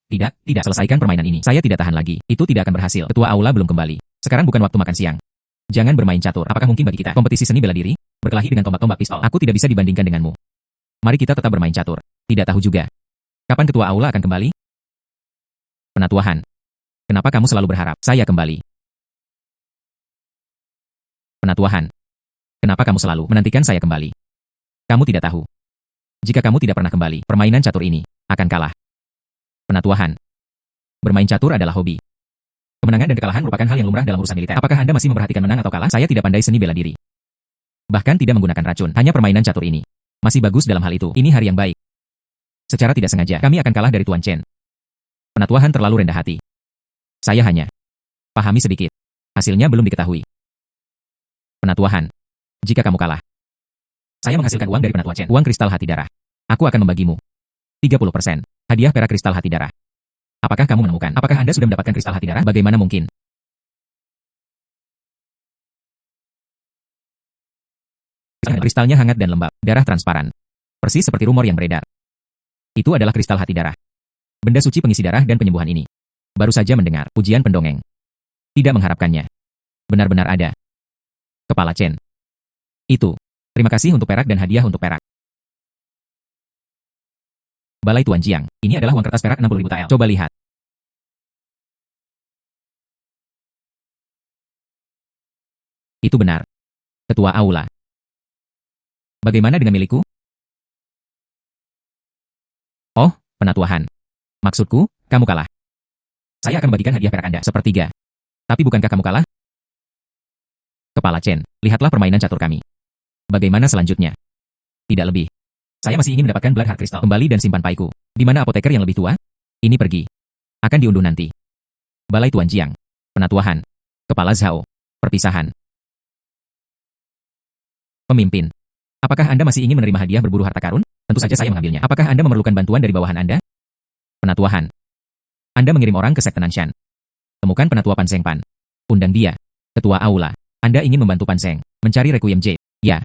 A: Selesaikan permainan ini. Saya tidak tahan lagi. Itu tidak akan berhasil. Ketua aula belum kembali. Sekarang bukan waktu makan siang. Jangan bermain catur. Apakah mungkin bagi kita kompetisi seni bela diri? Berkelahi dengan tombak-tombak pistol. Aku tidak bisa dibandingkan denganmu. Mari kita tetap bermain catur. Tidak tahu juga. Kapan ketua aula akan kembali? Penatuahan. Kenapa kamu selalu berharap saya kembali? Penatuahan. Kenapa kamu selalu menantikan saya kembali? Kamu tidak tahu. Jika kamu tidak pernah kembali, permainan catur ini akan kalah. Penatuahan. Bermain catur adalah hobi. Kemenangan dan kekalahan merupakan hal yang lumrah dalam urusan militer. Apakah Anda masih memperhatikan menang atau kalah? Saya tidak pandai seni bela diri. Bahkan tidak menggunakan racun. Hanya permainan catur ini. Masih bagus dalam hal itu. Ini hari yang baik. Secara tidak sengaja, kami akan kalah dari Tuan Chen. Penatuahan terlalu rendah hati. Saya hanya pahami sedikit. Hasilnya belum diketahui. Penatuahan. Jika kamu kalah, saya menghasilkan uang dari penatuan Chen. Uang kristal hati darah. Aku akan membagimu 30%. Hadiah perak kristal hati darah. Apakah kamu menemukan? Apakah Anda sudah mendapatkan kristal hati darah? Bagaimana mungkin? Kristalnya hangat dan lembab, darah transparan. Persis seperti rumor yang beredar. Itu adalah kristal hati darah. Benda suci pengisi darah dan penyembuhan ini. Baru saja mendengar pujian pendongeng. Tidak mengharapkannya. Benar-benar ada. Kepala Chen. Itu. Terima kasih untuk perak dan hadiah untuk perak. Balai Tuan Jiang. Ini adalah uang kertas perak 60.000 tael. Coba lihat. Itu benar. Ketua aula. Bagaimana dengan milikku? Oh, penatuahan. Maksudku, kamu kalah. Saya akan membagikan hadiah perak Anda sepertiga. Tapi bukankah kamu kalah? Kepala Chen, lihatlah permainan catur kami. Bagaimana selanjutnya? Tidak lebih. Saya masih ingin mendapatkan Blood Heart Crystal kembali dan simpan paiku. Di mana apoteker yang lebih tua? Ini pergi. Akan diunduh nanti. Balai Tuan Jiang. Penatuahan. Kepala Zhao. Perpisahan. Pemimpin. Apakah Anda masih ingin menerima hadiah berburu harta karun? Tentu saja saya mengambilnya. Apakah Anda memerlukan bantuan dari bawahan Anda? Penatuahan. Anda mengirim orang ke sekte Nanshan. Temukan penatua Pan Zheng Pan. Undang dia. Ketua aula. Anda ingin membantu Pan Zheng mencari Requiem J. Ya.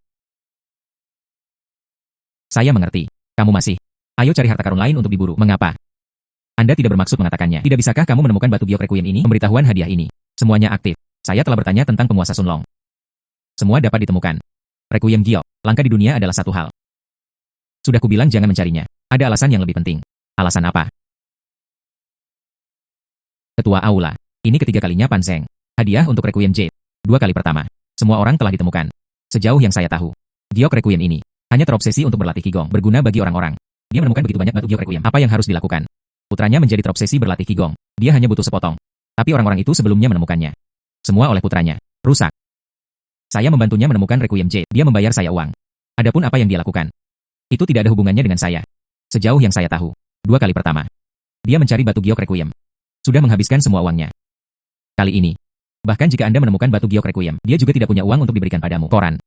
A: Saya mengerti. Kamu masih. Ayo cari harta karun lain untuk diburu. Mengapa? Anda tidak bermaksud mengatakannya. Tidak bisakah kamu menemukan batu biok Requiem ini? Pemberitahuan hadiah ini. Semuanya aktif. Saya telah bertanya tentang penguasa Sunlong. Semua dapat ditemukan. Requiem Gyo, langka di dunia adalah satu hal. Sudah kubilang jangan mencarinya. Ada alasan yang lebih penting. Alasan apa? Ketua Aula. Ini ketiga kalinya Panseng. Hadiah untuk Requiem Jade. 2 kali pertama. Semua orang telah ditemukan. Sejauh yang saya tahu, Giok Requiem ini hanya terobsesi untuk berlatih Qigong, berguna bagi orang-orang. Dia menemukan begitu banyak batu Giok Requiem. Apa yang harus dilakukan? Putranya menjadi terobsesi berlatih Qigong. Dia hanya butuh sepotong. Tapi orang-orang itu sebelumnya menemukannya. Semua oleh putranya. Rusak. Saya membantunya menemukan Requiem Jade. Dia membayar saya uang. Adapun apa yang dia lakukan, itu tidak ada hubungannya dengan saya. Sejauh yang saya tahu, 2 kali pertama, dia mencari batu Giok Requiem. Sudah menghabiskan semua uangnya. Kali ini, bahkan jika Anda menemukan batu Giok Requiem, dia juga tidak punya uang untuk diberikan padamu. Koran.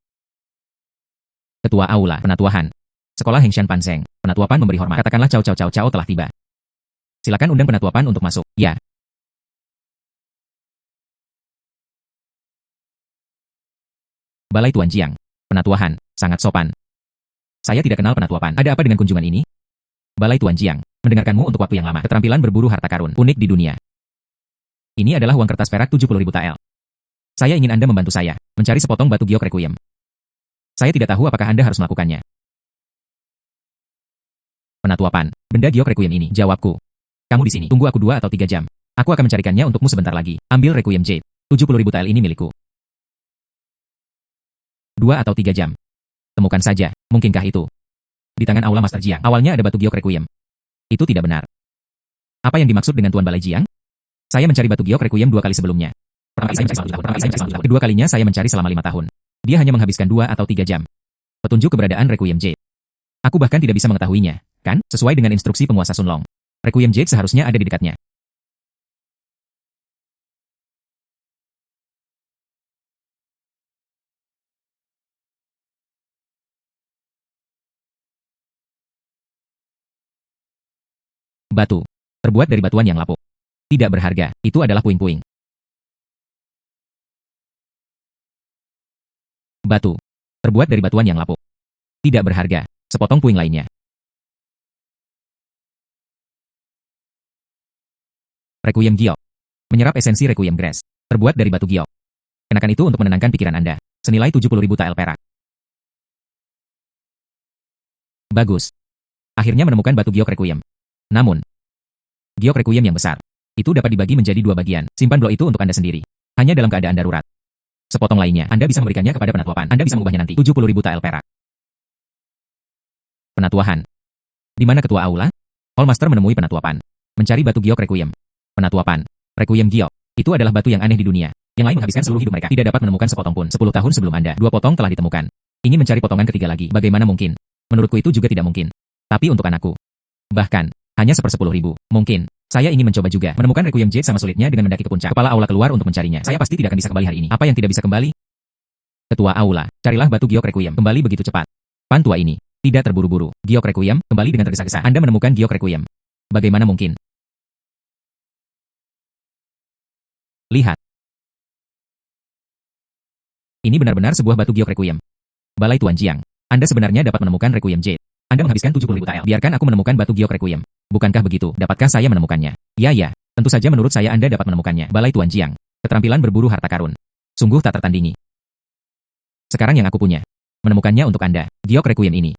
A: Ketua Aula, Penatuahan. Sekolah Hengshan Panseng. Penatuapan memberi hormat. Katakanlah Cao Cao Cao Cao telah tiba. Silakan undang penatuapan untuk masuk. Ya. Balai Tuan Jiang. Penatuahan, sangat sopan. Saya tidak kenal penatuapan. Ada apa dengan kunjungan ini? Balai Tuan Jiang, mendengarkanmu untuk waktu yang lama. Keterampilan berburu harta karun, unik di dunia. Ini adalah uang kertas perak 70.000 tael. Saya ingin Anda membantu saya, mencari sepotong batu Giok Requiem. Saya tidak tahu apakah Anda harus melakukannya. Penatuapan, benda Giok Requiem ini, jawabku. Kamu di sini, tunggu aku 2 atau 3 jam. Aku akan mencarikannya untukmu sebentar lagi. Ambil Requiem Jade. 70.000 tael ini milikku. 2 atau 3 jam. Temukan saja, mungkinkah itu? Di tangan Aula Master Jiang, awalnya ada batu Giok Requiem. Itu tidak benar. Apa yang dimaksud dengan Tuan Balai Jiang? Saya mencari batu Giok Requiem 2 kali sebelumnya. Kedua kalinya saya mencari selama 5 tahun. Dia hanya menghabiskan 2 atau 3 jam. Petunjuk keberadaan Requiem Jade. Aku bahkan tidak bisa mengetahuinya, kan? Sesuai dengan instruksi penguasa Sunlong. Requiem Jade seharusnya ada di dekatnya. Batu. Terbuat dari batuan yang lapuk. Tidak berharga, itu adalah puing-puing. Batu. Terbuat dari batuan yang lapuk. Tidak berharga, sepotong puing lainnya. Requiem Giok. Menyerap esensi Requiem Grass. Terbuat dari batu giok. Kenakan itu untuk menenangkan pikiran Anda. Senilai 70.000 tael perak. Bagus. Akhirnya menemukan batu giok Requiem. Namun, giok Requiem yang besar, itu dapat dibagi menjadi 2 bagian. Simpan blok itu untuk Anda sendiri. Hanya dalam keadaan darurat. Sepotong lainnya, Anda bisa memberikannya kepada penatuapan. Anda bisa mengubahnya nanti. 70.000 tael perak. Penatuahan. Di mana ketua aula? Hallmaster menemui penatuapan. Mencari batu giok Requiem. Penatuapan. Requiem giok. Itu adalah batu yang aneh di dunia. Yang lain menghabiskan seluruh hidup mereka. Tidak dapat menemukan sepotong pun. 10 tahun sebelum Anda, 2 potong telah ditemukan. Ingin mencari potongan ketiga lagi. Bagaimana mungkin? Menurutku itu juga tidak mungkin. Tapi untuk anakku. Bahkan, hanya 1/10.000. Mungkin. Saya ingin mencoba juga. Menemukan Requiem Jade sama sulitnya dengan mendaki ke puncak. Kepala aula keluar untuk mencarinya. Saya pasti tidak akan bisa kembali hari ini. Apa yang tidak bisa kembali? Ketua aula, carilah batu giok Requiem. Kembali begitu cepat. Pantua ini. Tidak terburu-buru. Giok Requiem, kembali dengan tergesa-gesa. Anda menemukan giok Requiem. Bagaimana mungkin? Lihat. Ini benar-benar sebuah batu giok Requiem. Balai Tuan Jiang. Anda sebenarnya dapat menemukan Requiem Jade. Anda menghabiskan 70.000 tael. Biarkan aku menemukan batu giok Requiem. Bukankah begitu? Dapatkah saya menemukannya? Ya. Tentu saja menurut saya Anda dapat menemukannya. Balai Tuan Jiang. Keterampilan berburu harta karun. Sungguh tak tertandingi. Sekarang yang aku punya. Menemukannya untuk Anda. Giok Requiem ini.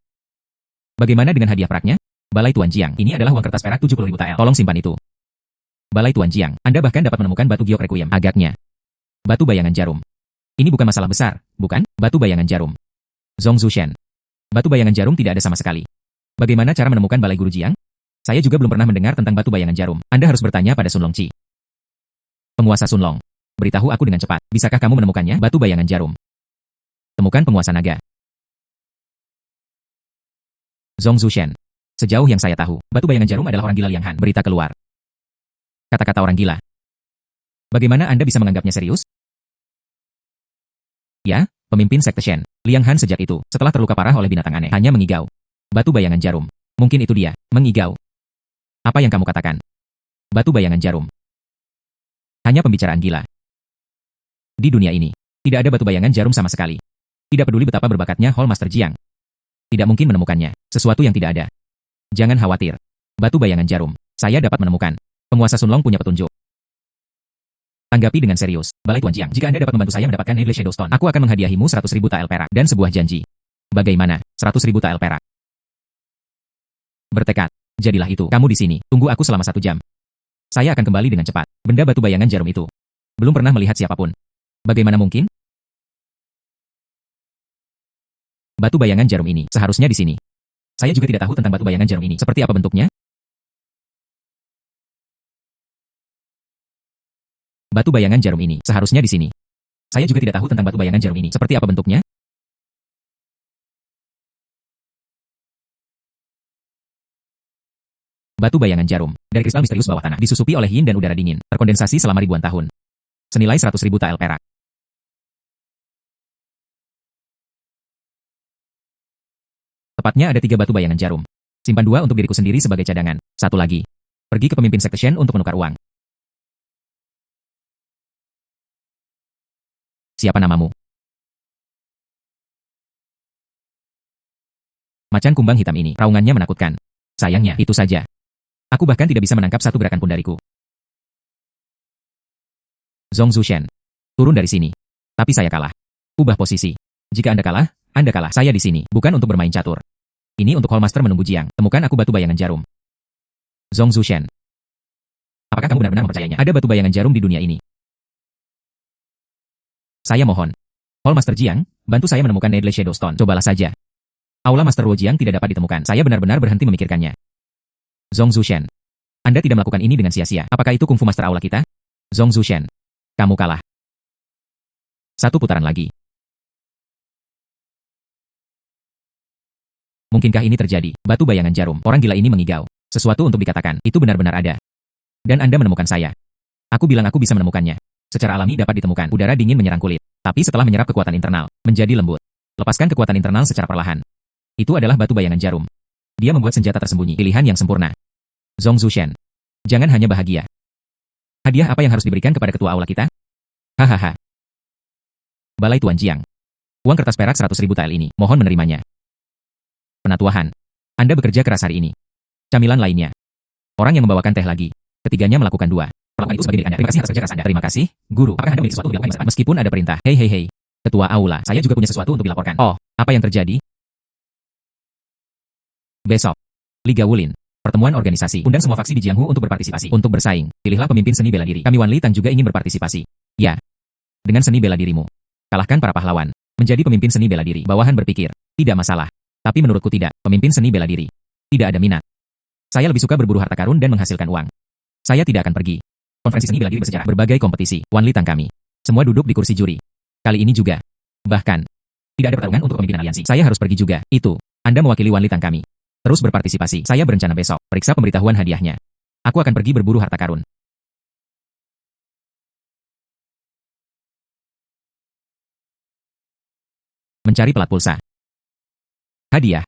A: Bagaimana dengan hadiah peraknya? Balai Tuan Jiang. Ini adalah uang kertas perak 70.000 tael. Tolong simpan itu. Balai Tuan Jiang. Anda bahkan dapat menemukan batu giok Requiem. Agaknya. Batu bayangan jarum. Ini bukan masalah besar, bukan? Batu bayangan jarum. Zhong Zushen. Batu bayangan jarum tidak ada sama sekali. Bagaimana cara menemukan Balai Guru Jiang? Saya juga belum pernah mendengar tentang batu bayangan jarum. Anda harus bertanya pada Sunlong Chi. Penguasa Sunlong. Beritahu aku dengan cepat. Bisakah kamu menemukannya? Batu bayangan jarum. Temukan penguasa naga. Zhong Zushen. Sejauh yang saya tahu, batu bayangan jarum adalah orang gila Liang Han. Berita keluar. Kata-kata orang gila. Bagaimana Anda bisa menganggapnya serius? Ya, pemimpin sekte Shen. Liang Han sejak itu, setelah terluka parah oleh binatang aneh, hanya mengigau. Batu bayangan jarum. Mungkin itu dia, mengigau. Apa yang kamu katakan? Batu bayangan jarum. Hanya pembicaraan gila. Di dunia ini, tidak ada batu bayangan jarum sama sekali. Tidak peduli betapa berbakatnya Hallmaster Jiang. Tidak mungkin menemukannya, sesuatu yang tidak ada. Jangan khawatir. Batu bayangan jarum, saya dapat menemukan. Penguasa Sunlong punya petunjuk. Anggapi dengan serius. Balai Tuan Jiang, jika Anda dapat membantu saya mendapatkan Needle Shadow Stone, aku akan menghadiahimu 100.000 tael perak dan sebuah janji. Bagaimana? 100.000 tael perak. Bertekad. Jadilah itu. Kamu di sini. Tunggu aku selama 1 jam. Saya akan kembali dengan cepat. Benda batu bayangan jarum itu. Belum pernah melihat siapapun. Bagaimana mungkin? Batu bayangan jarum ini seharusnya di sini. Saya juga tidak tahu tentang batu bayangan jarum ini. Seperti apa bentuknya? Batu bayangan jarum ini seharusnya di sini. Saya juga tidak tahu tentang batu bayangan jarum ini. Seperti apa bentuknya? Batu bayangan jarum dari kristal misterius bawah tanah disusupi oleh yin dan udara dingin, terkondensasi selama ribuan tahun. Senilai 100.000 tael perak. Tepatnya ada 3 batu bayangan jarum. Simpan 2 untuk diriku sendiri sebagai cadangan. 1 lagi. Pergi ke pemimpin sekte Shen untuk menukar uang. Siapa namamu? Macan kumbang hitam ini, raungannya menakutkan. Sayangnya, itu saja. Aku bahkan tidak bisa menangkap satu gerakan pun dariku. Zhong Zushen. Turun dari sini. Tapi saya kalah. Ubah posisi. Jika Anda kalah, saya di sini, bukan untuk bermain catur. Ini untuk Hallmaster menunggu Jiang. Temukan aku batu bayangan jarum. Zhong Zushen. Apakah kamu benar-benar mempercayainya? Ada batu bayangan jarum di dunia ini. Saya mohon. Hallmaster Jiang, bantu saya menemukan Needle Shadow Stone. Cobalah saja. Aula Master Luo Jiang tidak dapat ditemukan. Saya benar-benar berhenti memikirkannya. Zhong Zushen. Anda tidak melakukan ini dengan sia-sia. Apakah itu Kungfu Master Aula kita? Zhong Zushen. Kamu kalah. 1 putaran lagi. Mungkinkah ini terjadi? Batu bayangan jarum. Orang gila ini mengigau. Sesuatu untuk dikatakan. Itu benar-benar ada. Dan Anda menemukan saya. Aku bilang aku bisa menemukannya. Secara alami dapat ditemukan. Udara dingin menyerang kulit. Tapi setelah menyerap kekuatan internal, menjadi lembut. Lepaskan kekuatan internal secara perlahan. Itu adalah batu bayangan jarum. Dia membuat senjata tersembunyi. Pilihan yang sempurna. Zhong Zushen. Jangan hanya bahagia. Hadiah apa yang harus diberikan kepada ketua aula kita? Hahaha. Balai Tuan Jiang. Uang kertas perak 100.000 tael ini. Mohon menerimanya. Penatuahan. Anda bekerja keras hari ini. Camilan lainnya. Orang yang membawakan teh lagi. Ketiganya melakukan 2. Perlakuan itu sebagai milik Anda. Terima kasih atas kerja keras Anda. Terima kasih, Guru. Apakah Anda memiliki sesuatu untuk dilakukan? Meskipun ada perintah. Hei. Ketua aula. Saya juga punya sesuatu untuk dilaporkan. Oh, apa yang terjadi? Besok. Liga Wulin. Pertemuan organisasi. Undang semua faksi di Jianghu untuk berpartisipasi. Untuk bersaing. Pilihlah pemimpin seni bela diri. Kami Wan Li Tang juga ingin berpartisipasi. Ya. Dengan seni bela dirimu. Kalahkan para pahlawan. Menjadi pemimpin seni bela diri. Bawahan berpikir. Tidak masalah. Tapi menurutku tidak. Pemimpin seni bela diri. Tidak ada minat. Saya lebih suka berburu harta karun dan menghasilkan uang. Saya tidak akan pergi. Konferensi seni bela diri bersejarah. Berbagai kompetisi. Wan Li Tang kami. Semua duduk di kursi juri. Kali ini juga. Bahkan. Tidak ada pertarungan untuk pemimpinan aliansi. Saya harus pergi juga. Itu. Anda mewakili Wan Li Tang kami. Terus berpartisipasi. Saya berencana besok. Periksa pemberitahuan hadiahnya. Aku akan pergi berburu harta karun. Mencari pelat pulsa. Hadiah.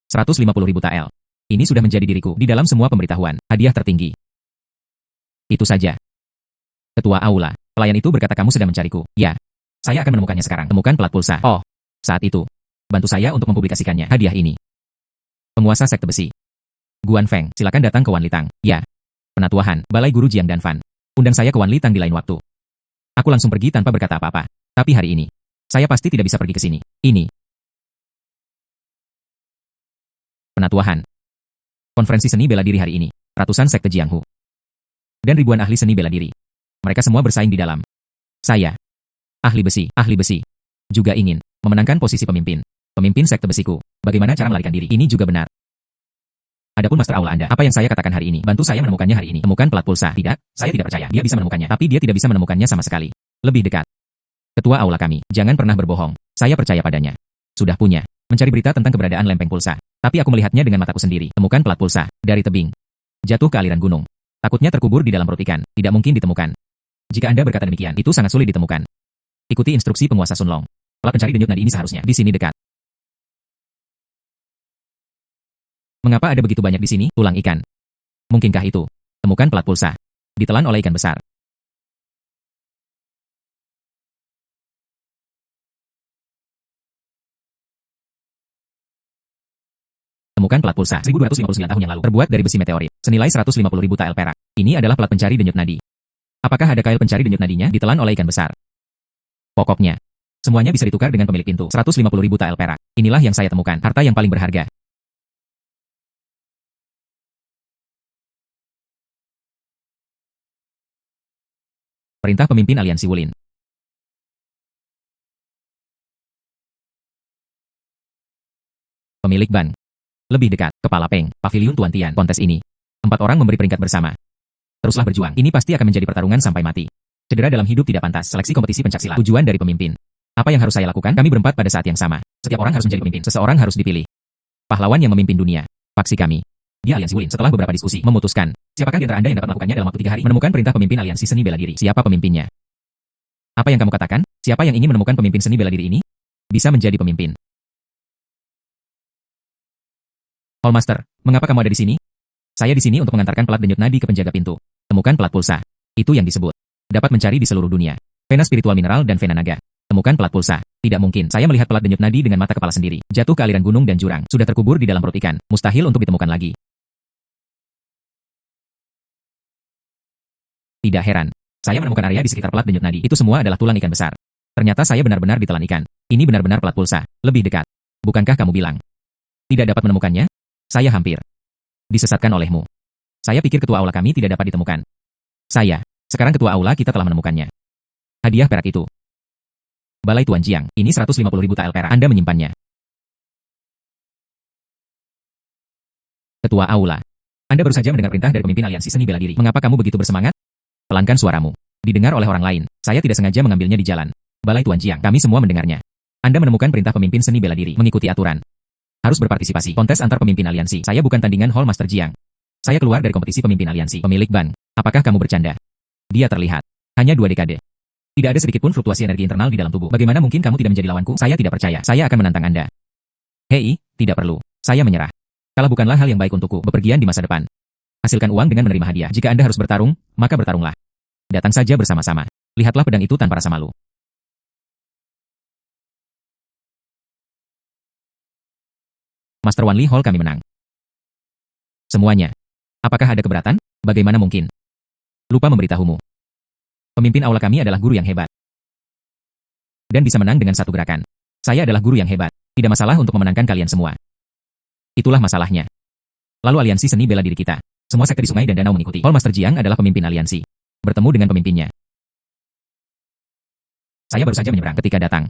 A: 150.000 tael. Ini sudah menjadi diriku di dalam semua pemberitahuan. Hadiah tertinggi. Itu saja. Ketua aula. Pelayan itu berkata kamu sedang mencariku. Ya. Saya akan menemukannya sekarang. Temukan pelat pulsa. Oh. Saat itu. Bantu saya untuk mempublikasikannya. Hadiah ini. Penguasa sekte besi. Guan Feng, silakan datang ke Wan Li Tang. Ya. Penatuahan, Balai Guru Jiang dan Fan. Undang saya ke Wan Li Tang di lain waktu. Aku langsung pergi tanpa berkata apa-apa. Tapi hari ini, saya pasti tidak bisa pergi ke sini. Ini. Penatuahan. Konferensi seni bela diri hari ini. Ratusan sekte Jianghu. Dan ribuan ahli seni bela diri. Mereka semua bersaing di dalam. Saya. Ahli besi. Juga ingin memenangkan posisi pemimpin. Pemimpin sekte besiku. Bagaimana cara melarikan diri? Ini juga benar. Adapun Master Aula Anda, apa yang saya katakan hari ini? Bantu saya menemukannya hari ini. Temukan pelat pulsa. Tidak, saya tidak percaya. Dia bisa menemukannya. Tapi dia tidak bisa menemukannya sama sekali. Lebih dekat. Ketua aula kami, jangan pernah berbohong. Saya percaya padanya. Sudah punya. Mencari berita tentang keberadaan lempeng pulsa. Tapi aku melihatnya dengan mataku sendiri. Temukan pelat pulsa. Dari tebing. Jatuh ke aliran gunung. Takutnya terkubur di dalam perut ikan. Tidak mungkin ditemukan. Jika Anda berkata demikian, itu sangat sulit ditemukan. Ikuti instruksi penguasa Sun Long. Pelat pencari denyut nadi ini seharusnya di sini dekat. Mengapa ada begitu banyak di sini? Tulang ikan. Mungkinkah itu? Temukan pelat pulsa. Ditelan oleh ikan besar. Temukan pelat pulsa 1259 tahun yang lalu. Terbuat dari besi meteorit. Senilai 150.000 tael perak. Ini adalah pelat pencari denyut nadi. Apakah ada kail pencari denyut nadinya ditelan oleh ikan besar? Pokoknya, semuanya bisa ditukar dengan pemilik pintu. 150.000 tael perak. Inilah yang saya temukan, harta yang paling berharga. Perintah pemimpin aliansi Wulin. Pemilik ban. Lebih dekat, Kepala Peng, Paviliun Tuan Tian. Kontes ini, 4 orang memberi peringkat bersama. Teruslah berjuang. Ini pasti akan menjadi pertarungan sampai mati. Cedera dalam hidup tidak pantas. Seleksi kompetisi pencaksilat. Tujuan dari pemimpin. Apa yang harus saya lakukan? Kami berempat pada saat yang sama. Setiap orang harus menjadi pemimpin. Seseorang harus dipilih. Pahlawan yang memimpin dunia. Faksi kami. Dia aliansi Wulin. Setelah beberapa diskusi, memutuskan. Siapakah di antara Anda yang dapat melakukannya dalam waktu 3 hari? Menemukan perintah pemimpin aliansi seni bela diri. Siapa pemimpinnya? Apa yang kamu katakan? Siapa yang ingin menemukan pemimpin seni bela diri ini? Bisa menjadi pemimpin. Hallmaster, mengapa kamu ada di sini? Saya di sini untuk mengantarkan pelat denyut nadi ke penjaga pintu. Temukan pelat pulsa. Itu yang disebut. Dapat mencari di seluruh dunia. Vena spiritual mineral dan vena naga. Temukan pelat pulsa. Tidak mungkin. Saya melihat pelat denyut nadi dengan mata kepala sendiri. Jatuh ke aliran gunung dan jurang. Sudah terkubur di dalam perut ikan. Mustahil untuk ditemukan lagi. Tidak heran. Saya menemukan area di sekitar pelat denyut nadi. Itu semua adalah tulang ikan besar. Ternyata saya benar-benar ditelan ikan. Ini benar-benar pelat pulsa. Lebih dekat. Bukankah kamu bilang tidak dapat menemukannya? Saya hampir disesatkan olehmu. Saya pikir ketua aula kami tidak dapat ditemukan. Sekarang ketua aula kita telah menemukannya. Hadiah perak itu. Balai Tuan Jiang, ini 150.000 tael perak. Anda menyimpannya. Ketua aula. Anda baru saja mendengar perintah dari pemimpin aliansi seni bela diri. Mengapa kamu begitu bersemangat? Pelankan suaramu. Didengar oleh orang lain. Saya tidak sengaja mengambilnya di jalan. Balai Tuan Jiang, kami semua mendengarnya. Anda menemukan perintah pemimpin seni bela diri. Mengikuti aturan. Harus berpartisipasi. Kontes antar pemimpin aliansi. Saya bukan tandingan Hallmaster Jiang. Saya keluar dari kompetisi pemimpin aliansi. Pemilik ban. Apakah kamu bercanda? Dia terlihat. Hanya 2 dekade. Tidak ada sedikit pun fluktuasi energi internal di dalam tubuh. Bagaimana mungkin kamu tidak menjadi lawanku? Saya tidak percaya. Saya akan menantang Anda. Hei, tidak perlu. Saya menyerah. Kalah bukanlah hal yang baik untukku. Bepergian di masa depan. Hasilkan uang dengan menerima hadiah. Jika Anda harus bertarung, maka bertarunglah. Datang saja bersama-sama. Lihatlah pedang itu tanpa rasa malu. Master Wan Li Hall kami menang. Semuanya. Apakah ada keberatan? Bagaimana mungkin? Lupa memberitahumu. Pemimpin aula kami adalah guru yang hebat. Dan bisa menang dengan satu gerakan. Saya adalah guru yang hebat. Tidak masalah untuk memenangkan kalian semua. Itulah masalahnya. Lalu aliansi seni bela diri kita. Semua sekte di sungai dan danau mengikuti. Hallmaster Jiang adalah pemimpin aliansi. Bertemu dengan pemimpinnya. Saya baru saja menyeberang ketika datang.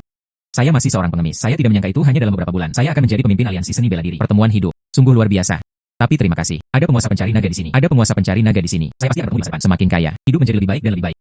A: Saya masih seorang pengemis. Saya tidak menyangka itu hanya dalam beberapa bulan. Saya akan menjadi pemimpin aliansi seni bela diri. Pertemuan hidup. Sungguh luar biasa. Tapi terima kasih. Ada penguasa pencari naga di sini. Ada penguasa pencari naga di sini. Saya pasti akan bertemu di masa depan. Semakin kaya, hidup menjadi lebih baik dan lebih baik.